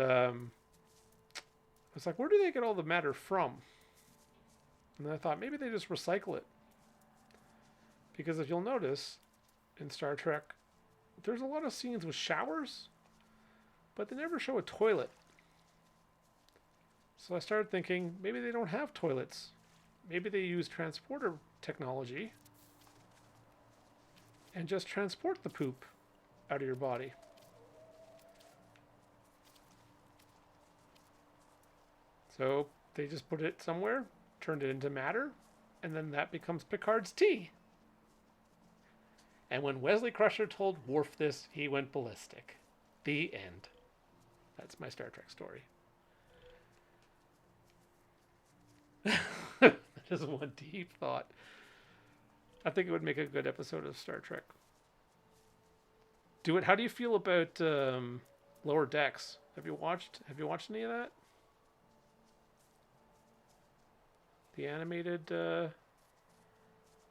it's like, where do they get all the matter from? And then I thought, maybe they just recycle it. Because if you'll notice, in Star Trek, there's a lot of scenes with showers, but they never show a toilet. So I started thinking, maybe they don't have toilets. Maybe they use transporter technology and just transport the poop out of your body. So they just put it somewhere, turned it into matter, and then that becomes Picard's tea. And when Wesley Crusher told Worf this, he went ballistic. The end. That's my Star Trek story. Just one deep thought. I think it would make a good episode of Star Trek. Do it. How do you feel about Lower Decks? Have you watched any of that? The animated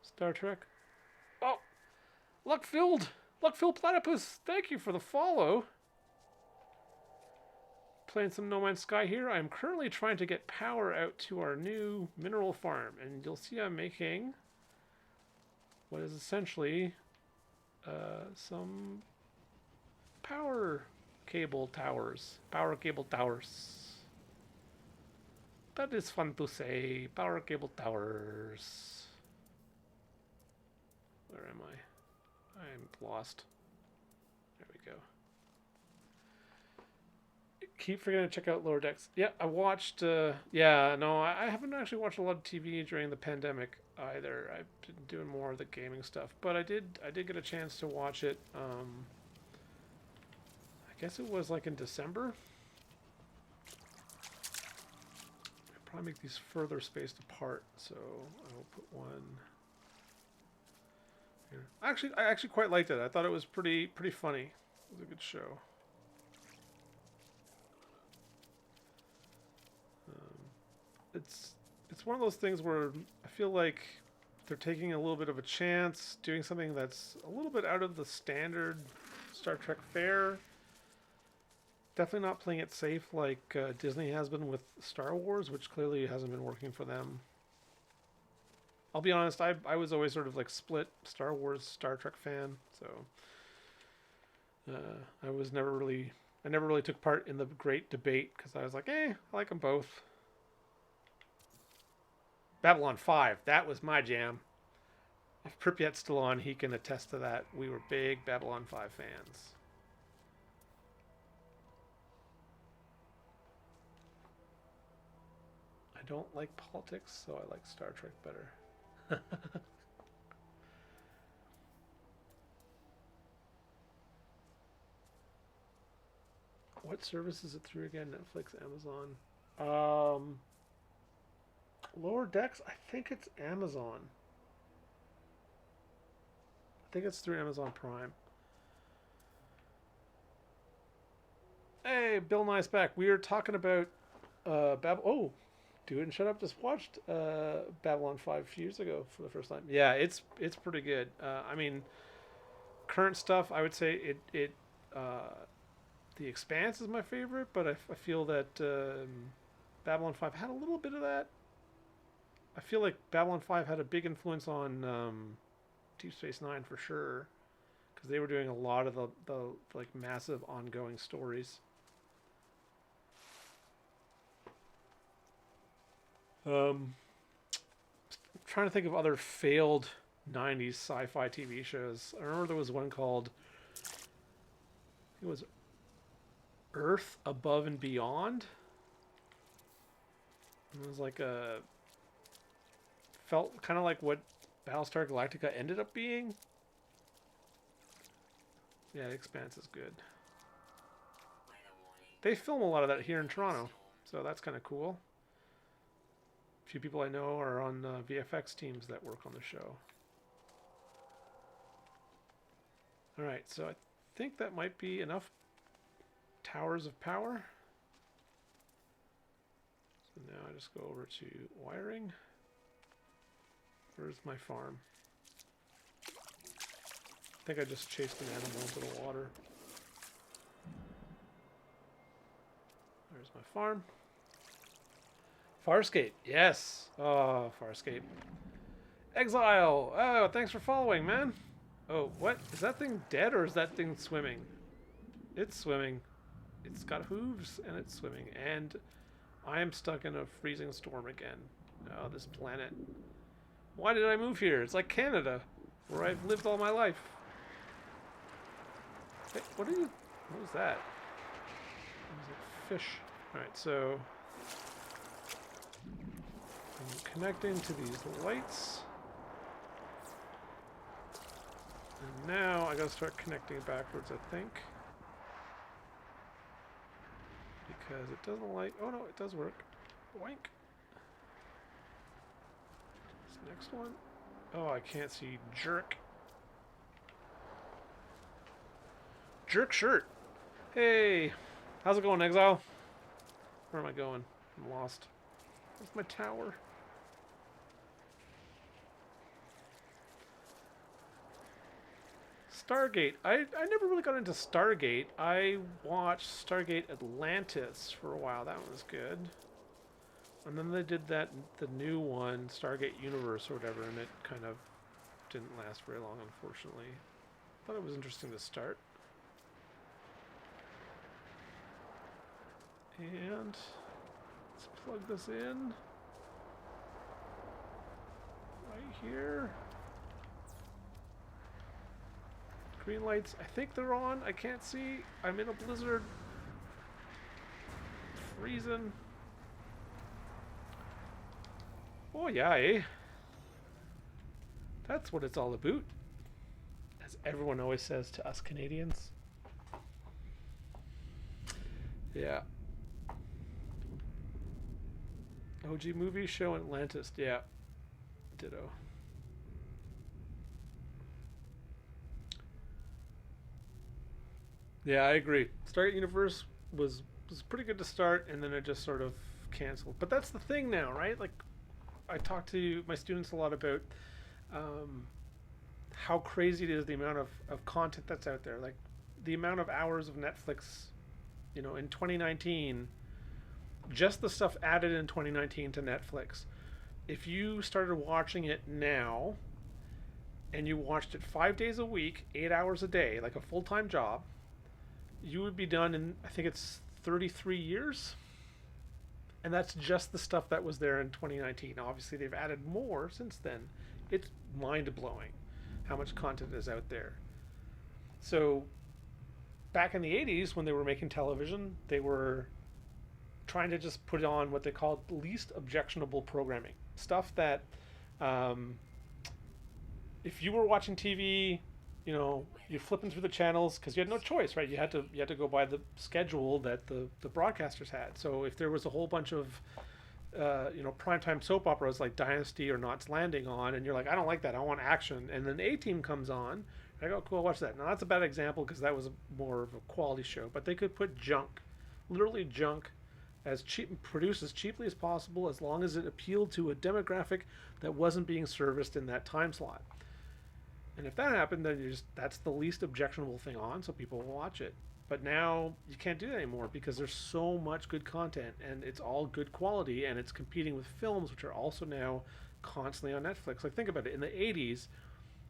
Star Trek. Oh, Luck-filled Platypus. Thank you for the follow. Playing some No Man's Sky here. I'm currently trying to get power out to our new mineral farm, and you'll see I'm making what is essentially some power cable towers. That is fun to say. Power cable towers. Where am I? I'm lost. There we go. Keep forgetting to check out Lower Decks. Yeah, I watched. I haven't actually watched a lot of TV during the pandemic either. I've been doing more of the gaming stuff, but I did get a chance to watch it. I guess it was like in December. I'll probably make these further spaced apart, so I will put one here. I actually quite liked it. I thought it was pretty funny. It was a good show. It's one of those things where I feel like they're taking a little bit of a chance, doing something that's a little bit out of the standard Star Trek fare. Definitely not playing it safe like Disney has been with Star Wars, which clearly hasn't been working for them. I'll be honest, I was always sort of like split Star Wars, Star Trek fan, so I never really took part in the great debate because I was like, I like them both. Babylon 5, that was my jam. If Pripyat's still on, he can attest to that. We were big Babylon 5 fans. I don't like politics, so I like Star Trek better. What service is it through again? Netflix, Amazon. Um, Lower Decks. I think it's Amazon. I think it's through Amazon Prime. Hey, Bill Nye's back. We are talking about Oh, Do It and Shut Up. Just watched Babylon 5 a few years ago for the first time. Yeah, it's pretty good. I mean, current stuff. I would say it The Expanse is my favorite, but I feel that Babylon 5 had a little bit of that. I feel like Babylon 5 had a big influence on Deep Space Nine for sure, because they were doing a lot of the like massive ongoing stories. I'm trying to think of other failed 90s sci-fi TV shows. I remember there was one called, it was Earth Above and Beyond. It was like felt kind of like what Battlestar Galactica ended up being. Yeah, Expanse is good. They film a lot of that here in Toronto, so that's kind of cool. A few people I know are on VFX teams that work on the show. Alright, so I think that might be enough towers of power. So now I just go over to wiring. Where's my farm? I think I just chased an animal into the water. There's my farm. Farscape, yes. Oh, Farscape. Exile. Oh, thanks for following, man. Oh, what? Is that thing dead or is that thing swimming? It's swimming. It's got hooves and it's swimming. And I am stuck in a freezing storm again. Oh, this planet. Why did I move here? It's like Canada, where I've lived all my life. Hey, what was that? It was a fish. Alright, so I'm connecting to these lights. And now I gotta start connecting backwards, I think. Because it doesn't like... Oh no, it does work. Boink. This next one. Oh, I can't see. Jerk. Jerk shirt. Hey. How's it going, Exile? Where am I going? I'm lost. Where's my tower? Stargate. I never really got into Stargate. I watched Stargate Atlantis for a while. That one was good. And then they did the new one, Stargate Universe or whatever, and it kind of didn't last very long, unfortunately. Thought it was interesting to start. And let's plug this in. Right here. Green lights, I think they're on. I can't see. I'm in a blizzard. Freezing. Oh yeah, eh? That's what it's all about. As everyone always says to us Canadians. Yeah. OG movie show Atlantis. Yeah. Ditto. Yeah, I agree. Stargate Universe was pretty good to start, and then it just sort of canceled. But that's the thing now, right? Like, I talk to my students a lot about how crazy it is, the amount of content that's out there. Like, the amount of hours of Netflix, in 2019, just the stuff added in 2019 to Netflix. If you started watching it now, and you watched it 5 days a week, 8 hours a day, like a full-time job, you would be done in, I think it's 33 years. And that's just the stuff that was there in 2019. Obviously, they've added more since then. It's mind-blowing how much content is out there. So, back in the 80s, when they were making television, they were trying to just put on what they called least objectionable programming. Stuff that, if you were watching TV you know, you're flipping through the channels because you had no choice, right? You had to go by the schedule that the broadcasters had. So if there was a whole bunch of you know, primetime soap operas like Dynasty or Knots Landing on, and you're like, I don't like that, I want action, and then A Team comes on, I go, cool, I'll watch that. Now that's a bad example because that was more of a quality show, but they could put junk, literally junk, as cheap, produced as cheaply as possible, as long as it appealed to a demographic that wasn't being serviced in that time slot. And if that happened, then that's the least objectionable thing on, so people will watch it. But now you can't do that anymore because there's so much good content and it's all good quality and it's competing with films which are also now constantly on Netflix. Like think about it, in the 80s,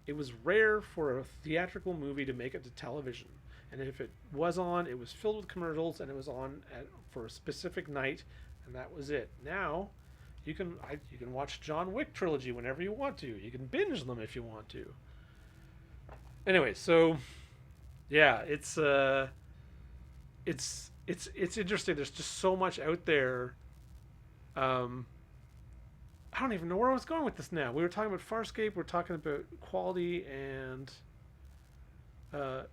it was rare for a theatrical movie to make it to television. And if it was on, it was filled with commercials and it was on for a specific night and that was it. Now, you can watch John Wick trilogy whenever you want to. You can binge them if you want to. Anyway, so yeah, it's interesting. There's just so much out there. Um, I don't even know where I was going with this now. We were talking about Farscape. We're talking about quality and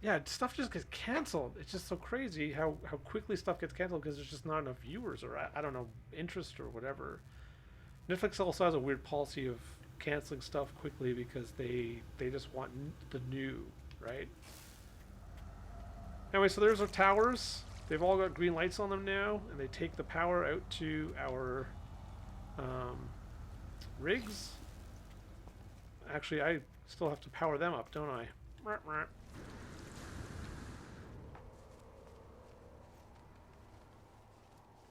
yeah, stuff just gets canceled. It's just so crazy how quickly stuff gets canceled because there's just not enough viewers or I don't know, interest or whatever. Netflix also has a weird policy of canceling stuff quickly because they just want the new, right? Anyway, so there's our towers. They've all got green lights on them now, and they take the power out to our rigs. Actually, I still have to power them up, don't I?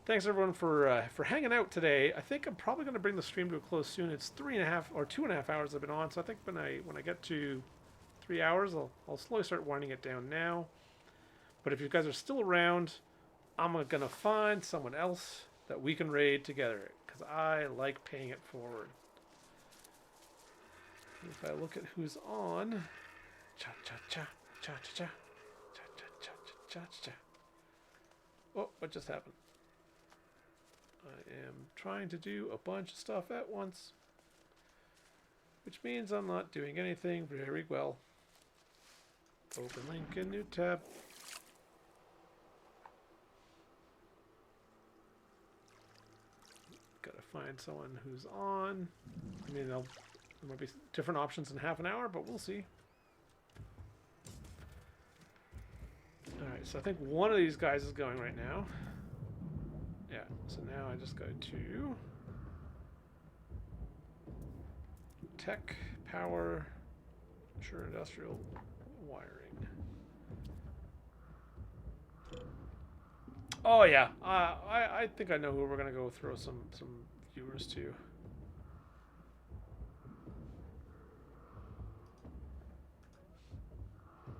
Thanks everyone for hanging out today. I think I'm probably going to bring the stream to a close soon. It's 3.5 or 2.5 hours I've been on, so I think when I get to 3 hours, I'll slowly start winding it down now. But if you guys are still around, I'm gonna find someone else that we can raid together because I like paying it forward. If I look at who's on, cha cha cha cha cha cha cha cha cha cha cha. Oh, what just happened? I am trying to do a bunch of stuff at once, which means I'm not doing anything very well. Open link in new tab. Gotta find someone who's on. I mean, there might be different options in half an hour, but we'll see. Alright, so I think one of these guys is going right now. Yeah, so now I just go to tech, power, sure, industrial, wiring. Oh yeah, I think I know who we're gonna go throw some viewers to.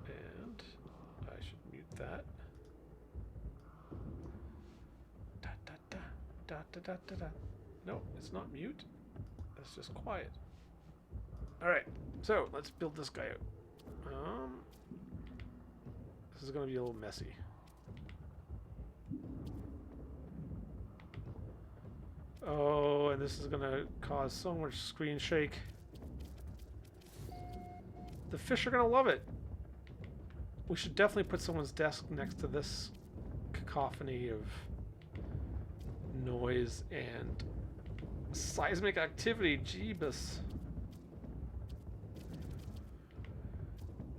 And I should mute that. Da da da da da da da da. No, it's not mute. That's just quiet. All right, so let's build this guy out. This is gonna be a little messy. Oh, and this is gonna cause so much screen shake. The fish are gonna love it. We should definitely put someone's desk next to this cacophony of noise and seismic activity. Jeebus.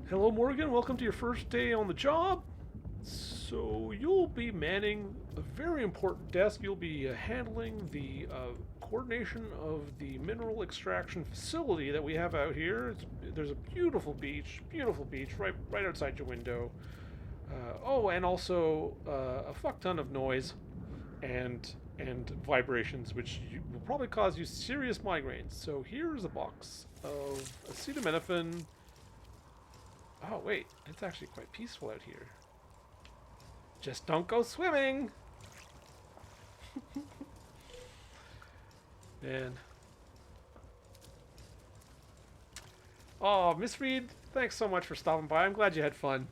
Hello, Morgan. Welcome to your first day on the job. So you'll be manning a very important desk. You'll be handling the coordination of the mineral extraction facility that we have out here. There's a beautiful beach right outside your window. Oh, and also a fuck ton of noise and vibrations, which will probably cause you serious migraines. So here's a box of acetaminophen. Oh wait, it's actually quite peaceful out here. Just don't go swimming. Man. Oh, Miss Reed, thanks so much for stopping by. I'm glad you had fun.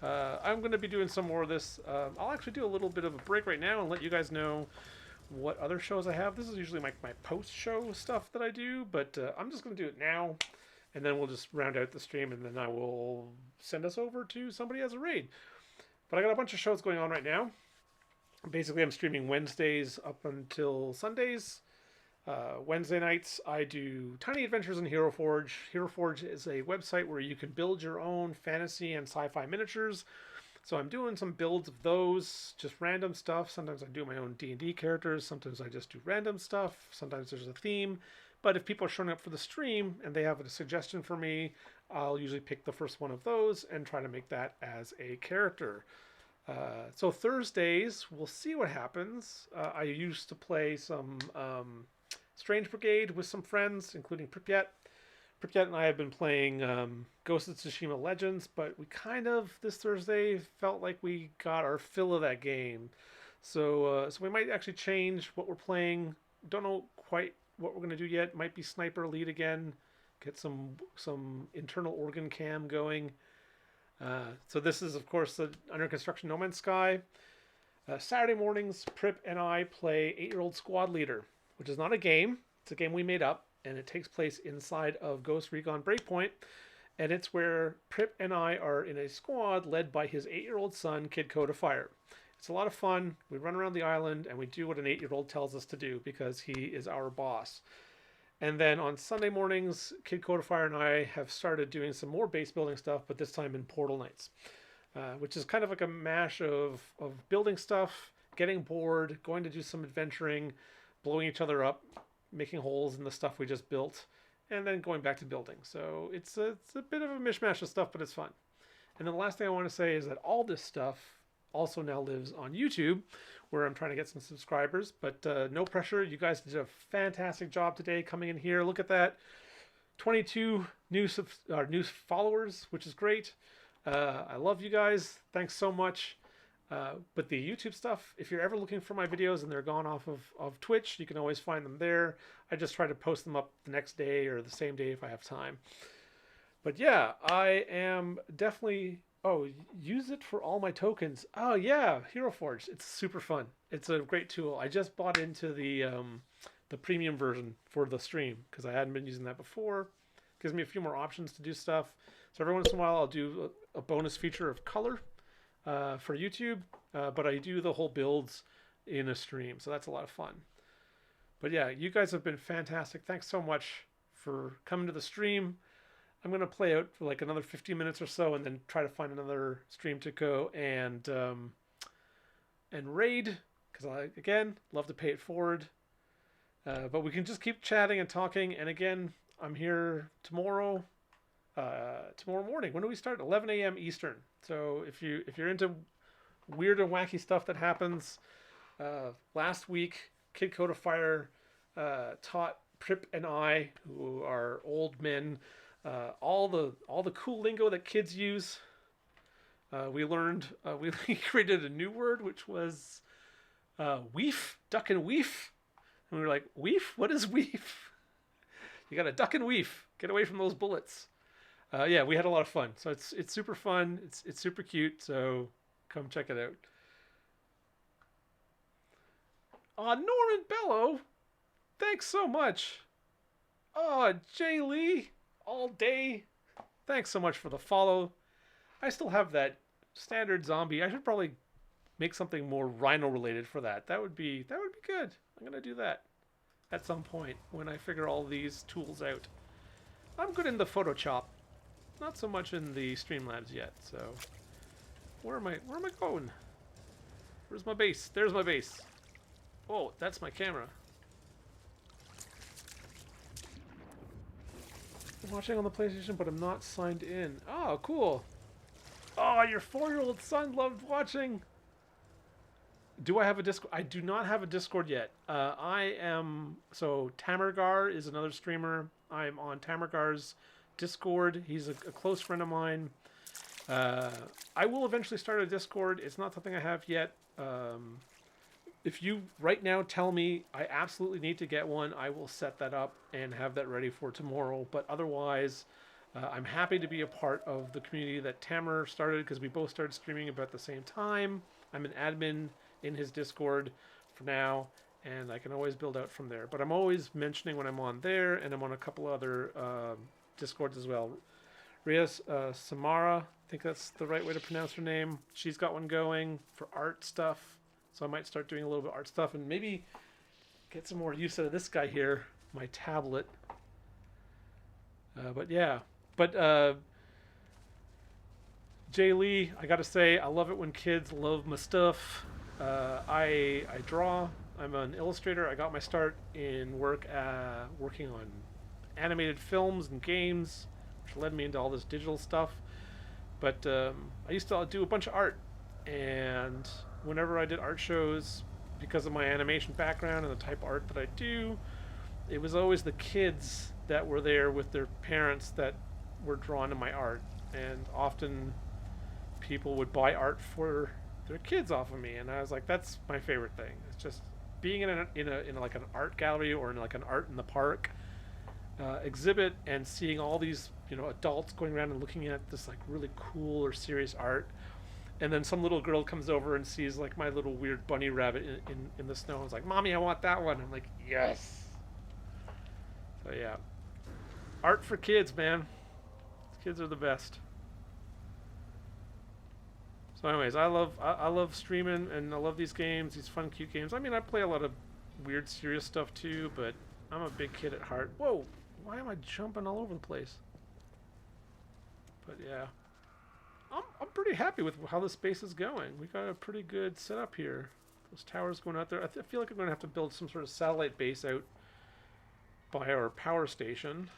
I'm going to be doing some more of this. I'll actually do a little bit of a break right now and let you guys know what other shows I have. This is usually my post-show stuff that I do, but I'm just going to do it now. and then we'll just round out the stream, and then I will send us over to somebody as a raid. But I got a bunch of shows going on right now. Basically, I'm streaming Wednesdays up until Sundays. Wednesday nights, I do Tiny Adventures in Hero Forge. Hero Forge is a website where you can build your own fantasy and sci-fi miniatures. So I'm doing some builds of those, just random stuff. Sometimes I do my own D&D characters. Sometimes I just do random stuff. Sometimes there's a theme. But if people are showing up for the stream and they have a suggestion for me, I'll usually pick the first one of those and try to make that as a character. So Thursdays, we'll see what happens. I used to play some Strange Brigade with some friends, including Pripyat. Pripyat and I have been playing Ghost of Tsushima Legends, but we kind of, this Thursday, felt like we got our fill of that game. So we might actually change what we're playing. Don't know quite what we're going to do yet. Might be Sniper Elite again. Get some internal organ cam going. So this is, of course, the under construction No Man's Sky. Saturday mornings, Prip and I play 8-Year-Old Squad Leader, which is not a game. It's a game we made up, and it takes place inside of Ghost Recon Breakpoint. And it's where Prip and I are in a squad led by his 8-year-old son, Kid Codafire. It's a lot of fun. We run around the island, and we do what an 8-year-old tells us to do because he is our boss. And then on Sunday mornings, Kid Codafire and I have started doing some more base building stuff, but this time in Portal Knights, which is kind of like a mash of building stuff, getting bored, going to do some adventuring, blowing each other up, making holes in the stuff we just built, and then going back to building. So it's a bit of a mishmash of stuff, but it's fun. And then the last thing I want to say is that all this stuff also now lives on YouTube, where I'm trying to get some subscribers, but no pressure. You guys did a fantastic job today coming in here. Look at that. 22 new followers, which is great. I love you guys. Thanks so much. But the YouTube stuff, if you're ever looking for my videos and they're gone off of Twitch, you can always find them there. I just try to post them up the next day or the same day if I have time. But yeah, I am definitely... Oh, use it for all my tokens. Oh yeah, Hero Forge. It's super fun. It's a great tool. I just bought into the premium version for the stream because I hadn't been using that before. Gives me a few more options to do stuff. So every once in a while I'll do a bonus feature of color for YouTube, but I do the whole builds in a stream, so that's a lot of fun. But yeah, you guys have been fantastic. Thanks so much for coming to the stream. I'm going to play out for like another 15 minutes or so and then try to find another stream to go and raid, because I, again, love to pay it forward. But we can just keep chatting and talking. And again, I'm here tomorrow morning. When do we start? 11 a.m. Eastern. So if you're into weird and wacky stuff that happens, last week, Kid Codafire taught Prip and I, who are old men, all the cool lingo that kids use. We learned we created a new word, which was weef, duck and weef. And we were like, weef? What is weef? You got to duck and weef. Get away from those bullets. Yeah, we had a lot of fun. So it's super fun. It's super cute. So come check it out. Norman Bello, thanks so much. Jay Lee, all day. Thanks so much for the follow. I still have that standard zombie. I should probably make something more rhino related for that. That would be good. I'm gonna do that at some point when I figure all these tools out. I'm good in the Photoshop, not so much in the Streamlabs yet. So where am I going? Where's my base? There's my base. Oh, that's my camera. I'm watching on the PlayStation, but I'm not signed in. Oh, cool. Oh, your 4-year-old son loved watching. Do I have a Discord? I do not have a Discord yet. So Tamargar is another streamer. I'm on Tamargar's Discord. He's a close friend of mine. I will eventually start a Discord. It's not something I have yet. If you right now tell me I absolutely need to get one, I will set that up and have that ready for tomorrow. But otherwise, I'm happy to be a part of the community that Tamar started because we both started streaming about the same time. I'm an admin in his Discord for now, and I can always build out from there. But I'm always mentioning when I'm on there, and I'm on a couple other Discords as well. Ria Samara, I think that's the right way to pronounce her name. She's got one going for art stuff. So I might start doing a little bit of art stuff and maybe get some more use out of this guy here, my tablet. But yeah. But Jay Lee, I gotta say, I love it when kids love my stuff. I draw. I'm an illustrator. I got my start in working on animated films and games, which led me into all this digital stuff. But I used to do a bunch of art, and whenever I did art shows, because of my animation background and the type of art that I do, it was always the kids that were there with their parents that were drawn to my art, and often people would buy art for their kids off of me, and I was like, that's my favorite thing. It's just being in like an art gallery or in like an art in the park exhibit and seeing all these adults going around and looking at this like really cool or serious art, and then some little girl comes over and sees like my little weird bunny rabbit in the snow and is like, "Mommy, I want that one." I'm like, yes. So yeah, art for kids, man. Kids are the best. So anyways, I love streaming, and I love these games, these fun, cute games. I mean, I play a lot of weird, serious stuff too, but I'm a big kid at heart. Whoa, why am I jumping all over the place? But yeah, I'm pretty happy with how the space is going. We got a pretty good setup here. Those towers going out there. I feel like I'm going to have to build some sort of satellite base out by our power station.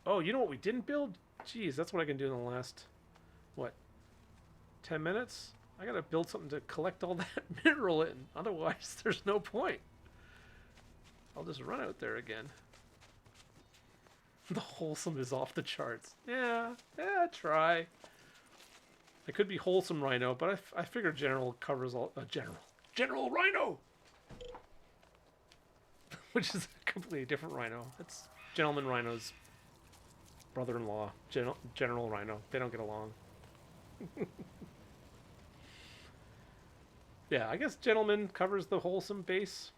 Oh, you know what we didn't build? Jeez, that's what I can do in the last, what, 10 minutes? I gotta build something to collect all that mineral in. Otherwise, there's no point. I'll just run out there again. The wholesome is off the charts. Yeah, try. It could be wholesome rhino, but I figure general covers all. General rhino! Which is a completely different rhino. It's Gentleman Rhino's brother-in-law. General Rhino. They don't get along. Yeah, I guess Gentleman covers the wholesome base.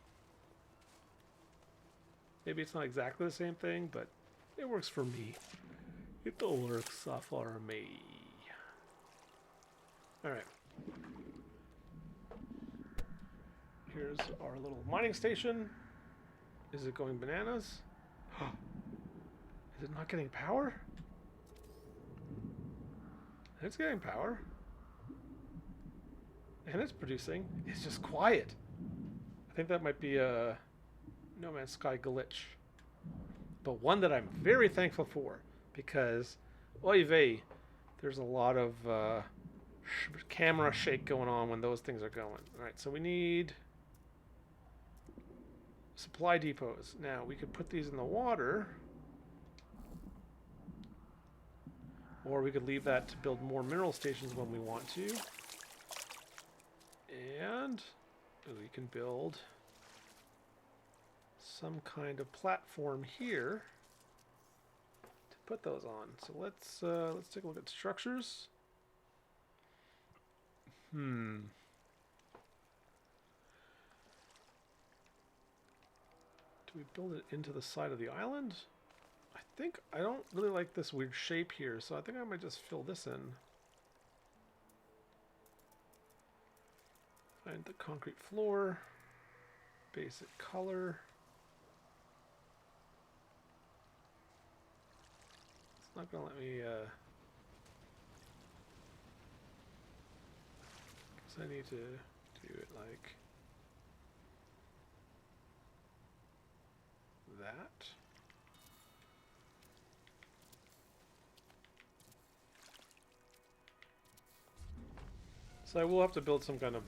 Maybe it's not exactly the same thing, but it works for me. It works for me. Alright. Here's our little mining station. Is it going bananas? Is it not getting power? It's getting power. And it's producing. It's just quiet. I think that might be a No Man's Sky glitch. But one that I'm very thankful for, because oy vey, there's a lot of camera shake going on when those things are going. Alright, so we need supply depots. Now, we could put these in the water, or we could leave that to build more mineral stations when we want to. And we can build some kind of platform here to put those on. So let's take a look at structures. Do we build it into the side of the island? I don't really like this weird shape here, so I think I might just fill this in. Find the concrete floor, basic color. It's not gonna let me, guess I need to do it like that. So I will have to build some kind of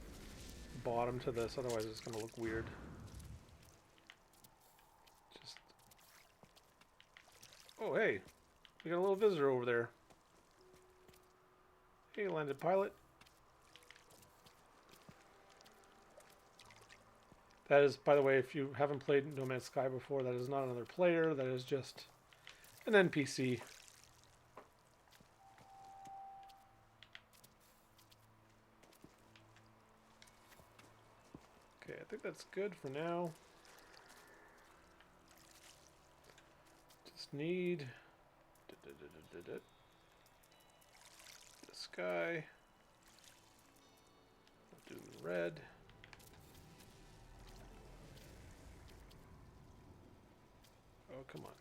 bottom to this, otherwise it's going to look weird. Just... Oh, hey! We got a little visitor over there. Hey, landed pilot. That is, by the way, if you haven't played No Man's Sky before, that is not another player, that is just an NPC. Okay, I think that's good for now. Just need... This guy. We'll do red. Oh, come on.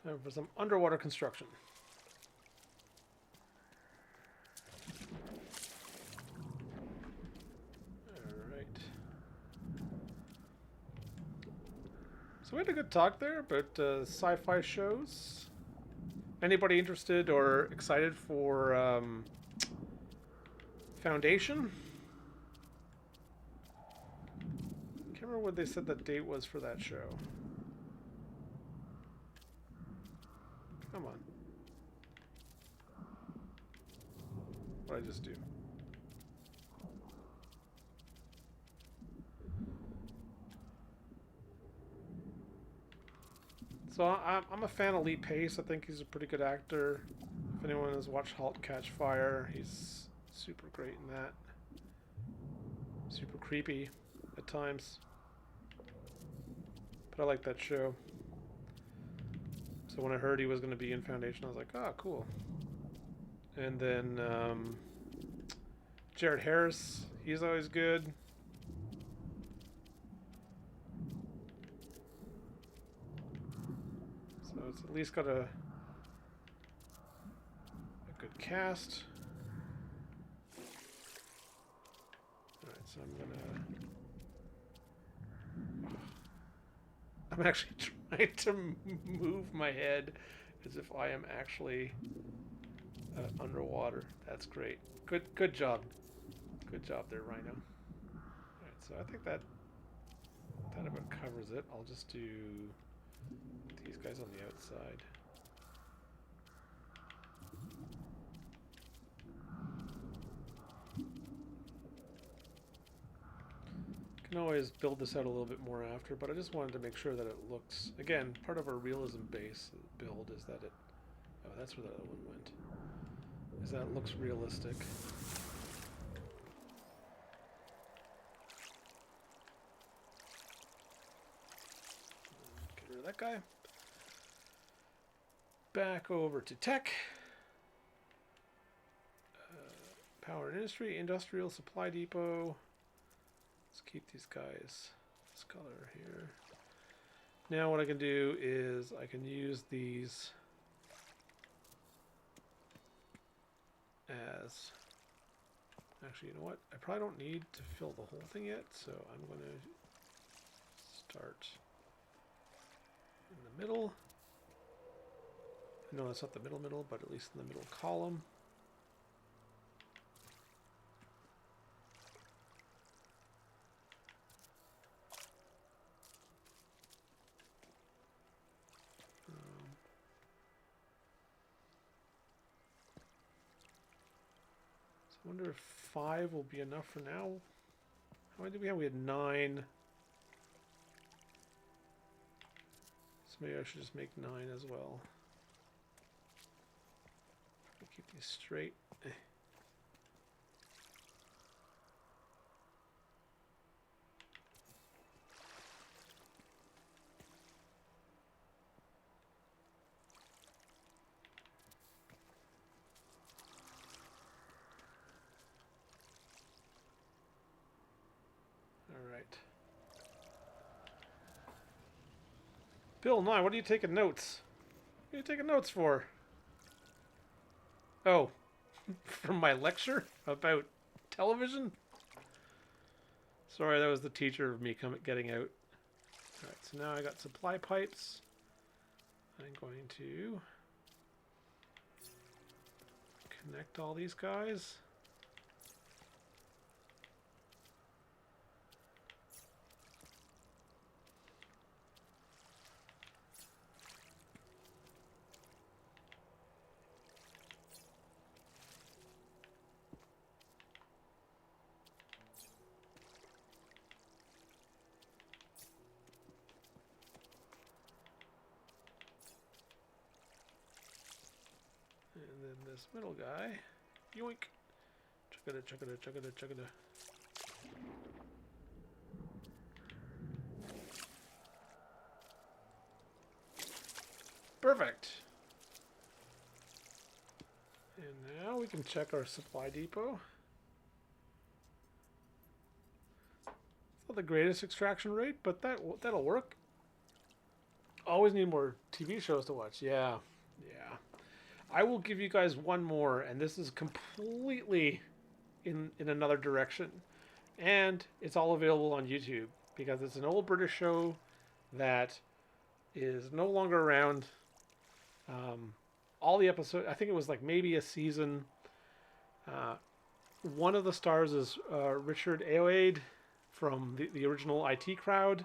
Time for some underwater construction. Alright. So we had a good talk there about sci-fi shows. Anybody interested or excited for Foundation? Can't remember what they said the date was for that show. Come on. What did I just do? So I'm a fan of Lee Pace. I think he's a pretty good actor. If anyone has watched *Halt and Catch Fire*, he's super great in that. Super creepy at times. But I like that show. So when I heard he was going to be in Foundation, I was like, oh, cool. And then Jared Harris, he's always good. So it's at least got a good cast. Alright, so I'm actually trying to move my head as if I am actually underwater. That's great. Good job. Good job there, Rhino. Alright, so I think that about covers it. I'll just do these guys on the outside. Can always build this out a little bit more after, but I just wanted to make sure that it looks, again, part of our realism base build is that it, oh, that's where the other one went, is that it looks realistic. Get rid of that guy. Back over to tech. Power and industry, industrial supply depot. Let's keep these guys this color here. Now what I can do is I can use these as, actually, you know what? I probably don't need to fill the whole thing yet, so I'm going to start in the middle. No, that's not the middle, but at least in the middle column. I wonder if 5 will be enough for now. How many did we have? We had 9. So maybe I should just make 9 as well. Keep these straight. Alright. Bill Nye, what are you taking notes? What are you taking notes for? Oh, from my lecture about television? Sorry, that was the teacher of me getting out. Alright, so now I got supply pipes. I'm going to connect all these guys. And then this middle guy, yoink, chugga-da, chugga-da, chugga-da, chugga-da. Perfect. And now we can check our supply depot. It's not the greatest extraction rate, but that'll work. Always need more TV shows to watch. Yeah. Yeah. I will give you guys one more, and this is completely in another direction. And it's all available on YouTube because it's an old British show that is no longer around. All the episodes, I think it was like maybe a season. One of the stars is Richard Ayoade from the original IT Crowd.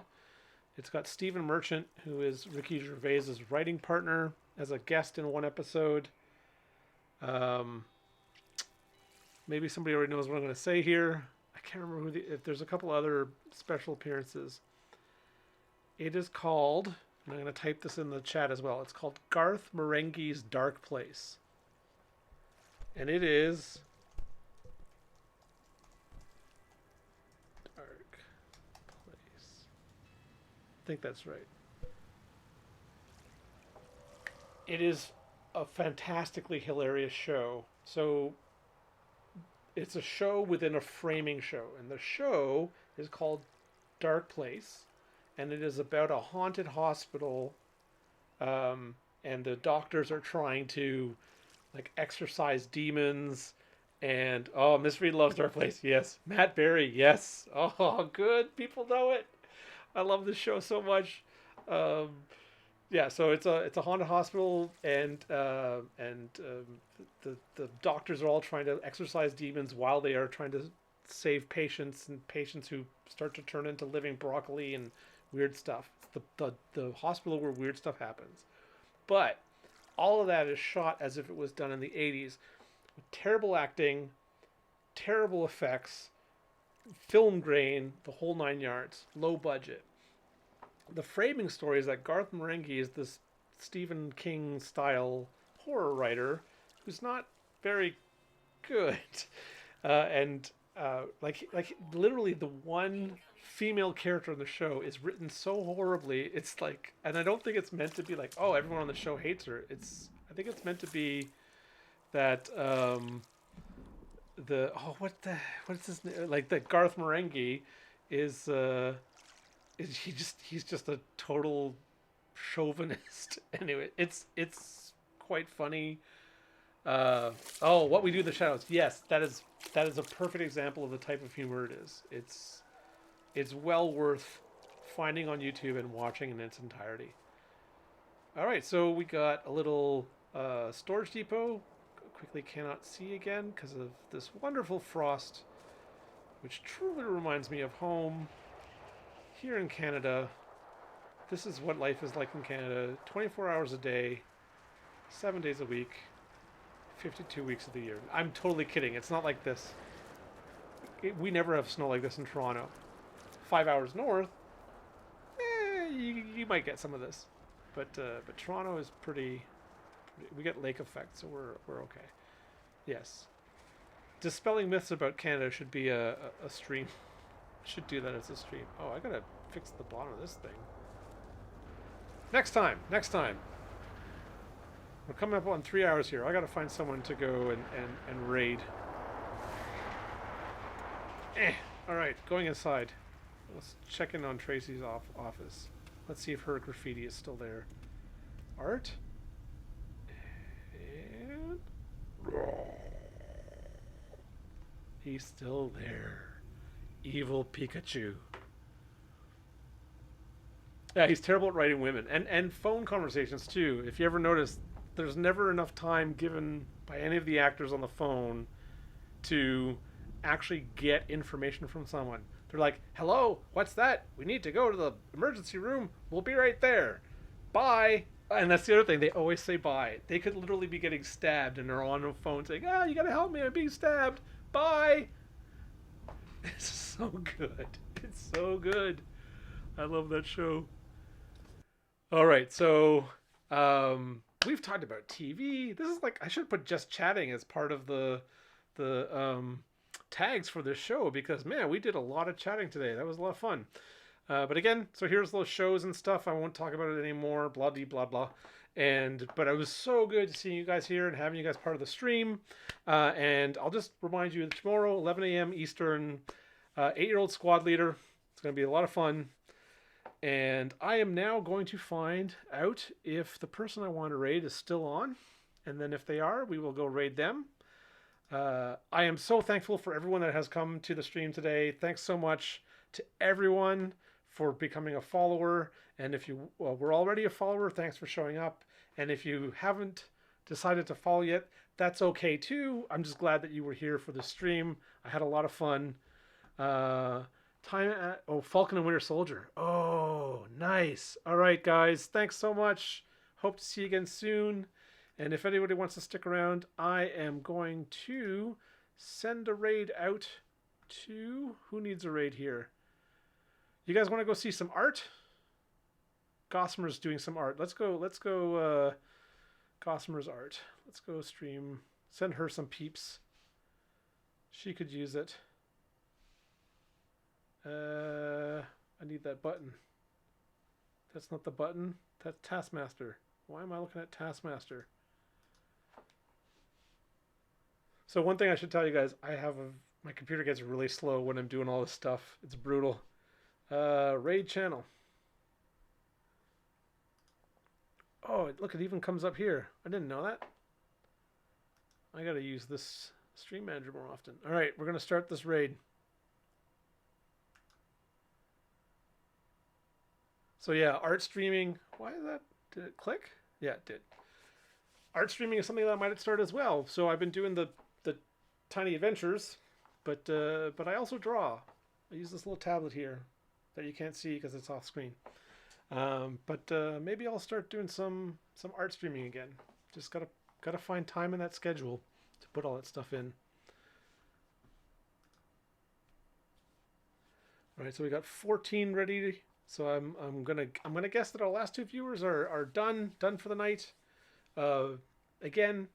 It's got Stephen Merchant, who is Ricky Gervais's writing partner, as a guest in one episode. Maybe somebody already knows what I'm going to say here. I can't remember if there's a couple other special appearances. It is called, and I'm going to type this in the chat as well. It's called Garth Marenghi's Dark Place. And it is Dark Place. I think that's right. It is a fantastically hilarious show. So it's a show within a framing show, and the show is called Dark Place, and it is about a haunted hospital, and the doctors are trying to like exorcise demons. And Miss Reed loves Dark Place. Yes, Matt Berry. Yes. Oh, good. People know it. I love this show so much. Yeah, so it's a haunted hospital, and the doctors are all trying to exorcise demons while they are trying to save patients, and patients who start to turn into living broccoli and weird stuff. The hospital where weird stuff happens, but all of that is shot as if it was done in the 80s. Terrible acting, terrible effects, film grain, the whole 9 yards, low budget. The framing story is that Garth Marenghi is this Stephen King style horror writer who's not very good, and literally the one female character in the show is written so horribly. It's like, and I don't think it's meant to be like, oh, everyone on the show hates her. I think it's meant to be that what's his name? Like that Garth Marenghi is. He's just a total chauvinist. Anyway, it's quite funny. What We Do in the Shadows. Yes, that is a perfect example of the type of humor it is. It's well worth finding on YouTube and watching in its entirety. All right, so we got a little storage depot. Quickly cannot see again because of this wonderful frost, which truly reminds me of home. Here in Canada, this is what life is like in Canada. 24 hours a day, 7 days a week, 52 weeks of the year. I'm totally kidding. It's not like this. We never have snow like this in Toronto. 5 hours north, you might get some of this. But Toronto is pretty. We get lake effect, so we're okay. Yes. Dispelling myths about Canada should be a stream. Should do that as a stream. Oh, I gotta fix the bottom of this thing. Next time. We're coming up on 3 hours here. I gotta find someone to go and raid. Alright, going inside. Let's check in on Tracy's office. Let's see if her graffiti is still there. Art? And... he's still there. Evil Pikachu. Yeah, he's terrible at writing women. And phone conversations, too. If you ever notice, there's never enough time given by any of the actors on the phone to actually get information from someone. They're like, hello, what's that? We need to go to the emergency room. We'll be right there. Bye. And that's the other thing. They always say bye. They could literally be getting stabbed and they're on the phone saying, you got to help me. I'm being stabbed. Bye. It's so good. It's so good. I love that show. All right, so we've talked about TV. This is like, I should put just chatting as part of the tags for this show because, man, we did a lot of chatting today. That was a lot of fun. But again, so here's those shows and stuff. I won't talk about it anymore. Blah, blah, blah, blah. But it was so good seeing you guys here and having you guys part of the stream. And I'll just remind you that tomorrow, 11 a.m. Eastern, 8-year-old squad leader. It's going to be a lot of fun. And I am now going to find out if the person I want to raid is still on. And then if they are, we will go raid them. I am so thankful for everyone that has come to the stream today. Thanks so much to everyone for becoming a follower. And if you were already a follower, thanks for showing up. And if you haven't decided to follow yet, that's okay too. I'm just glad that you were here for the stream. I had a lot of fun. Falcon and Winter Soldier. Oh, nice. All right, guys. Thanks so much. Hope to see you again soon. And if anybody wants to stick around, I am going to send a raid out to... Who needs a raid here? You guys want to go see some art? Gossamer's doing some art. Let's go Gossamer's art. Let's go stream. Send her some peeps. She could use it. I need that button. That's not the button. That's Taskmaster. Why am I looking at Taskmaster? So one thing I should tell you guys, my computer gets really slow when I'm doing all this stuff. It's brutal. Raid channel. Oh, look, it even comes up here. I didn't know that. I gotta use this stream manager more often. All right, we're gonna start this raid. So yeah, art streaming. Why is that? Did it click? Yeah, it did. Art streaming is something that I might start as well. So I've been doing the tiny adventures, but I also draw. I use this little tablet here that you can't see because it's off screen. But maybe I'll start doing some art streaming again. Just gotta find time in that schedule to put all that stuff in. All right, so we got 14 ready. So I'm gonna guess that our last 2 viewers are done for the night. Again,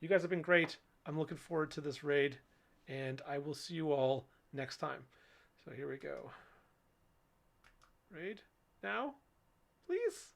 you guys have been great. I'm looking forward to this raid, and I will see you all next time. So here we go. Raid now, please.